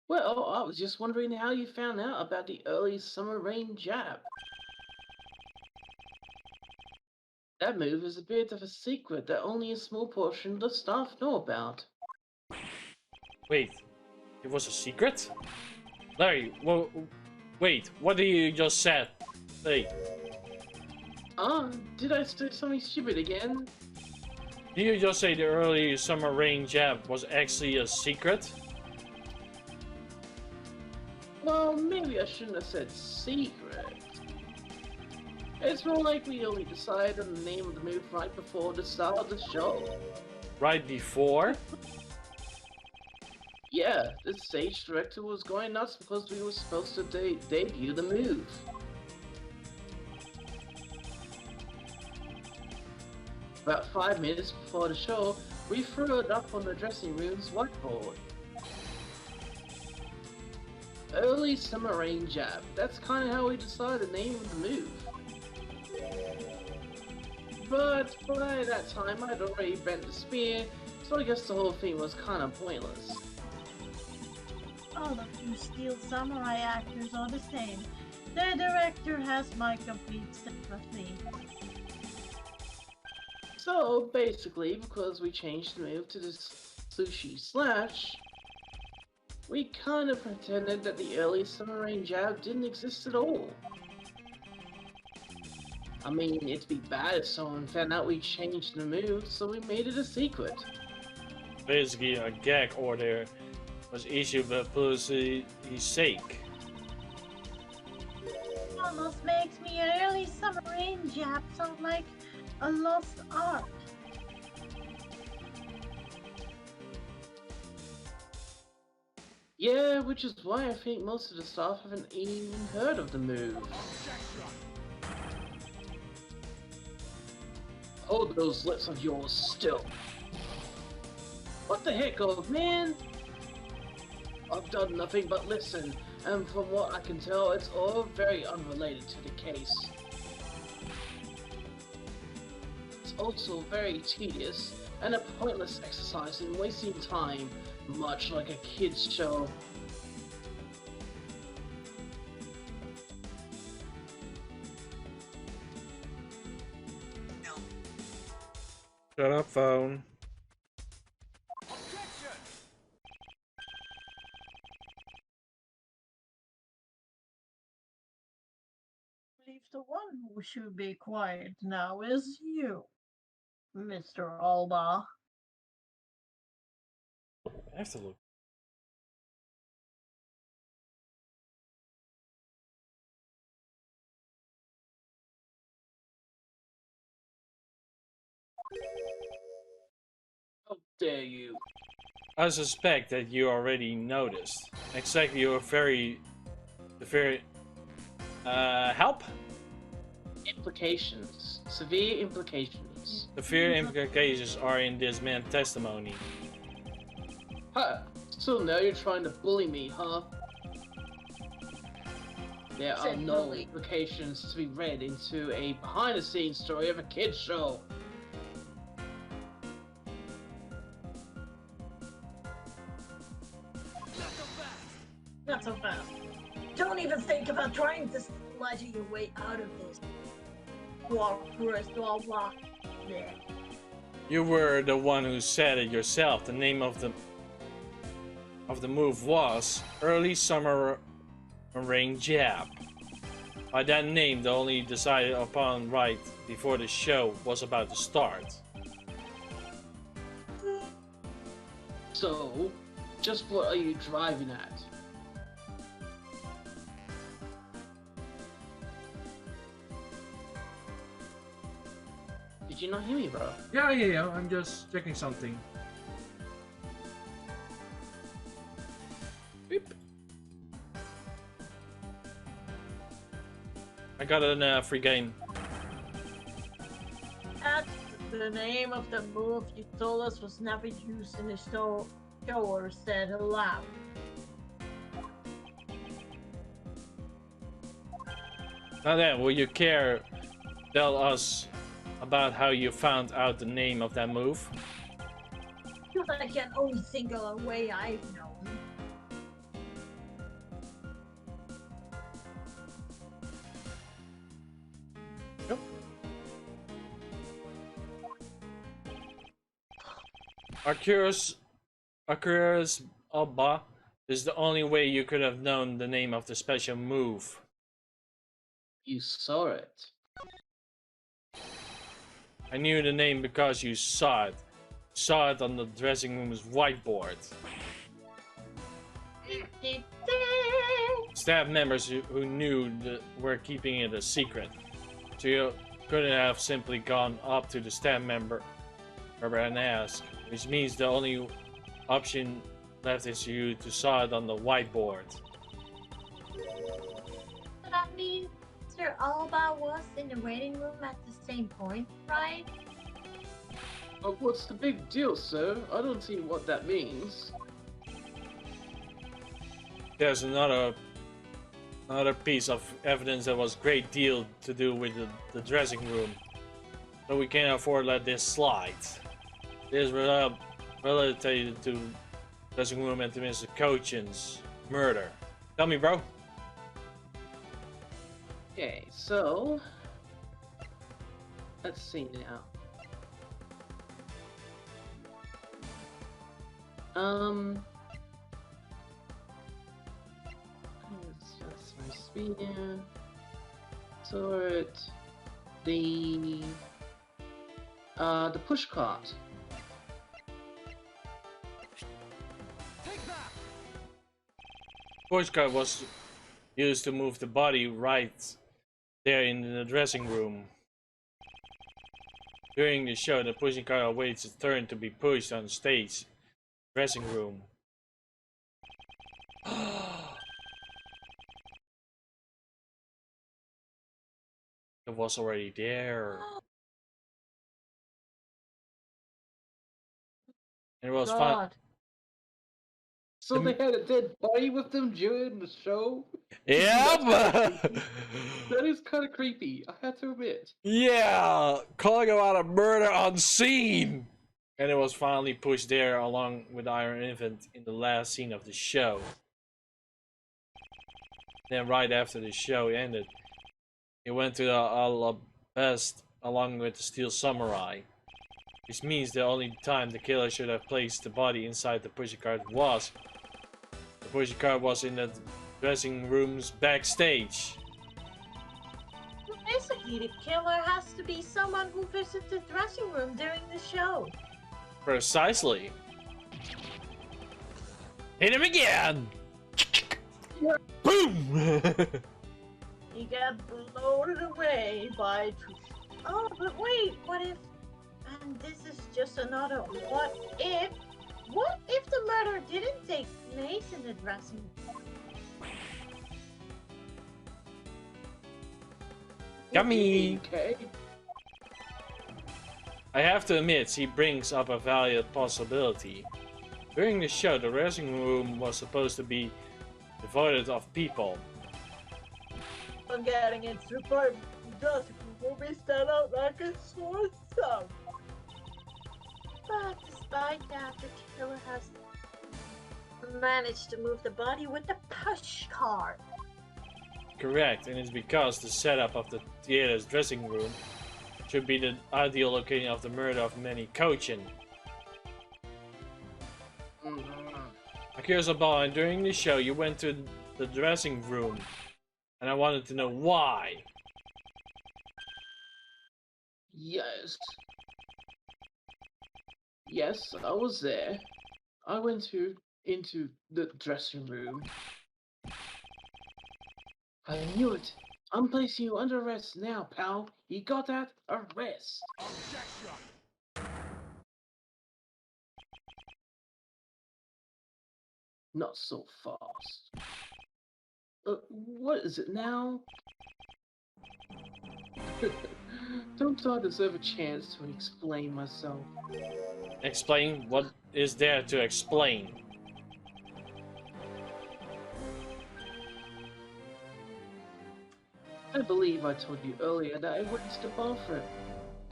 Well, I was just wondering how you found out about the early summer rain jab. That move is a bit of a secret that only a small portion of the staff know about. Wait, it was a secret? Larry, wait, what did you just said? Hey, Did I say something stupid again? did you just say the early summer rain jab was actually a secret? Well, maybe I shouldn't have said secret. It's more like we only decided on the name of the move right before the start of the show. Right before? Yeah, the stage director was going nuts because we were supposed to debut the move. About 5 minutes before the show, we threw it up on the dressing room's whiteboard. Early summer rain jab. That's kind of how we decided the name of the move. But by that time, I'd already bent the spear, so I guess the whole thing was kind of pointless. All of you Steel Samurai actors are the same. The director has my complete sympathy. So basically, because we changed the move to this sushi slash, we kind of pretended that the early summer rain jab didn't exist at all. I mean, it'd be bad if someone found out we changed the move, so we made it a secret. Basically, a gag order was issued for publicity's sake. Almost makes me an early summer rain jab sound like a lost art. Yeah, which is why I think most of the staff haven't even heard of the move. Hold those lips of yours still. What the heck, old man? I've done nothing but listen, and from what I can tell, it's all very unrelated to the case. It's also very tedious, and a pointless exercise in wasting time, much like a kid's show. Shut up, phone. I believe the one who should be quiet now is you, Mr. Alba. I have to look. How dare you? I suspect that you already noticed. Exactly, you're very help? Implications. Severe implications. Severe implications are in this man's testimony. Huh. So now you're trying to bully me, huh? There are Said no bully. implications to be read into a behind-the-scenes story of a kid's show. Not so fast. Don't even think about trying to sludge your way out of this. Blah, blah. Yeah. You were the one who said it yourself. The name of the move was Early Summer Rain Jab. By that name, the only decided upon right before the show was about to start. So, just what are you driving at? Did you not hear me, bro? Yeah. I'm just checking something. Beep. I got a free game. That's the name of the move you told us was never used in the show or said aloud. Now then, will you care tell us about how you found out the name of that move? Because I can only think of a way I've known. Yep. Arcurus Alba is the only way you could have known the name of the special move. You saw it. I knew the name because you saw it. Saw it on the dressing room's whiteboard. staff members who knew were keeping it a secret. So you couldn't have simply gone up to the staff member and asked, which means the only option left is you to saw it on the whiteboard. So that means Mr. Alba was in the waiting room at the same point, right? But what's the big deal, sir? I don't see what that means. There's another piece of evidence that was great deal to do with the dressing room. So we can't afford to let this slide. This is related to dressing room and to Mr. Cochin's murder. Tell me, bro. Okay, so let's see now. That's my speeder. Turret. The push cart. Push cart was used to move the body right there in the dressing room. During the show, the pushing cart awaits its turn to be pushed on stage. Dressing room. It was already there. And it was fun. God. So they had a dead body with them during the show? Yeah, That is kind of creepy, I have to admit. yeah, calling about a murder on scene. And it was finally pushed there along with Iron Infant in the last scene of the show. Then right after the show ended, it went to the Alabest along with the Steel Samurai. Which means the only time the killer should have placed the body inside the pushing cart was the pushing cart was in the dressing room's backstage. Basically, the killer has to be someone who visits the dressing room during the show. Precisely. Hit him again! Boom! He got bloated away by... Oh, but wait, what if... And this is just another what if... What if the murder didn't take place in the dressing room? Yummy! Okay. I have to admit, he brings up a valid possibility. During the show, the dressing room was supposed to be devoid of people. I'm getting it super just will be stand out like a sore thumb. But despite that, the killer has managed to move the body with the push cart. Correct, and it's because the setup of the theater's dressing room should be the ideal location of the murder of Manny Cochin. Akira Ball, during the show, you went to the dressing room, and I wanted to know why. Yes. Yes, I was there. I went into the dressing room. I knew it. I'm placing you under arrest now, pal. You got that? Arrest. Not so fast. What is it now? Don't I deserve a chance to explain myself? Explain? What is there to explain? I believe I told you earlier that I went to the bathroom.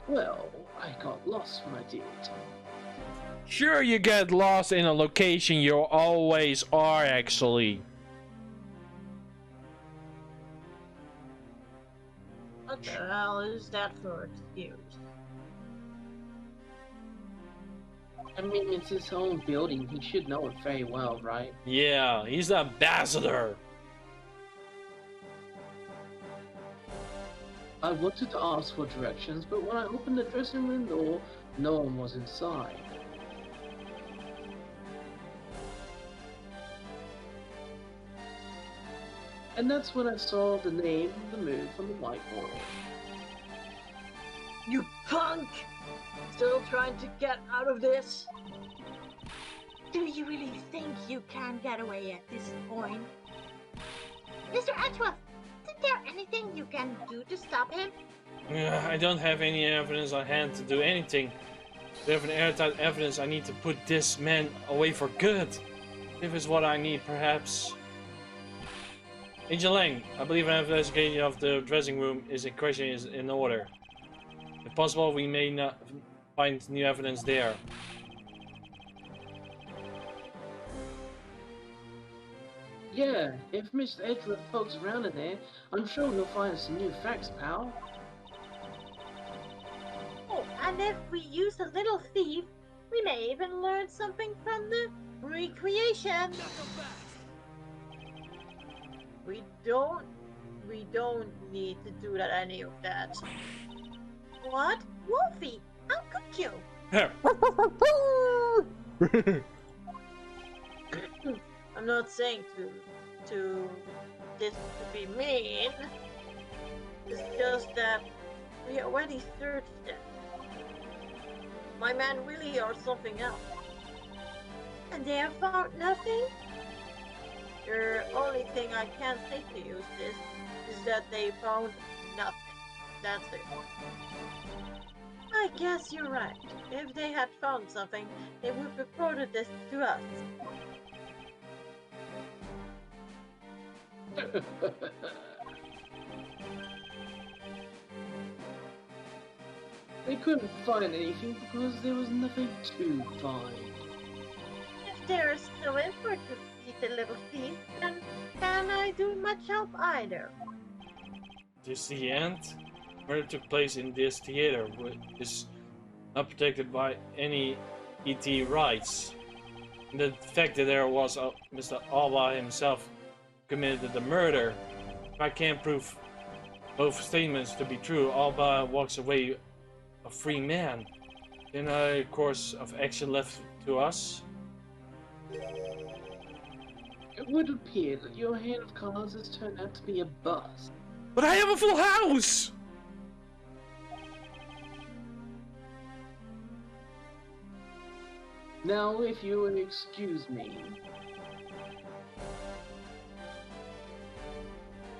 Well, I got lost when I did. Sure, you get lost in a location you always are, actually. What the hell is that for excuse? I mean, it's his own building. He should know it very well, right? Yeah, he's the ambassador. I wanted to ask for directions, but when I opened the dressing room door, no one was inside. And that's when I saw the name of the move on the whiteboard. You punk! Still trying to get out of this? Do you really think you can get away at this point? Mr. Edgeworth, isn't there anything you can do to stop him? I don't have any evidence on hand to do anything. To have an airtight evidence, I need to put this man away for good. If it's what I need, perhaps. Agent Lang, I believe an investigation of the dressing room is in order. If possible, we may not find new evidence there. Yeah, if Mr. Edgeworth pokes around in there, I'm sure he'll find some new facts, pal. Oh, and if we use a little thief, we may even learn something from the recreation. We don't need to do that, any of that. What? Wolfie, how could you? I'm not saying to this to be mean. It's just that we already searched it. My man Willie or something else. And they have found nothing? The only thing I can say to you is that they found nothing. That's it. I guess you're right. If they had found something, they would have reported this to us. They couldn't find anything because there was nothing to find. If there is no effort to feed the little thief, then can I do much help either? This is the end? Murder took place in this theater, which is not protected by any ET rights. And the fact that there was Mr. Alba himself committed the murder. If I can't prove both statements to be true, Alba walks away a free man. Then a course of action left to us. It would appear that your hand of cards has turned out to be a bust. But I have a full house! Now, if you will excuse me.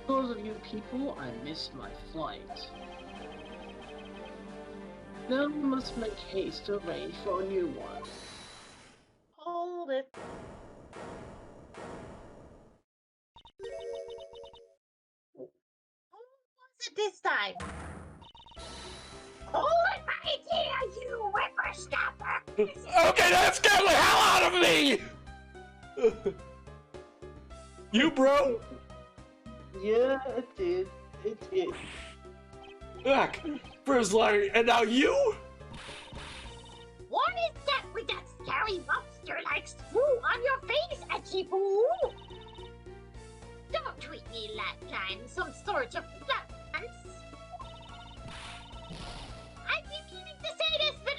Because of you people, I missed my flight. Now we must make haste to arrange for a new one. Hold it. Who was it this time? Hold it right here, you whippersnapper! Okay, that scared the hell out of me! You, bro? Yeah, it did. It did. Back. First Larry, and now you? What is that with that scary monster-like screw on your face, Edgy-Boo? Don't treat me like I'm some sort of plant. I've been meaning to say this, but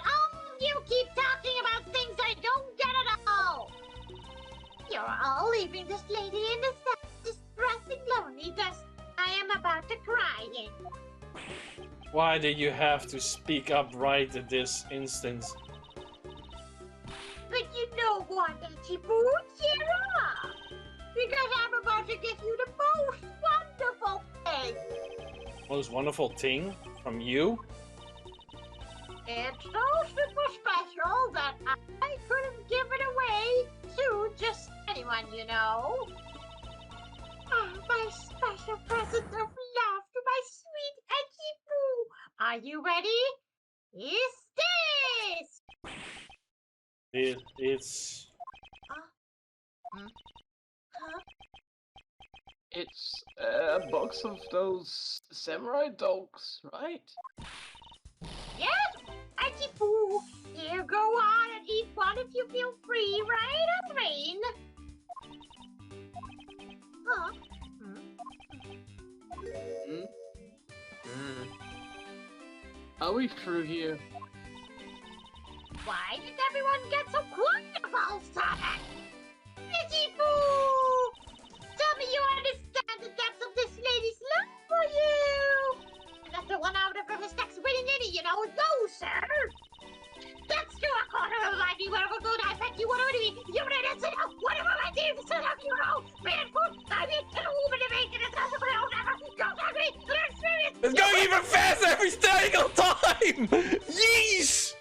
you keep talking about things I don't get at all. You're all leaving this lady in the distressing loneliness I am about to cry in. Why did you have to speak up right at this instance? But you know what, Edgy-Boo? Cheer up! Because I'm about to give you the most wonderful thing. Most wonderful thing from you? It's so super special that I couldn't give it away to just anyone, you know. My special present of love to my sweet Edgy-Boo. Are you ready? Is this? It's... Huh? It's a box of those samurai dogs, right? Yes, Edgy-Boo. Here, go on and eat one if you feel free, right, Rain? Huh? Are we through here? Why did everyone get so quiet about something? Edgy-Boo! Tell me you understand that that It's going even faster every single time! Yeesh!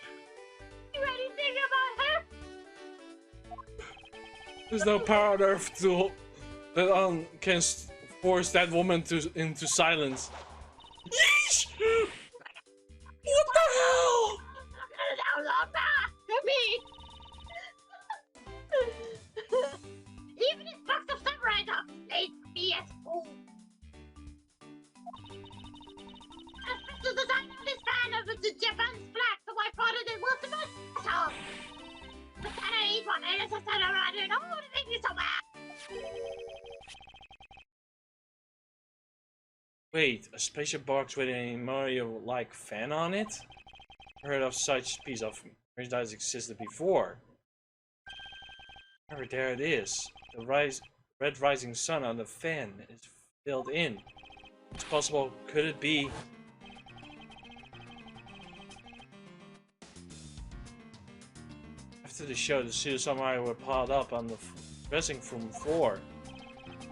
There's no power on Earth that can force that woman into silence. Yeesh! What the hell? Even his box of samurai dog made me at home. The design of this fan of the Japan's flag, so I thought it was the most song. But then I eat one and it's a set around it. Oh, it makes me so mad. Wait, a spaceship box with a Mario-like fan on it? Heard of such piece of merchandise existed before. However, there it is. The red rising sun on the fan is filled in. It's possible. Could it be? After the show, the Pseudo Samurai were piled up on the dressing room floor.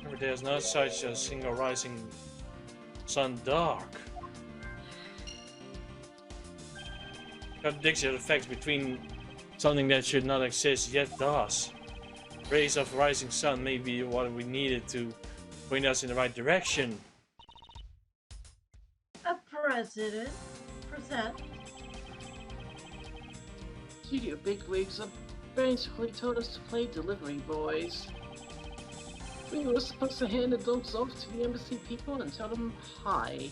However, there's no such a single rising sun dark. Contradiction effects between something that should not exist yet does. Rays of rising sun may be what we needed to point us in the right direction. A president? Present? Studio bigwigs have basically told us to play delivery boys. We were supposed to hand the dogs off to the embassy people and tell them hi.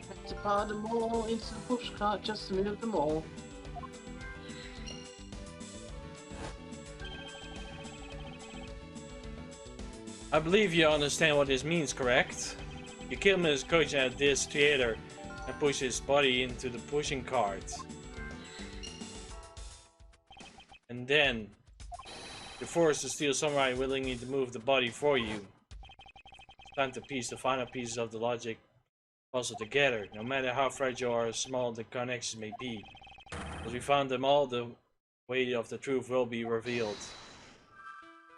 Had to pile them all into the pushcart just to move them all. I believe you understand what this means, correct? You kill Mrs. Coach at this theater and push his body into the pushing cart. And then you force the Steel Samurai willingly to move the body for you. It's time to piece the final pieces of the logic puzzle together, no matter how fragile or small the connections may be. As we found them all, the weight of the truth will be revealed.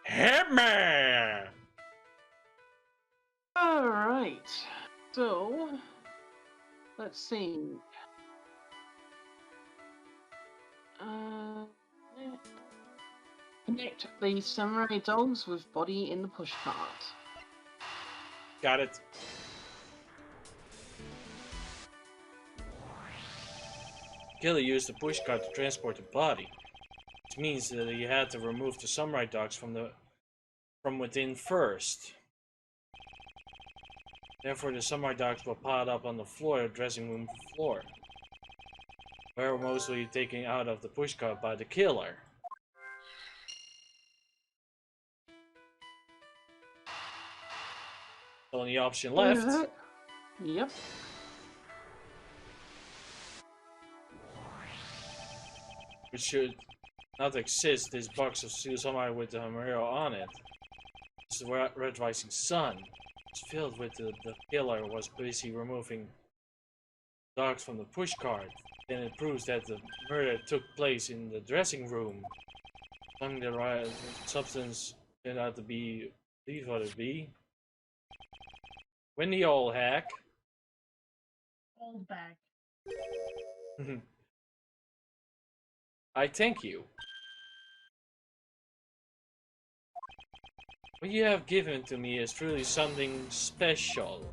Hammer! Alright, so let's see. Connect the samurai dogs with body in the pushcart. Got it. Killer used the pushcart to transport the body, which means that he had to remove the samurai dogs from within first. Therefore, the samurai dogs were piled up on the floor, dressing room floor, were mostly taken out of the pushcart by the killer. Only option left. Yep. Which should not exist. This box of Steel Samurai with the Hamero on it. It's the red rising sun. It's filled with the killer was busy removing dogs from the pushcart. Then it proves that the murder took place in the dressing room. Something the right substance turned out to be, believe what it be. When the old hack. Old bag. I thank you. What you have given to me is truly something special.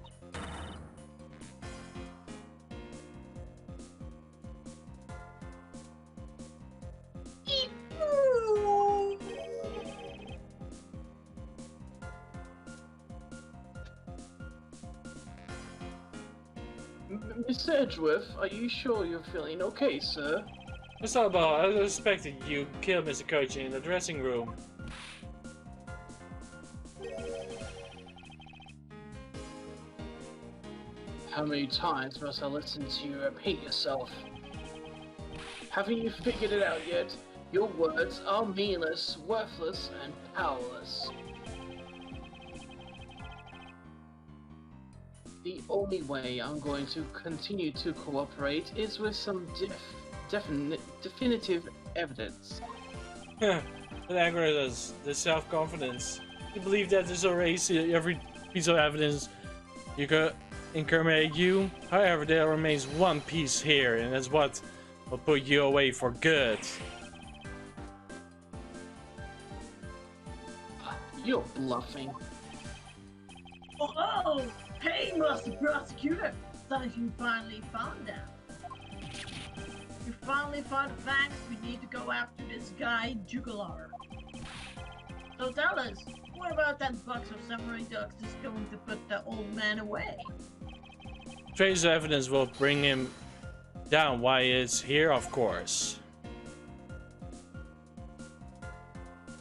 Mr. Edgeworth, are you sure you're feeling okay, sir? It's not about. I suspected you killed Mr. Coach in the dressing room. How many times must I listen to you repeat yourself? Haven't you figured it out yet? Your words are meaningless, worthless, and powerless. The only way I'm going to continue to cooperate is with some definitive evidence. The It aggravates the self-confidence. You believe that there's already every piece of evidence you could incriminate you. However, there remains one piece here, and that's what will put you away for good. You're bluffing. Oh, hey, Mr. Prosecutor. Thought you finally found them. You finally found the facts. We need to go after this guy, Jugular. So tell us, what about that box of samurai ducks that's going to put the old man away? Trace evidence will bring him down. Why it's here, of course.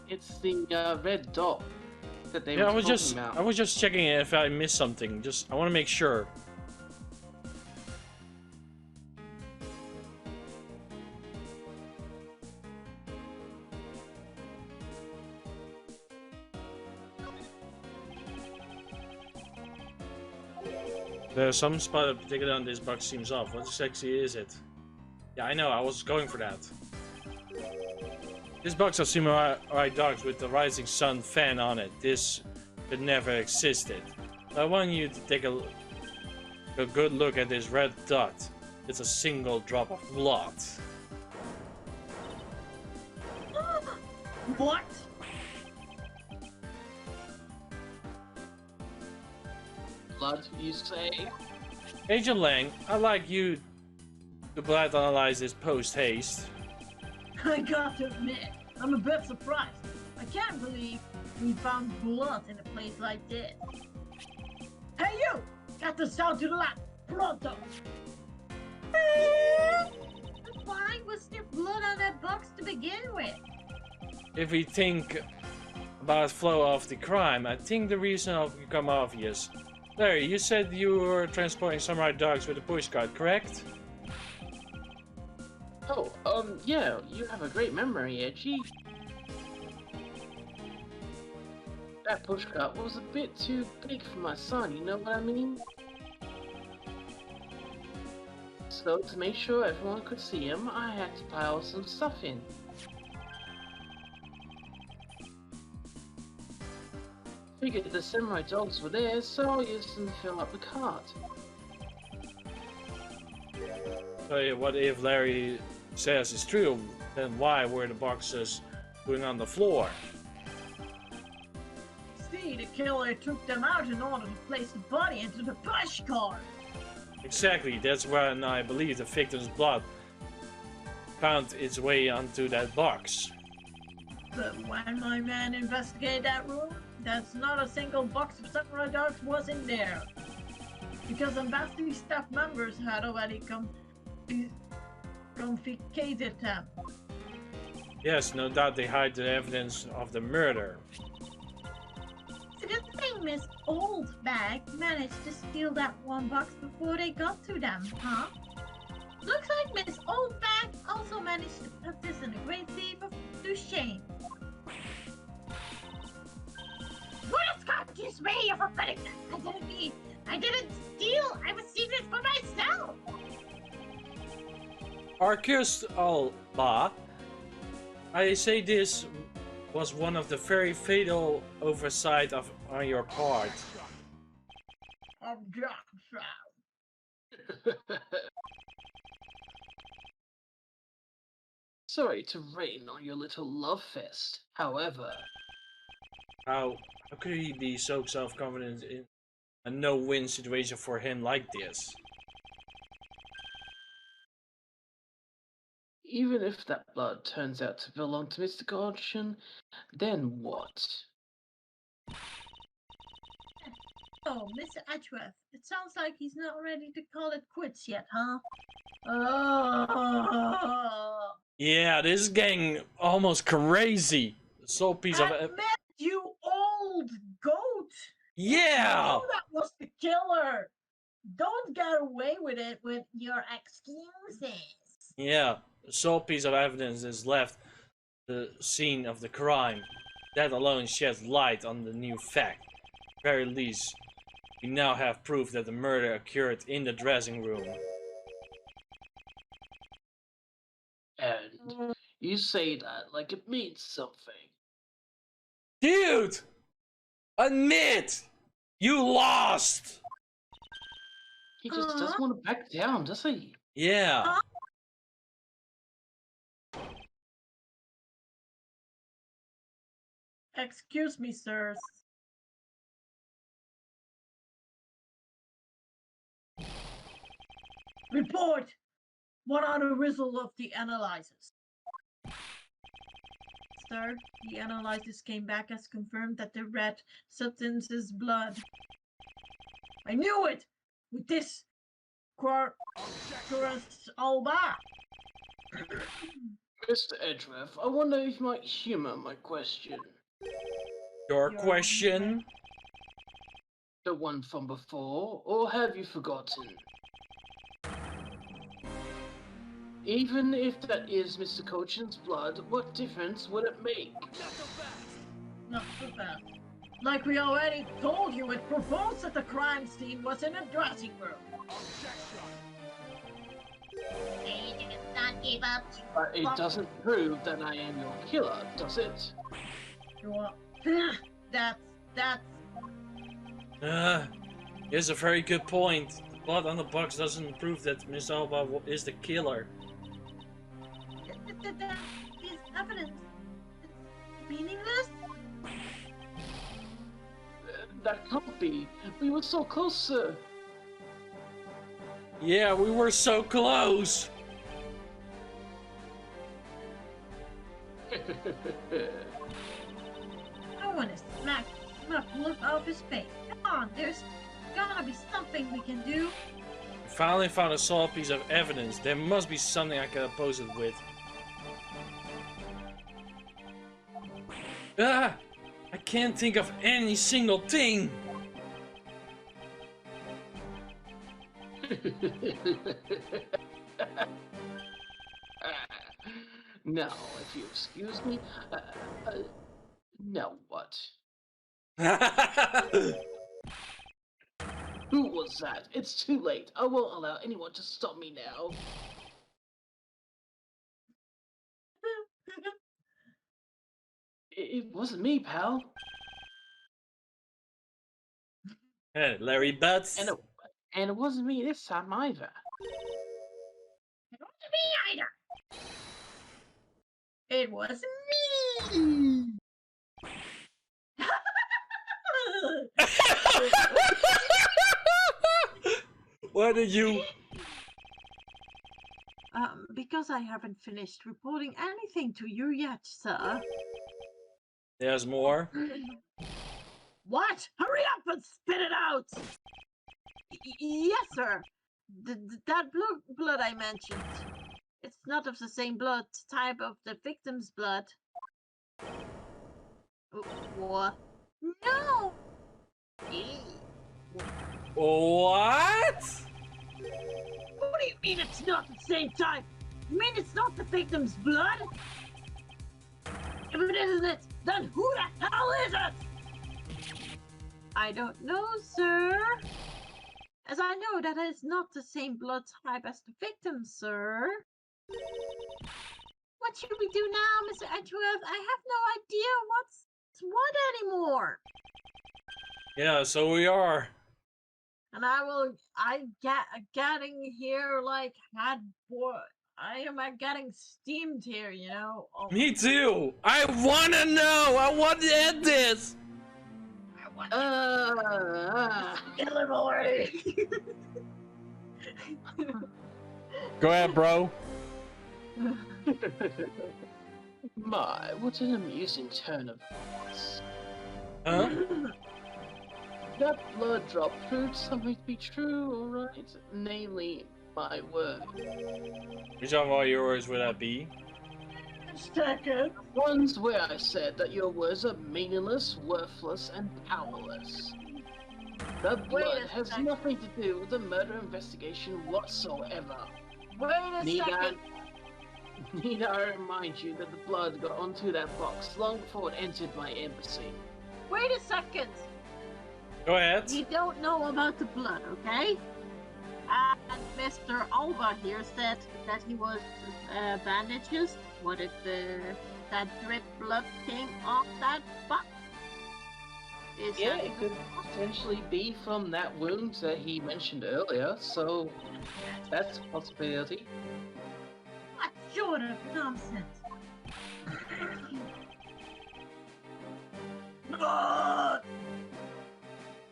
It's the red dot that they Yeah, were talking about. I was just checking if I missed something. I want to make sure. There's some spot in particular on this box seems off. What exactly is it? Yeah, I know, I was going for that. This box of samurai dogs with the rising sun fan on it. This could never existed. I want you to take a good look at this red dot. It's a single drop of blood. What? Blood, you say? Agent Lang, I'd like you to blood analyze this post-haste. I got to admit, I'm a bit surprised. I can't believe we found blood in a place like this. Hey you! Get the sound to the lab! Pronto! Why was there blood on that box to begin with? If we think about flow of the crime, I think the reason will become obvious. Larry, you said you were transporting samurai dogs with a pushcart, correct? Oh, yeah, you have a great memory, Edgy. That pushcart was a bit too big for my son, you know what I mean? So, to make sure everyone could see him, I had to pile some stuff in. Figured the samurai dogs were there, so I used them to fill up the cart. So what if Larry says it's true, then why were the boxes going on the floor? See, the killer took them out in order to place the body into the pushcart. Exactly, that's when I believe the victim's blood found its way onto that box. But when my man investigated that room, that's not a single box of samurai dogs was in there. Because ambassador staff members had already confiscated them. Yes, no doubt they hide the evidence of the murder. So good thing Miss Oldbag managed to steal that one box before they got to them, huh? Looks like Miss Oldbag also managed to put this in a great deal to shame. What excuse me for putting that? I didn't steal. I was stealing it for myself. Arcus Alba, I say this was one of the very fatal oversight on your part. Sorry to rain on your little love fest, however... How could he be so self-confident in a no-win situation for him like this? Even if that blood turns out to belong to Mr. Godson, then what? Oh, Mr. Edgeworth, it sounds like he's not ready to call it quits yet, huh? Oh. Yeah, this is getting almost crazy. So piece of Admit, you old goat! yeah. You know that was the killer. Don't get away with it with your excuses. Yeah, the sole piece of evidence is left the scene of the crime. That alone sheds light on the new fact. At the very least, we now have proof that the murder occurred in the dressing room. And you say that like it means something. Dude! Admit! You lost! He just doesn't want to back down, does he? Yeah. Excuse me, sirs. Report! What are the results of the analysis? Sir, the analysis came back as confirmed that the red substance is blood. I knew it! With this Quercus alba! Mr. Edgeworth, I wonder if you might humor my question. Your question? The one from before, or have you forgotten? Even if that is Mr. Cochin's blood, what difference would it make? Not so bad. Like we already told you, it proposed that the crime scene was in a dressing room. They did not give up. But it doesn't prove that I am your killer, does it? Sure. That's... Here's a very good point. The blood on the box doesn't prove that Miss Alba is the killer. That is evidence. It's meaningless. That can't be. We were so close, sir. Yeah, we were so close. I want to smack blood off his face. Come on, there's gotta be something we can do. Finally found a solid piece of evidence. There must be something I can oppose it with. Ah! I can't think of any single thing! Now, if you excuse me, now what? Who was that? It's too late. I won't allow anyone to stop me now. It wasn't me, pal. Hey, Larry Butts. And it wasn't me this time either. It wasn't me either. It was me! Why did you... Because I haven't finished reporting anything to you yet, sir. There's more? What? Hurry up and spit it out! Yes, sir. That blood I mentioned. It's not of the same blood type of the victim's blood. What? No! What What? do you mean it's not the same type? You mean it's not the victim's blood? If it isn't it, then who the hell is it? I don't know, sir. As I know that it is not the same blood type as the victim, sir. What should we do now, Mr. Edgeworth? I have no idea what's what anymore. Yeah, so we are. And I'm getting here like I am getting steamed here, you know. Oh. Me too! I wanna know! I want to end this! Kill him already! Go ahead, bro. My, what an amusing turn of events. Huh? That blood drop proved something to be true, alright? Namely, my word. Which of all yours would that be? Second. Ones where I said that your words are meaningless, worthless, and powerless. That blood has nothing to do with the murder investigation whatsoever. Wait a second. Need I remind you that the blood got onto that box long before it entered my embassy? Wait a second. Go ahead. We don't know about the blood, okay? And Mr. Alba here said that he was bandages. What if that drip blood came off that box? Is Yeah, that it could potentially be from that wound that he mentioned earlier, so that's a possibility. What sort of nonsense?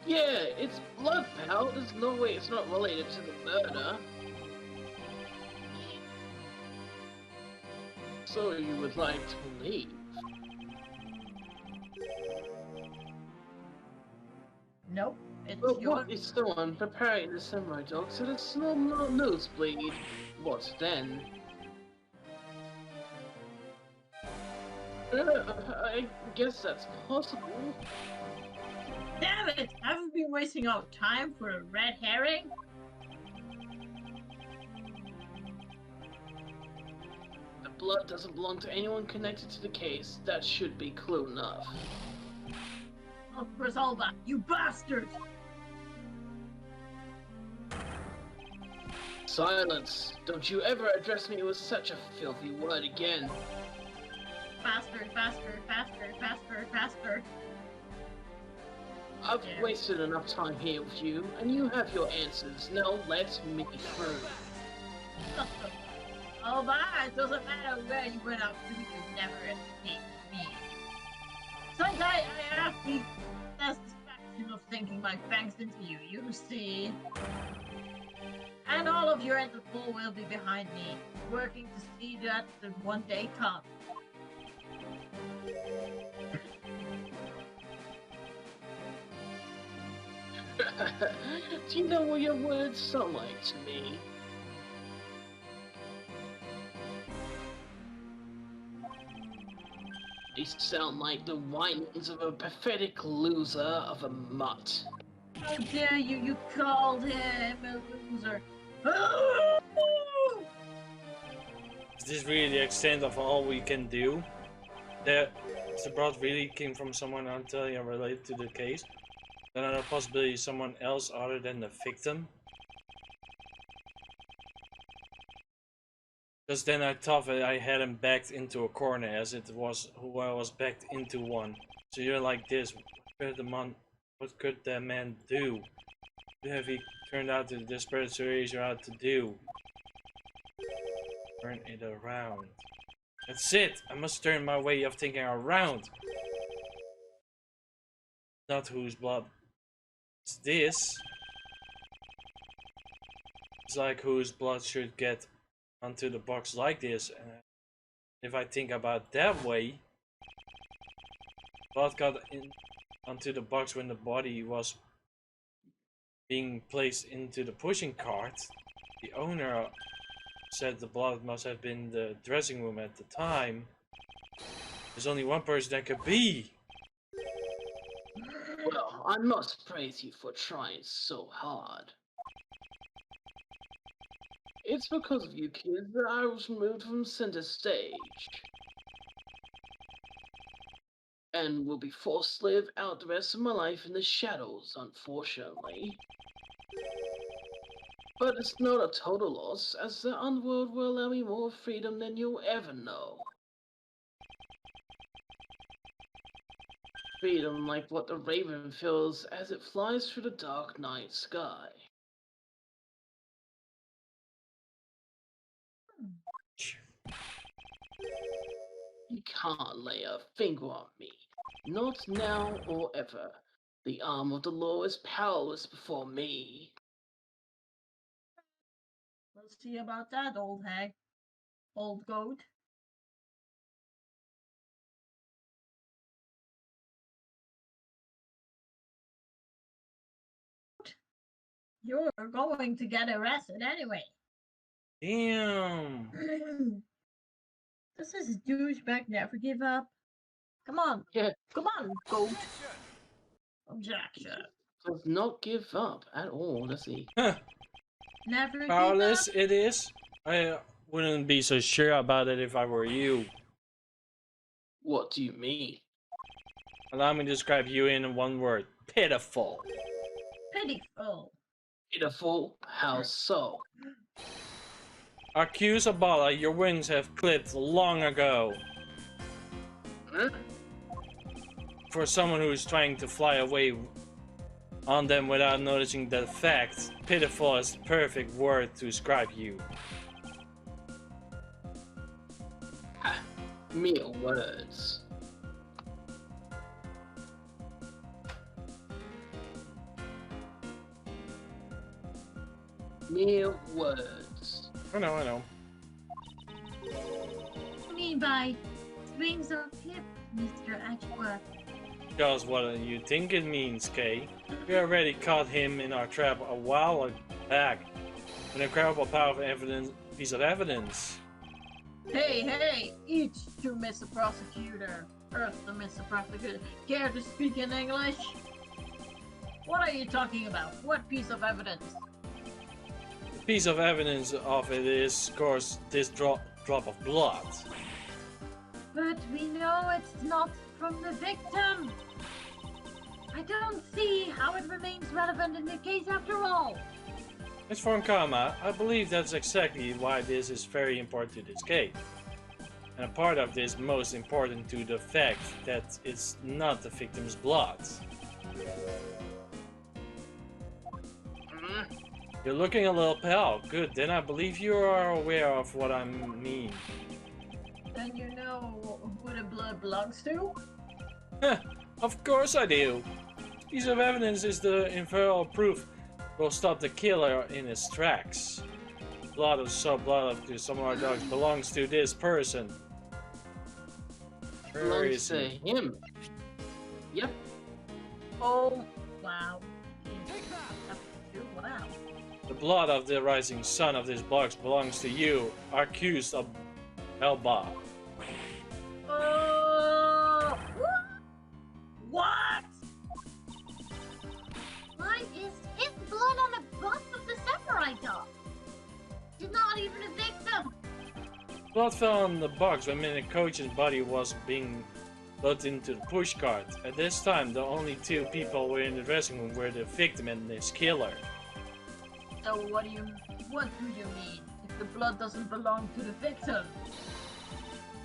Yeah, it's blood, pal. There's no way it's not related to the murder. So you would like to believe? Nope, it's But your. what is someone preparing the samurai dog so there's no more nosebleed? What then? I guess that's possible. Damn it! Haven't been wasting our time for a red herring? The blood doesn't belong to anyone connected to the case. That should be clue enough. Oh, Griselda, you bastard! Silence! Don't you ever address me with such a filthy word again. Faster, faster, faster, faster, faster. I've Yeah. wasted enough time here with you, and you have your answers. Now let me through. Oh, but it doesn't matter where you went up to, you could never escape me. Sometimes I have the satisfaction of sinking my fangs into you, you see. And all of your Interpol will be behind me, working to see that the one day comes. Do you know what your words sound like to me? They sound like the whinings of a pathetic loser of a mutt. How dare you, you called him a loser. Is this really the extent of all we can do? The blood really came from someone entirely related to the case? Then another possibility is someone else other than the victim? Because then I thought that I had him backed into a corner as it was who I was backed into one. So you're like this, what could that man do? What have he turned out to the desperate situation out to do? Turn it around. That's it! I must turn my way of thinking around! Not whose blood is this? It's like whose blood should get onto the box like this. If I think about that way, blood got onto the box when the body was being placed into the pushing cart. The owner said the blood must have been in the dressing room at the time. There's only one person that could be. Well, I must praise you for trying so hard. It's because of you kids that I was removed from center stage. And will be forced to live out the rest of my life in the shadows, unfortunately. But it's not a total loss, as the underworld will allow me more freedom than you'll ever know. Freedom like what the raven feels as it flies through the dark night sky. You can't lay a finger on me. Not now or ever. The arm of the law is powerless before me. We'll see about that, old hag. Old goat. You're going to get arrested anyway. Damn. Does this douchebag never give up? Come on. Yeah. Come on, goat. Objection. Does not give up at all, does he? Never give Powerless up? it is. I wouldn't be so sure about it if I were you. What do you mean? Allow me to describe you in one word. Pitiful. Pitiful. Pitiful? How so? Accuse Abala, your wings have clipped long ago. Huh? for someone who is trying to fly away on them without noticing the fact, pitiful is the perfect word to describe you. Mere words. Mere words. I know. What do you mean by swings of hip, Mr. Edgeworth? Just what do you think it means, Kay? We already caught him in our trap a while back. An incredible power of evidence, piece of evidence. Hey, each to Mr. Prosecutor. Earth to Mr. Prosecutor. Care to speak in English? What are you talking about? What piece of evidence? The piece of evidence of it is, of course, this drop of blood. But we know it's not from the victim. I don't see how it remains relevant in the case after all. As for Nkama, I believe that's exactly why this is very important to this case. And a part of this most important to the fact that it's not the victim's blood. You're looking a little pale. Good, then I believe you are aware of what I mean. Then you know who the blood belongs to? Of course I do. This piece of evidence is the infallible proof will stop the killer in his tracks. Blood of the some of our dogs belongs to this person. Where Belongs is to he? him. Yep. Oh, wow. Wow. The blood of the rising sun of this box belongs to you, accused of Elba. What? Why is his blood on the bottom of the samurai dog? He's not even a victim. Blood fell on the box when Minakochi's body was being put into the pushcart. At this time, the only two people were in the dressing room were the victim and his killer. So what do you mean? If the blood doesn't belong to the victim?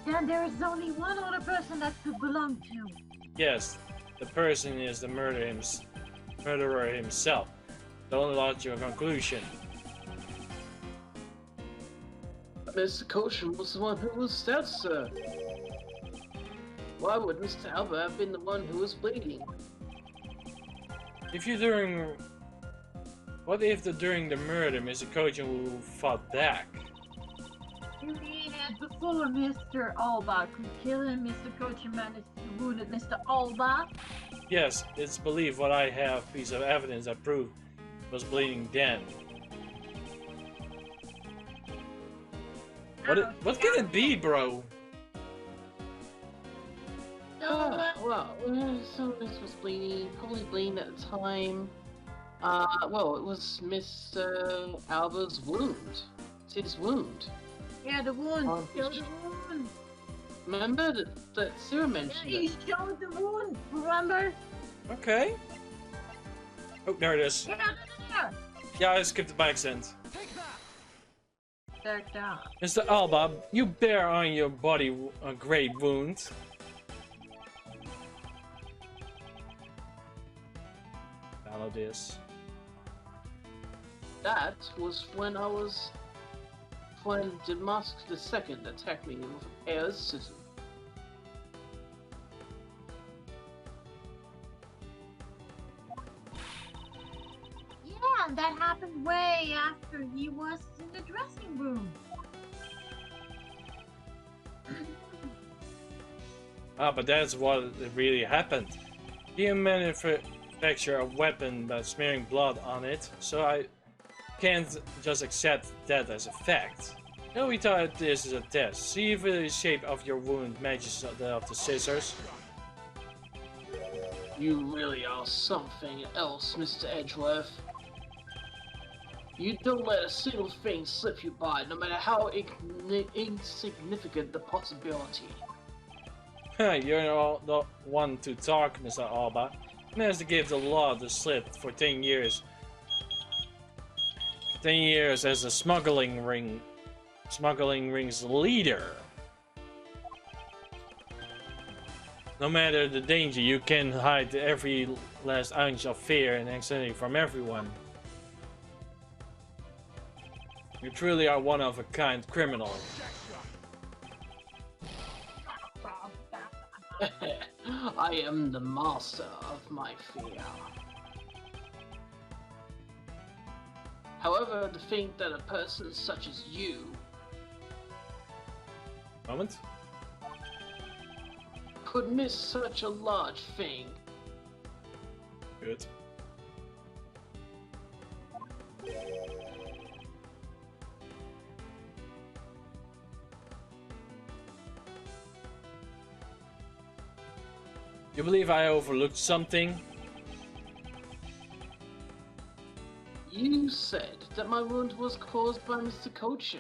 Then there is only one other person that could belong to. Yes, the person is the murderer himself. The only logical conclusion. Mr. Koshin was the one who was stabbed, sir. Why would Mr. Alba have been the one who was bleeding? What if during the murder, Mr. Kojin fought back? You mean it before Mr. Alba could kill him, Mr. Coach managed to wound Mr. Alba? Yes, it's believed what I have piece of evidence that proved was bleeding then. What can it be, bro? So this was bleeding, probably bleeding at the time. Well, it was Mr. Alba's wound. It's his wound. Yeah, the wound. Show the wound. Remember that Sarah mentioned Yeah, it. he showed the wound. Remember? Okay. Oh, there it is. Yeah. Yeah, I skipped the back accent. There down. Mr. Alba, you bear on your body a great wound. Download this. That was when Damask II attacked me with aircism. Yeah, and that happened way after he was in the dressing room. But that's what really happened. He manufactured a weapon by smearing blood on it, so I can't just accept that as a fact. No, we thought this is a test. See if the shape of your wound matches that of the scissors. You really are something else, Mr. Edgeworth. You don't let a single thing slip you by, no matter how insignificant the possibility. You're not the one to talk, Mr. Alba. Managed to give the law the slip for 10 years. 10 years as a smuggling ring's leader. No matter the danger, you can hide every last ounce of fear and anxiety from everyone. You truly are one of a kind criminal. I am the master of my fear. However, to think that a person such as you Moment. could miss such a large thing. Good. You believe I overlooked something? You said that my wound was caused by Mr. Cochin.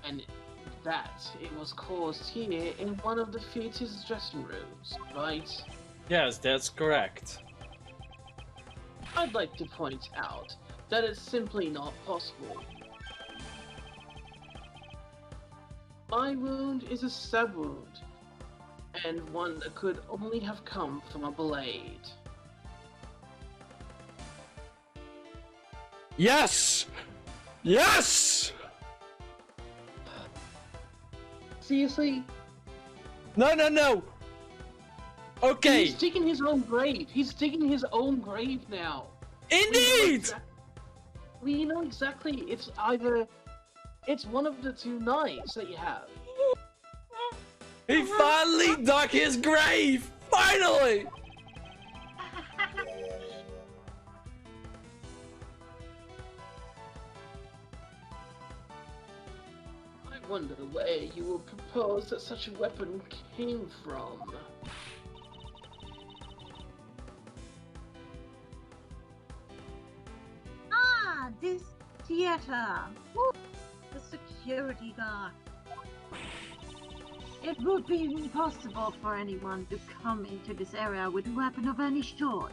And that it was caused here in one of the theater's dressing rooms, right? Yes, that's correct. I'd like to point out that it's simply not possible. My wound is a stab wound, and one that could only have come from a blade. Yes! Yes! Seriously? No, no, no! Okay! He's digging his own grave! He's digging his own grave now! Indeed! We know exactly, it's either... It's one of the two knives that you have. He finally dug his grave! Finally! I wonder where you will propose that such a weapon came from. Ah, this theater. Woo, the security guard. It would be impossible for anyone to come into this area with a weapon of any sort.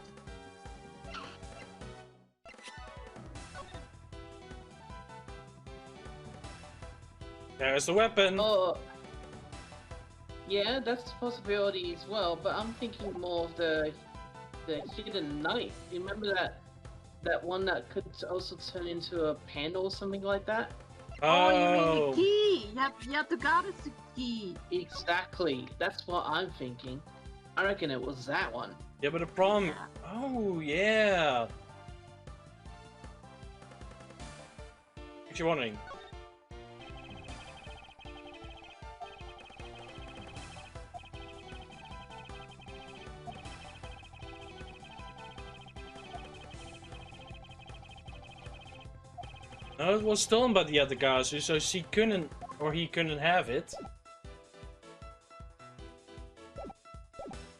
There's the weapon. Oh, yeah, that's a possibility as well. But I'm thinking more of the hidden knife. You remember that one that could also turn into a panda or something like that? Oh, you mean Oh, the key? You have to guard the key. Exactly. That's what I'm thinking. I reckon it was that one. yeah, but the problem. Oh, yeah. What you wondering? No, it was stolen by the other guys, so she couldn't, or he couldn't have it.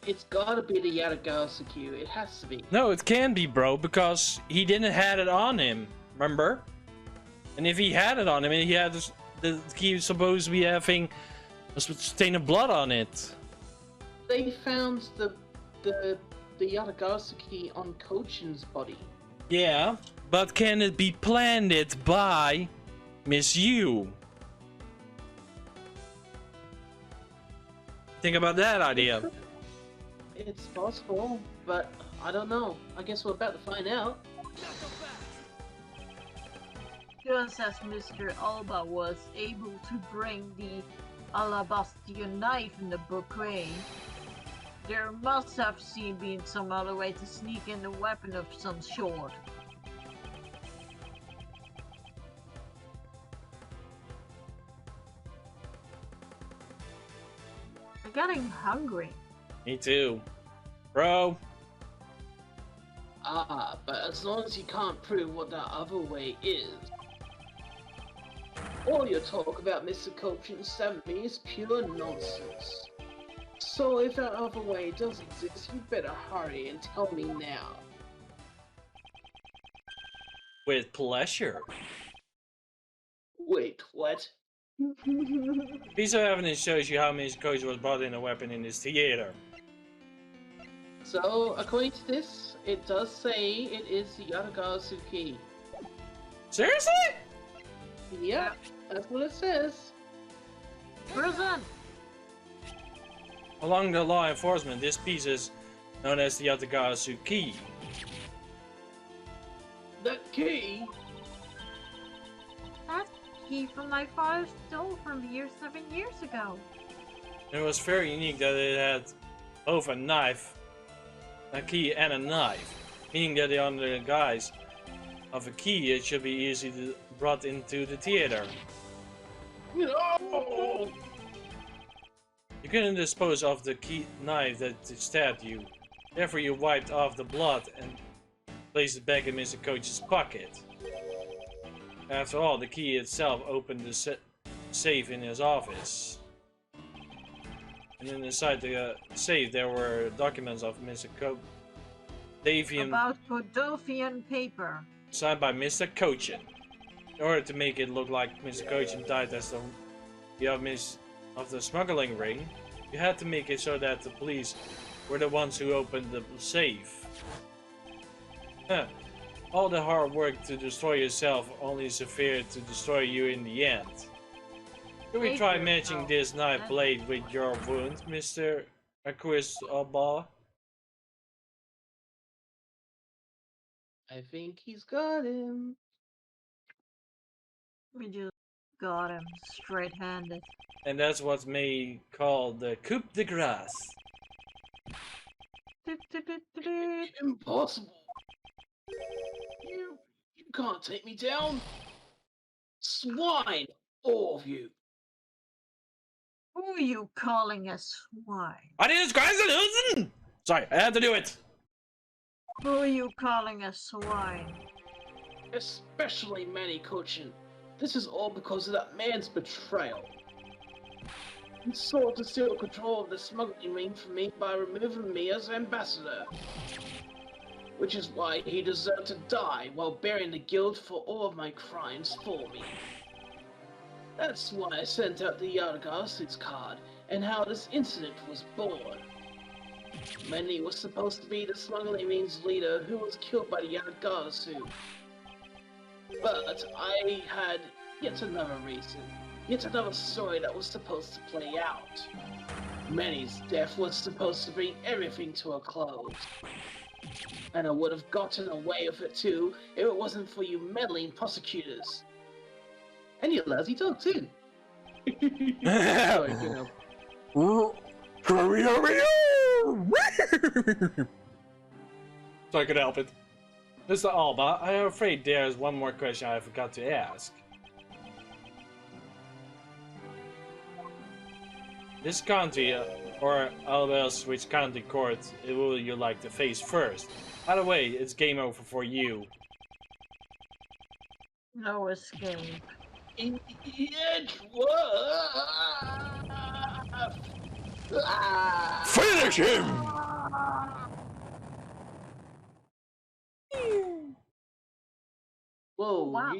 It's gotta be the Yatagasuku. It has to be. No, it can't be, bro, because he didn't have it on him, remember? And if he had it on him, and he had this, the key was supposed to be having a stain of blood on it. They found the Yatagasuki on Kochin's body. Yeah, but can it be planted by Miss Yu? Think about that idea. It's possible, but I don't know. I guess we're about to find out. Just as Mr. Alba was able to bring the alabaster knife in the bouquet, there must have been some other way to sneak in a weapon of some sort. I'm getting hungry. Me too. Bro. Ah, but as long as you can't prove what that other way is. All your talk about Mr. Cochin sent me is pure nonsense. So if that other way does exist, you better hurry and tell me now. With pleasure. Wait, what? Piece of evidence shows you how Mr. Coach was brought in a weapon in this theater. So, according to this, it does say it is the Yatagasuki. Seriously? Yep, that's what it says. Prison! Along the law enforcement, this piece is known as the Yatagasu key. That key? That's the key from my father stole from here 7 years ago. It was very unique that it had both a knife, a key and a knife, meaning that under the guise of a key it should be easily brought into the theater. No! You couldn't dispose of the key knife that stabbed you, therefore you wiped off the blood and placed it back in Mr. Coach's pocket. After all, the key itself opened the safe in his office. And then inside the safe there were documents of Mr. Davian About Godolphian paper. signed by Mr. Cochin. In order to make it look like Mr. Cochin died as of the smuggling ring, you had to make it so that the police were the ones who opened the safe. All the hard work to destroy yourself only sufficed to destroy you in the end. Could we try matching this knife blade with your wound, Mr. Aquisball? I think he's got him. We just got him straight-handed. And that's what's may call the coup de grace. Impossible. You can't take me down. Swine, all of you. Who are you calling a swine? I didn't listen! Sorry, I had to do it. Who are you calling a swine? Especially Manny Cochin. This is all because of that man's betrayal. He sought to steal control of the smuggling ring from me by removing me as ambassador. Which is why he deserved to die while bearing the guilt for all of my crimes for me. That's why I sent out the Yatagasu card and how this incident was born. Manny was supposed to be the smuggling ring's leader who was killed by the Yatagasu. But I had yet another reason, yet another story that was supposed to play out. Manny's death was supposed to bring everything to a close. And I would have gotten away with it too if it wasn't for you meddling prosecutors. And you lousy dog too. Sorry, you know. So I could help it. Mr. Alba, I am afraid there is one more question I forgot to ask. This county, or Alba's which county court will you like to face first? By the way, it's game over for you. No escape. In Edgeworth! Finish him! Whoa, Wow.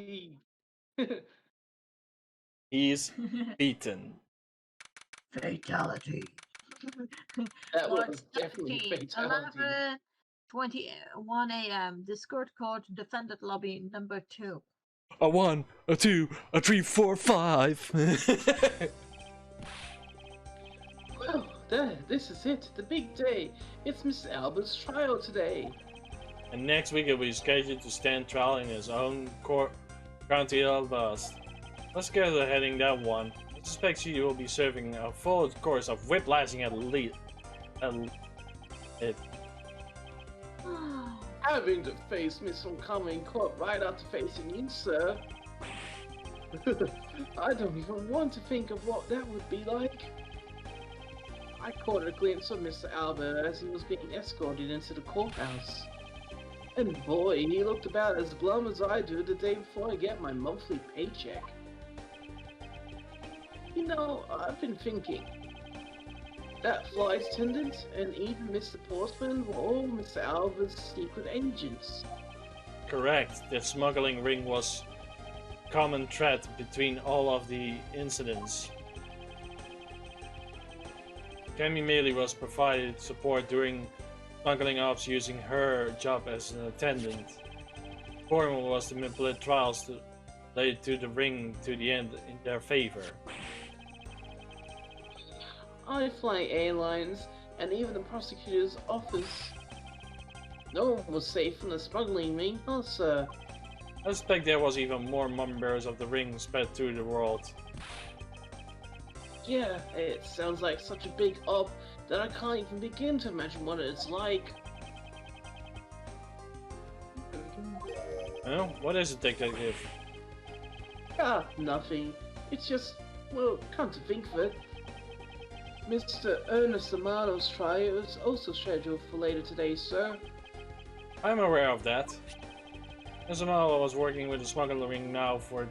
He's beaten. Fatality. That was March definitely 17, fatality. 11:21 a.m. Discord Court Defendant Lobby number 2. A 1, a 2, a 3, 4, 5. Well, this is it, the big day. It's Mr. Albert's trial today. And next week he'll be scheduled to stand trial in his own county Albas. Let's get to heading that one. I suspect you will be serving a full course of whiplashing at least. Having to face Miss Onkama in court right after facing you, sir. I don't even want to think of what that would be like. I caught a glimpse of Mr. Albert as he was being escorted into the courthouse. And boy, he looked about as glum as I do the day before I get my monthly paycheck. You know, I've been thinking. That flight attendant and even Mr. Portsman were all Mr. Albert's secret agents. Correct. The smuggling ring was a common thread between all of the incidents. Cammy Mealy was provided support during smuggling ops using her job as an attendant. Foreman was to manipulate trials to led to the ring to the end in their favor. I fly airlines, and even the prosecutor's office. No one was safe from the smuggling ring, huh, sir? I suspect there was even more members of the ring spread through the world. Yeah, it sounds like such a big up that I can't even begin to imagine what it's like. Oh, what is it, detective? Ah, nothing. It's just, well, come to think of it, Mr. Ernest Amano's trial is also scheduled for later today, sir. I'm aware of that. Amala was working with the smuggling ring now for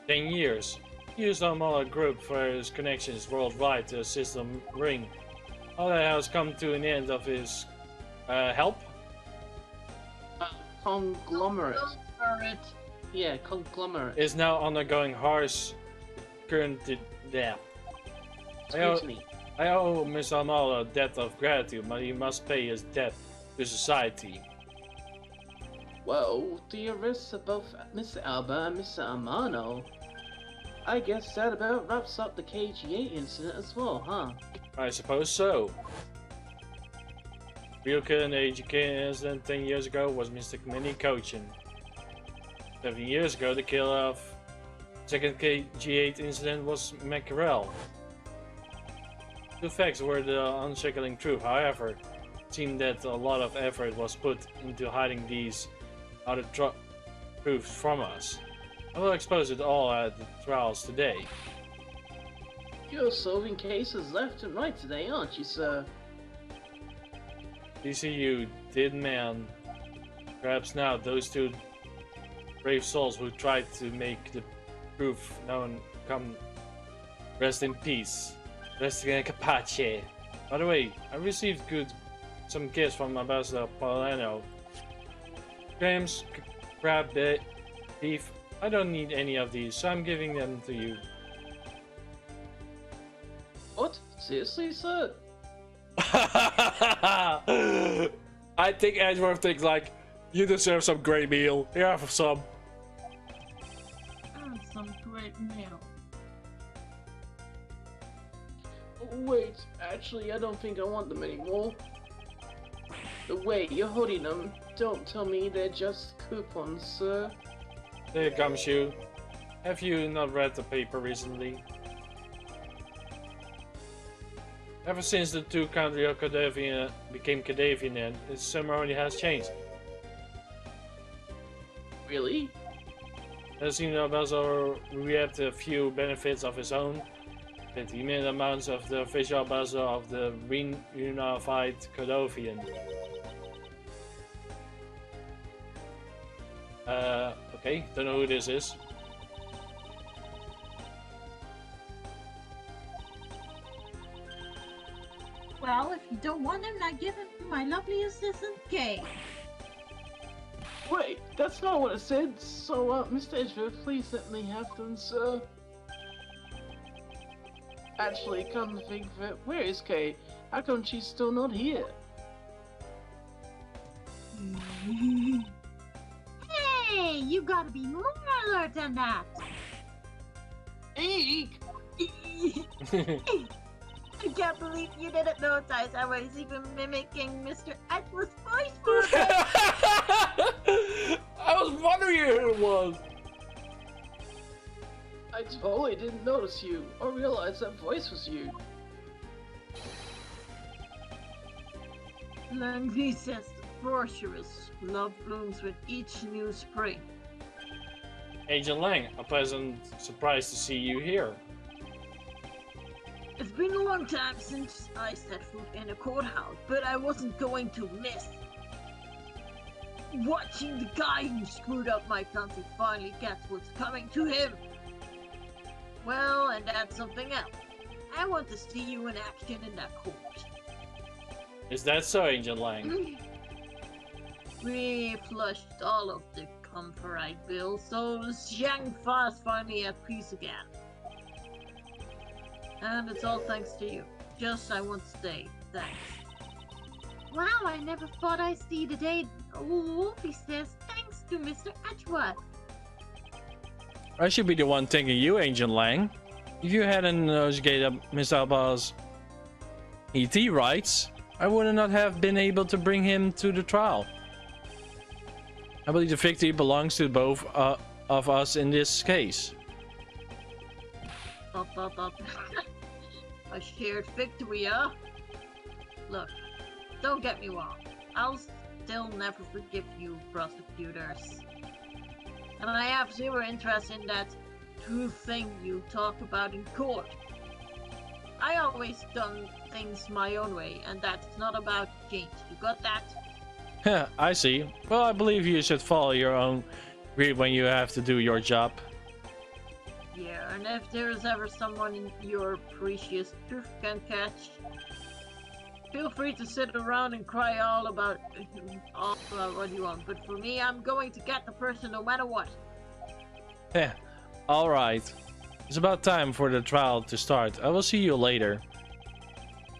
10 years. He used the Amala group for his connections worldwide to assist the ring. All that has come to an end of his help. Conglomerate. Alright. Yeah, conglomerate. Is now undergoing harsh current death. Excuse me. I owe Mr. Amala a debt of gratitude, but he must pay his debt to society. Well, the arrests of both Mr. Alba and Mr. Amano. I guess that about wraps up the KGA incident as well, huh? I suppose so. Real killer in the AGK incident 10 years ago was Mr. Mini Cochin. 7 years ago, the killer of second KG8 incident was Mackerel. The facts were the unshackling truth, however, it seemed that a lot of effort was put into hiding these other truths from us. I will expose it all at the trials today. You're solving cases left and right today, aren't you, sir? DCU did, man. Perhaps now those two brave souls who tried to make the proof known come rest in peace. Resting in Capace. By the way, I received some gifts from Ambassador Paulano. Grams, crab, beef. I don't need any of these, so I'm giving them to you. What? Seriously, sir? I think Edgeworth thinks like, you deserve some great meal. Here, have some. And some great meal. Wait, actually, I don't think I want them anymore. The way you're holding them, don't tell me they're just coupons, sir. There comes you. Have you not read the paper recently? Ever since the two country of Cadavian became Cadavian, its ceremony has changed. Really? As you know, Basil reaped a few benefits of his own, with immense amounts of the official Basil of the reunified Cadavian. Okay, don't know who this is. Well, if you don't want him, I give him to my lovely assistant, Kay. Wait, that's not what it said. So, Mr. Edgeworth, please let me have them, sir. Actually, come to think of it, where is Kay? How come she's still not here? Hey, you gotta be more alert than that. Eek! I can't believe you didn't notice I was even mimicking Mr. Edgeworth's voice for a bit. I was wondering who it was. I totally didn't notice you, or realize that voice was you. Langry says the sorceress love blooms with each new spring. Agent Lang, a pleasant surprise to see you here. It's been a long time since I set foot in a courthouse, but I wasn't going to miss watching the guy who screwed up my country finally gets what's coming to him. Well, and that's something else. I want to see you in action in that court. Is that so, Agent Lang? We flushed all of the comfort bills, so Xiang Fa's finally at peace again. And it's all thanks to you. Just I want to stay. Thanks. Wow, I never thought I'd see the day Wolfie says thanks to Mr. Edgeworth. I should be the one thanking you, Agent Lang. If you hadn't negotiated Miss Alba's ET rights, I would not have been able to bring him to the trial. I believe the victory belongs to both of us in this case. A shared victory, huh? Look, don't get me wrong. I'll still never forgive you, prosecutors. And I have zero interest in that truth thing you talk about in court. I always done things my own way, and that's not about change. You got that? I see. Well, I believe you should follow your own greed when you have to do your job. Yeah, and if there's ever someone in your precious truth can catch, feel free to sit around and cry all about what you want. But for me, I'm going to get the person no matter what. Yeah, alright. It's about time for the trial to start. I will see you later.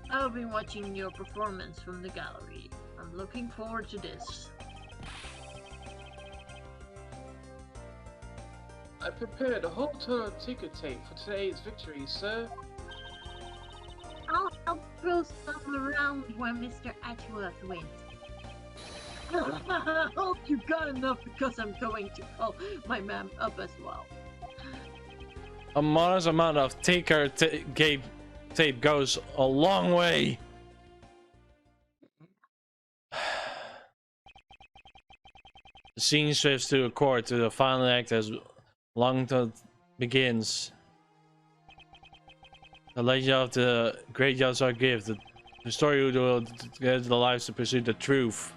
I'll be watching your performance from the gallery. I'm looking forward to this. I prepared a whole ton of ticker tape for today's victory, sir. I'll help throw some around when Mr. Edgeworth wins. I hope you got enough because I'm going to call my ma'am up as well. A modest amount of ticker tape goes a long way. The scene shifts to a court to the final act as Longton begins. The legend of the great Yasuo gift, the story who will get the lives to pursue the truth.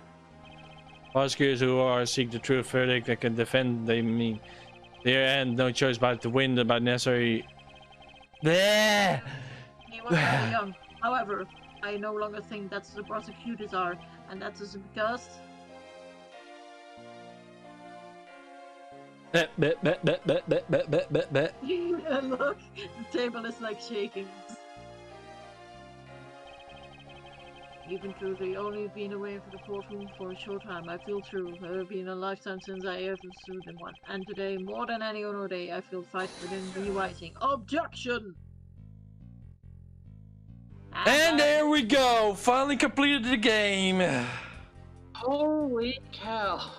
Prosecutors who are seek the truth verdict that can defend their end, no choice but to win by necessary. Bleh! He was very young. However, I no longer think that's the prosecutors are, and that is because look, the table is like shaking. Even though they only been away from the courtroom for a short time, I feel true. It's been a lifetime since I ever sued in one. And today, more than any other day, I feel fight within rewriting. Objection! And there we go! Finally completed the game! Holy cow!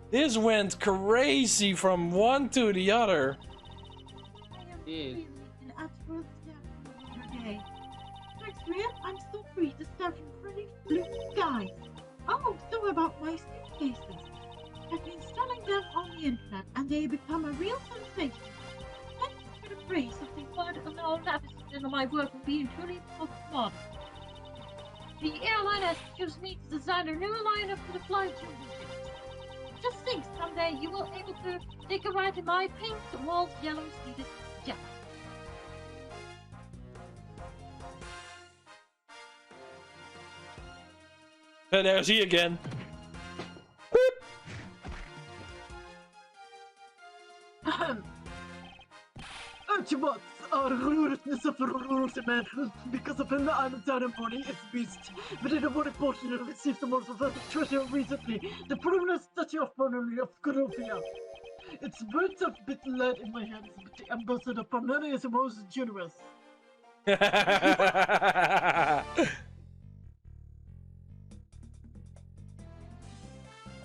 This went crazy from one to the other. I am really in Edgeworth's day. Next week, I'm so free to stare from pretty blue skies. Oh, so about my suitcases. I've been selling them on the internet, and they become a real sensation. Thanks for the praise of the word unknown episode of my work of being truly postmodern. The airline has chosen me to design a new lineup for the flight championship. Just think, someday you will be able to take a ride in my pink walled yellow seated jet. And there's he again. Archibald, our rudeness of the man, because of him I'm a ceremony is beast. But in a more important received the most of the treasure recently, the permanent statue of Bonoli of Corofia. Its birds of bit lead in my hands, but the ambassador Panani is the most generous.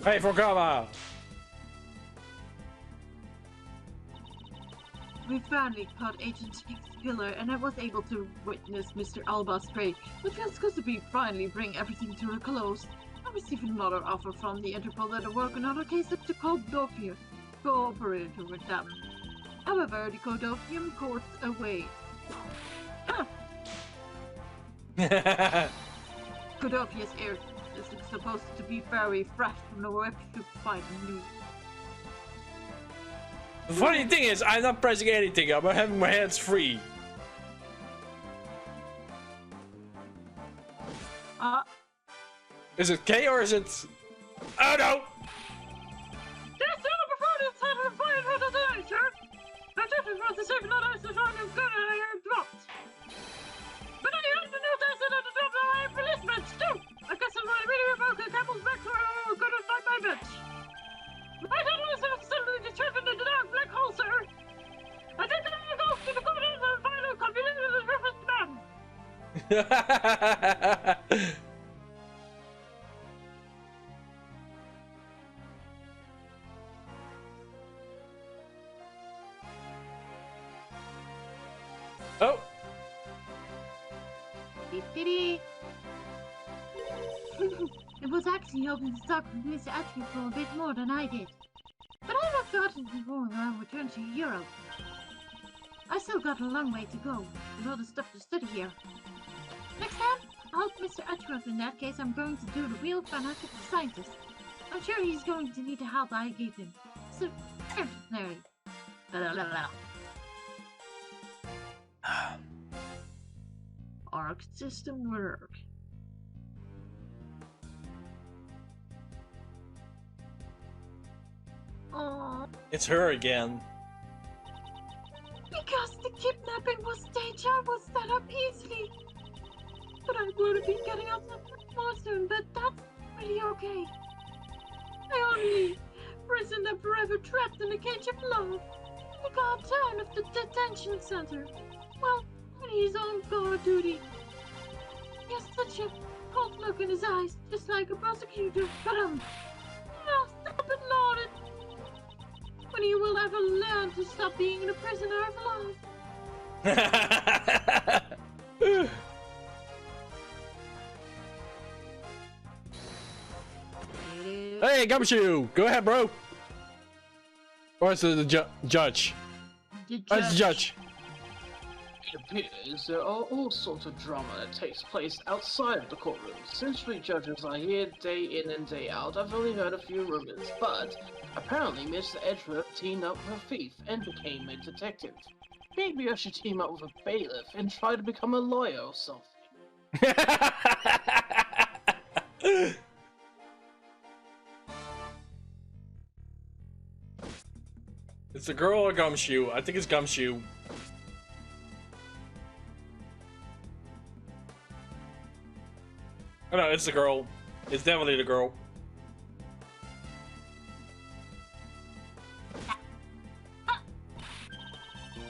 Hey, for cover! We finally caught Agent Hick's killer, and I was able to witness Mr. Alba's prey. It feels good to be finally bring everything to a close. I received another offer from the Interpol that work on other cases to Codopia, cooperate with them. However, the Codopium courts await. Codopia's air is supposed to be very fresh from the web to fight news. The funny thing is, I'm not pressing anything. I'm having my hands free. Is it K or is it? Oh no! There's still a performance that we're fighting for today, sir. I just want to save another ice to find him good and I am dropped. But then you have to know that at the top I have policemen too. I guess I'm really about the camel's back so I will go to fight my bitch. My Oh! Dee-dee-dee. It was actually hoping to talk with Mr. Edgeworth for a bit more than I did. But I've not gotten before I return to Europe. I still got a long way to go, with all the stuff to study here. Next time, I'll help Mr. Edgeworth. In that case, I'm going to do the real fanatic scientist. I'm sure he's going to need the help I gave him. So, extraordinary. Arc system work. Aww. It's her again. Because the kidnapping was staged, I was set up easily. But I would be getting out more soon, but that's really okay. I only imprisoned and forever trapped in a cage of love. The guard town of the detention center. Well, when he's on guard duty. He has such a cold look in his eyes, just like a prosecutor. But oh, stop it, Lord. When you will ever learn to stop being a prisoner of love. Hey, Gumshoe! Go ahead, bro! Or is it the judge? Oh, it's the judge. It appears there are all sorts of drama that takes place outside the courtroom. Since three judges are here day in and day out, I've only heard a few rumors, but apparently Mr. Edgeworth teamed up with a thief and became a detective. Maybe I should team up with a bailiff and try to become a lawyer or something. It's a girl or Gumshoe? I think it's Gumshoe. Oh no, it's the girl. It's definitely the girl.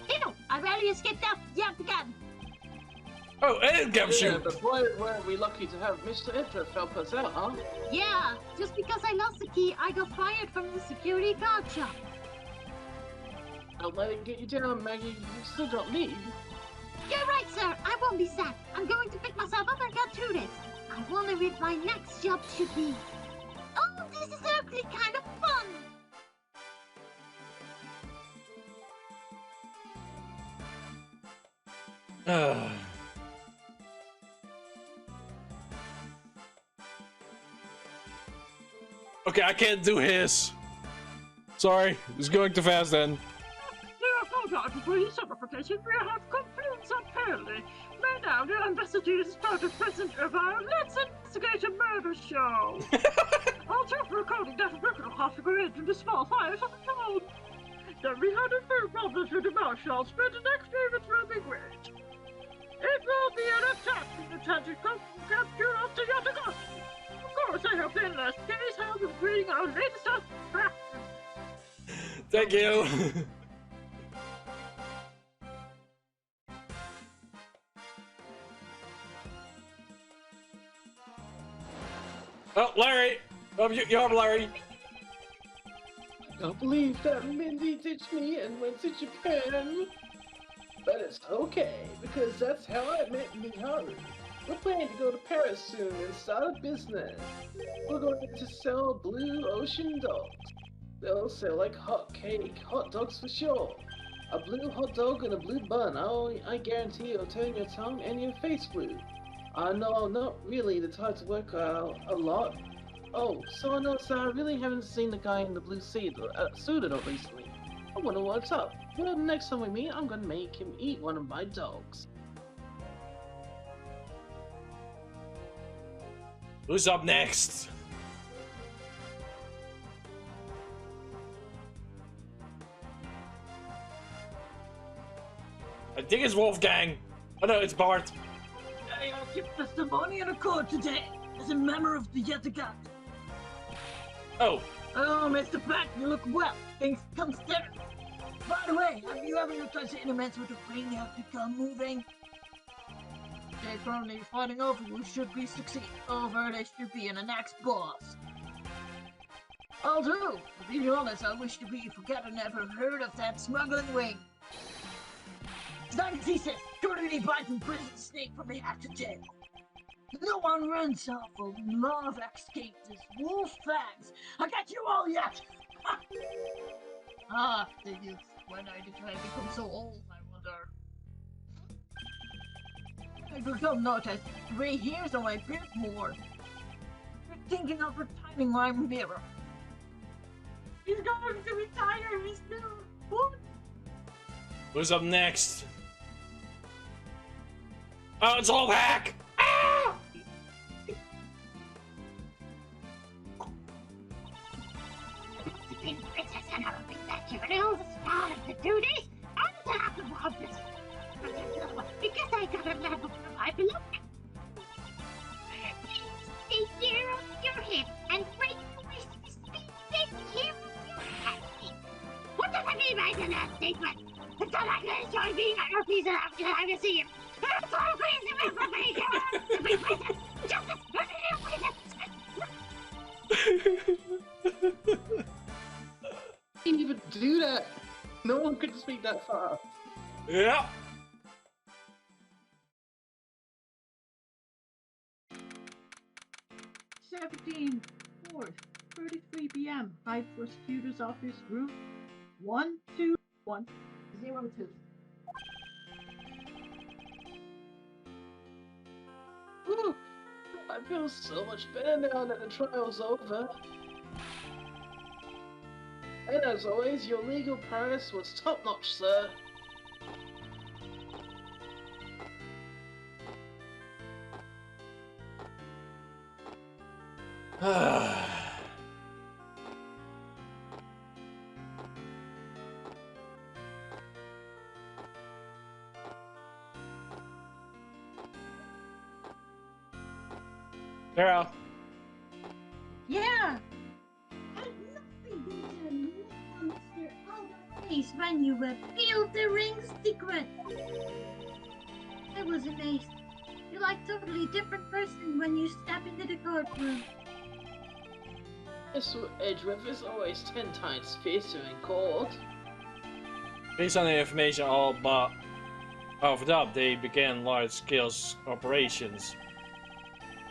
Ew, I barely escaped out. Yeah, the gun. Oh, and Gumshoe! Yeah, but why were we lucky to have Mr. Edgeworth help us out, huh? Yeah, just because I lost the key, I got fired from the security guard shop. Don't let it get you down, Maggie. You still don't leave. You're right, sir. I won't be sad. I'm going to pick myself up and get through this. I wonder if my next job should be... Oh, this is actually kind of fun! Okay, I can't do his. Sorry, it's going too fast then. For your certification, we have confluence apparently. Right now, the ambassador is part of present of our Let's Investigate a Murder show. Also, recording that record has to go into the small fires of the town. Then we had a few problems with the marshals, but the next payments will be great. It will be an attack in the tragic capture of the Yatagas. Of course, I have been last case held in reading our latest fact. Thank you. Oh, Larry! Oh, you have Larry! I can't believe that Mindy ditched me and went to Japan. But it's okay, because that's how I met Miharu. We're planning to go to Paris soon and start a business. We're going to sell blue ocean dogs. They'll sell like hot cake, hot dogs for sure. A blue hot dog and a blue bun. Oh, I guarantee it'll turn your tongue and your face blue. No, not really the type to work out a lot. Oh, so I noticed I really haven't seen the guy in the blue suit recently. I wonder what's up. Well, next time we meet, I'm gonna make him eat one of my dogs. Who's up next? I think it's Wolfgang. Oh no, it's Bart. I'll give testimony in a court today as a member of the Yatagat. Oh. Oh, Mr. Pat, you look well. Things come steady. By the way, have you ever looked at the instruments with the ring have become moving? they're currently fighting over you should be they should be in the next boss. Although, to be honest, I wish to be forget I never heard of that smuggling ring. Like he says, totally biting prison snake from the head to tail. No one runs off of love escape this wolf fangs. I got you all yet! The youth. When I become so old, I wonder. I become notice gray hairs on my beard more. You're thinking of retiring my mirror. He's going to retire his new boot. Who's up next? Oh, it's Old Hack! Ah! Princess and I will be back here and all the start of the duty on top of all this. Because I got a level from my beloved. Please stay near on your hip and break the wrist speed here from your head. What does I mean by the last statement? It's not like I enjoy being at your piece after I can see him. It's all crazy man for me. To be princess. Justice. Can't even do that. No one could speak that fast. Yeah. (17/4, 33 p.m. High Prosecutor's Office, Room 12102. Whew. I feel so much better now that the trial's over. And as always, your legal prowess was top-notch, sir. Girl. Yeah! I'd nothing to Mr. Alder's face when you revealed the ring secret. I was amazed. You're like a totally different person when you step into the courtroom. Mr. Edgeworth is always 10 times fiercer in court. Based on the information all but offered up, they began large-scale operations.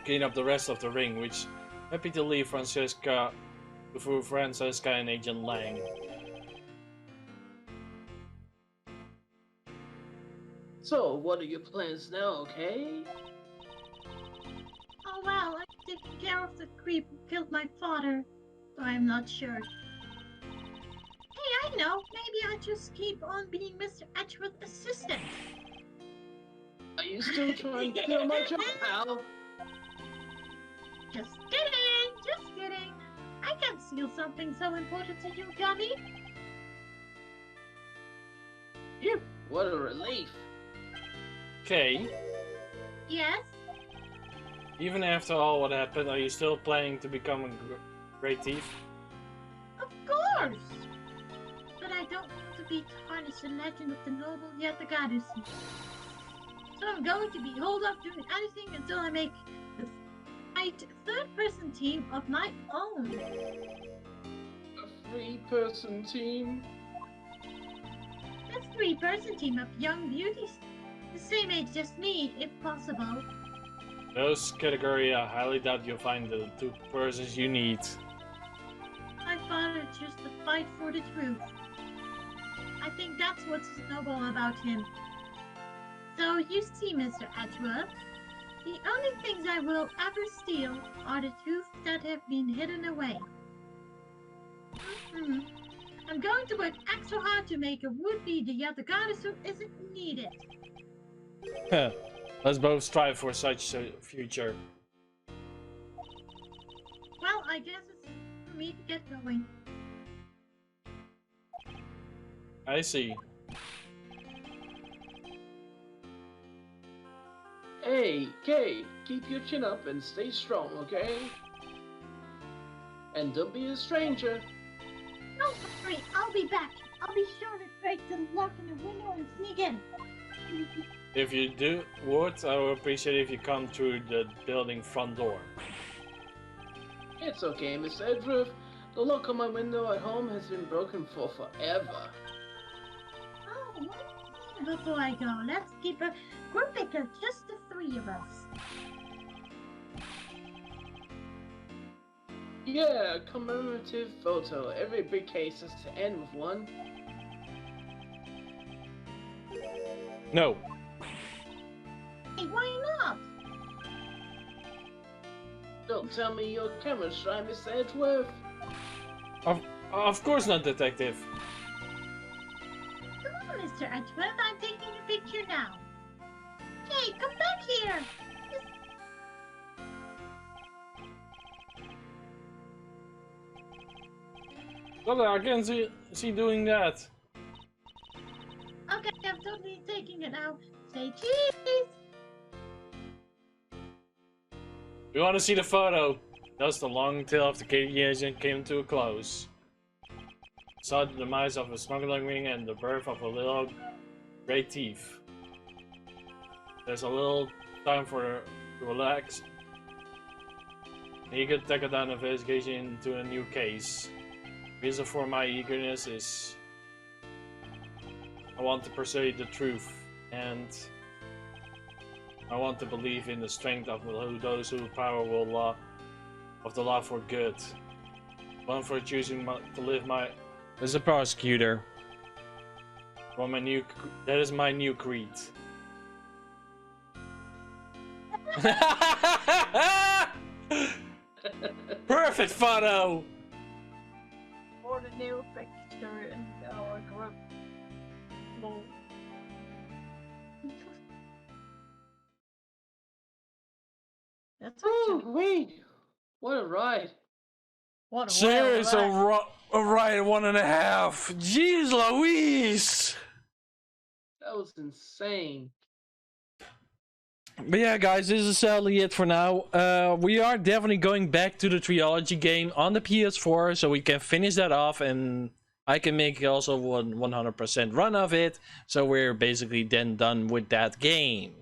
Clean up the rest of the ring, which happy to leave Francesca and Agent Lang. So, what are your plans now, okay? Oh well, I'm taking care of the creep who killed my father, so I'm not sure. Hey, I know, maybe I just keep on being Mr. Edgeworth's assistant. Are you still trying to kill my job, pal? Just kidding, just kidding. I can't steal something so important to you, Johnny. Phew, what a relief. Okay. Yes? Even after all what happened, are you still planning to become a great thief? Of course! But I don't want to be tarnished the legend of the noble Yatagadu. So I'm going to be holed up doing anything until I make the right third-person team of my own. A 3-person team? A 3-person team of young beauties. The same age as me, if possible. Those category, I highly doubt you'll find the 2 persons you need. My father chose to fight for the truth. I think that's what's noble about him. So you see, Mr. Edgeworth, the only things I will ever steal are the truths that have been hidden away. I'm going to work extra hard to make a would-be the Yatagata who isn't needed. Let's both strive for such a future. Well, I guess it's for me to get going. I see. Hey, Kay, keep your chin up and stay strong, okay? And don't be a stranger. Don't worry, I'll be back. I'll be sure to break the lock in the window and sneak in. If you do, would I would appreciate if you come through the building front door. It's okay, Miss Edgeworth. The lock on my window at home has been broken for forever. Oh, one thing before I go, let's keep a group picture, just the three of us. Yeah, a commemorative photo. Every big case has to end with one. No. Hey, why not? Don't tell me your camera's shy, Miss Edgeworth. Of course not, detective. Come on, Mr. Edgeworth, I'm taking a picture now. Hey, come back here! Look, I can see doing that. Okay, I'm totally taking it now. Say cheese! We want to see the photo. Thus, the long tail of the agent came to a close. Saw the demise of a smuggling ring and the birth of a little great thief. There's a little time to relax. Eager to take down the investigation into a new case. Reason for my eagerness is I want to persuade the truth, and I want to believe in the strength of those who power of the law for good. One for choosing to live as a prosecutor. For that is my new creed. Perfect photo. For the new picture in our group. Lol. That's Ooh, actually wait! What a ride! what a Serious, wild ride. a ride 1.5. Jeez Louise! That was insane. But yeah, guys, this is sadly it for now. We are definitely going back to the trilogy game on the PS4, so we can finish that off, and I can make also 100% run of it. So we're basically then done with that game.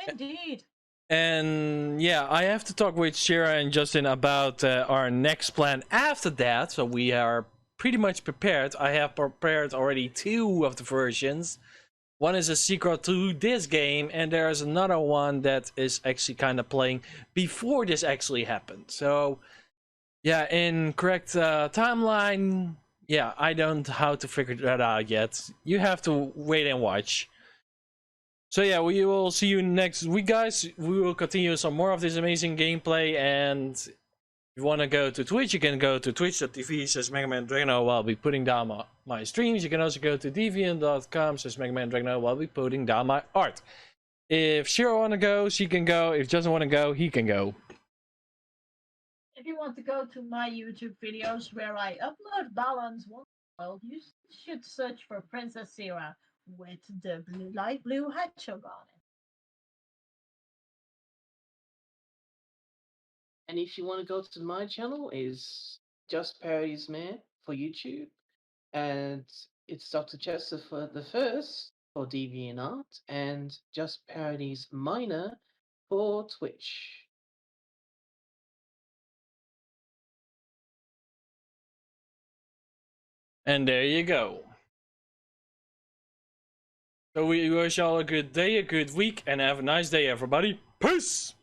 Indeed. And yeah, I have to talk with Shira and Justin about our next plan after that, so we are pretty much prepared. I have prepared already 2 of the versions. One is a sequel to this game, and there's another one that is actually kind of playing before this actually happened. So yeah, in correct timeline, yeah, I don't know how to figure that out yet. You have to wait and watch. So yeah, we will see you next week, guys. We will continue some more of this amazing gameplay, and if you want to go to Twitch, you can go to twitch.tv/MegaDragonoid while I'll be putting down my streams. You can also go to deviant.com/MegaDragonoid while I'll be putting down my art. If Shiro want to go, she can go. If doesn't want to go, he can go. If you want to go to my YouTube videos where I upload Balance One World, you should search for Princess Sarah with the light blue hedgehog on it. And if you want to go to my channel, is Just Parodies Man for YouTube, and it's Dr. Chester for the first for DeviantArt, and Just Parodies Minor for Twitch. And there you go. So we wish you all a good day, a good week, and have a nice day, everybody. Peace!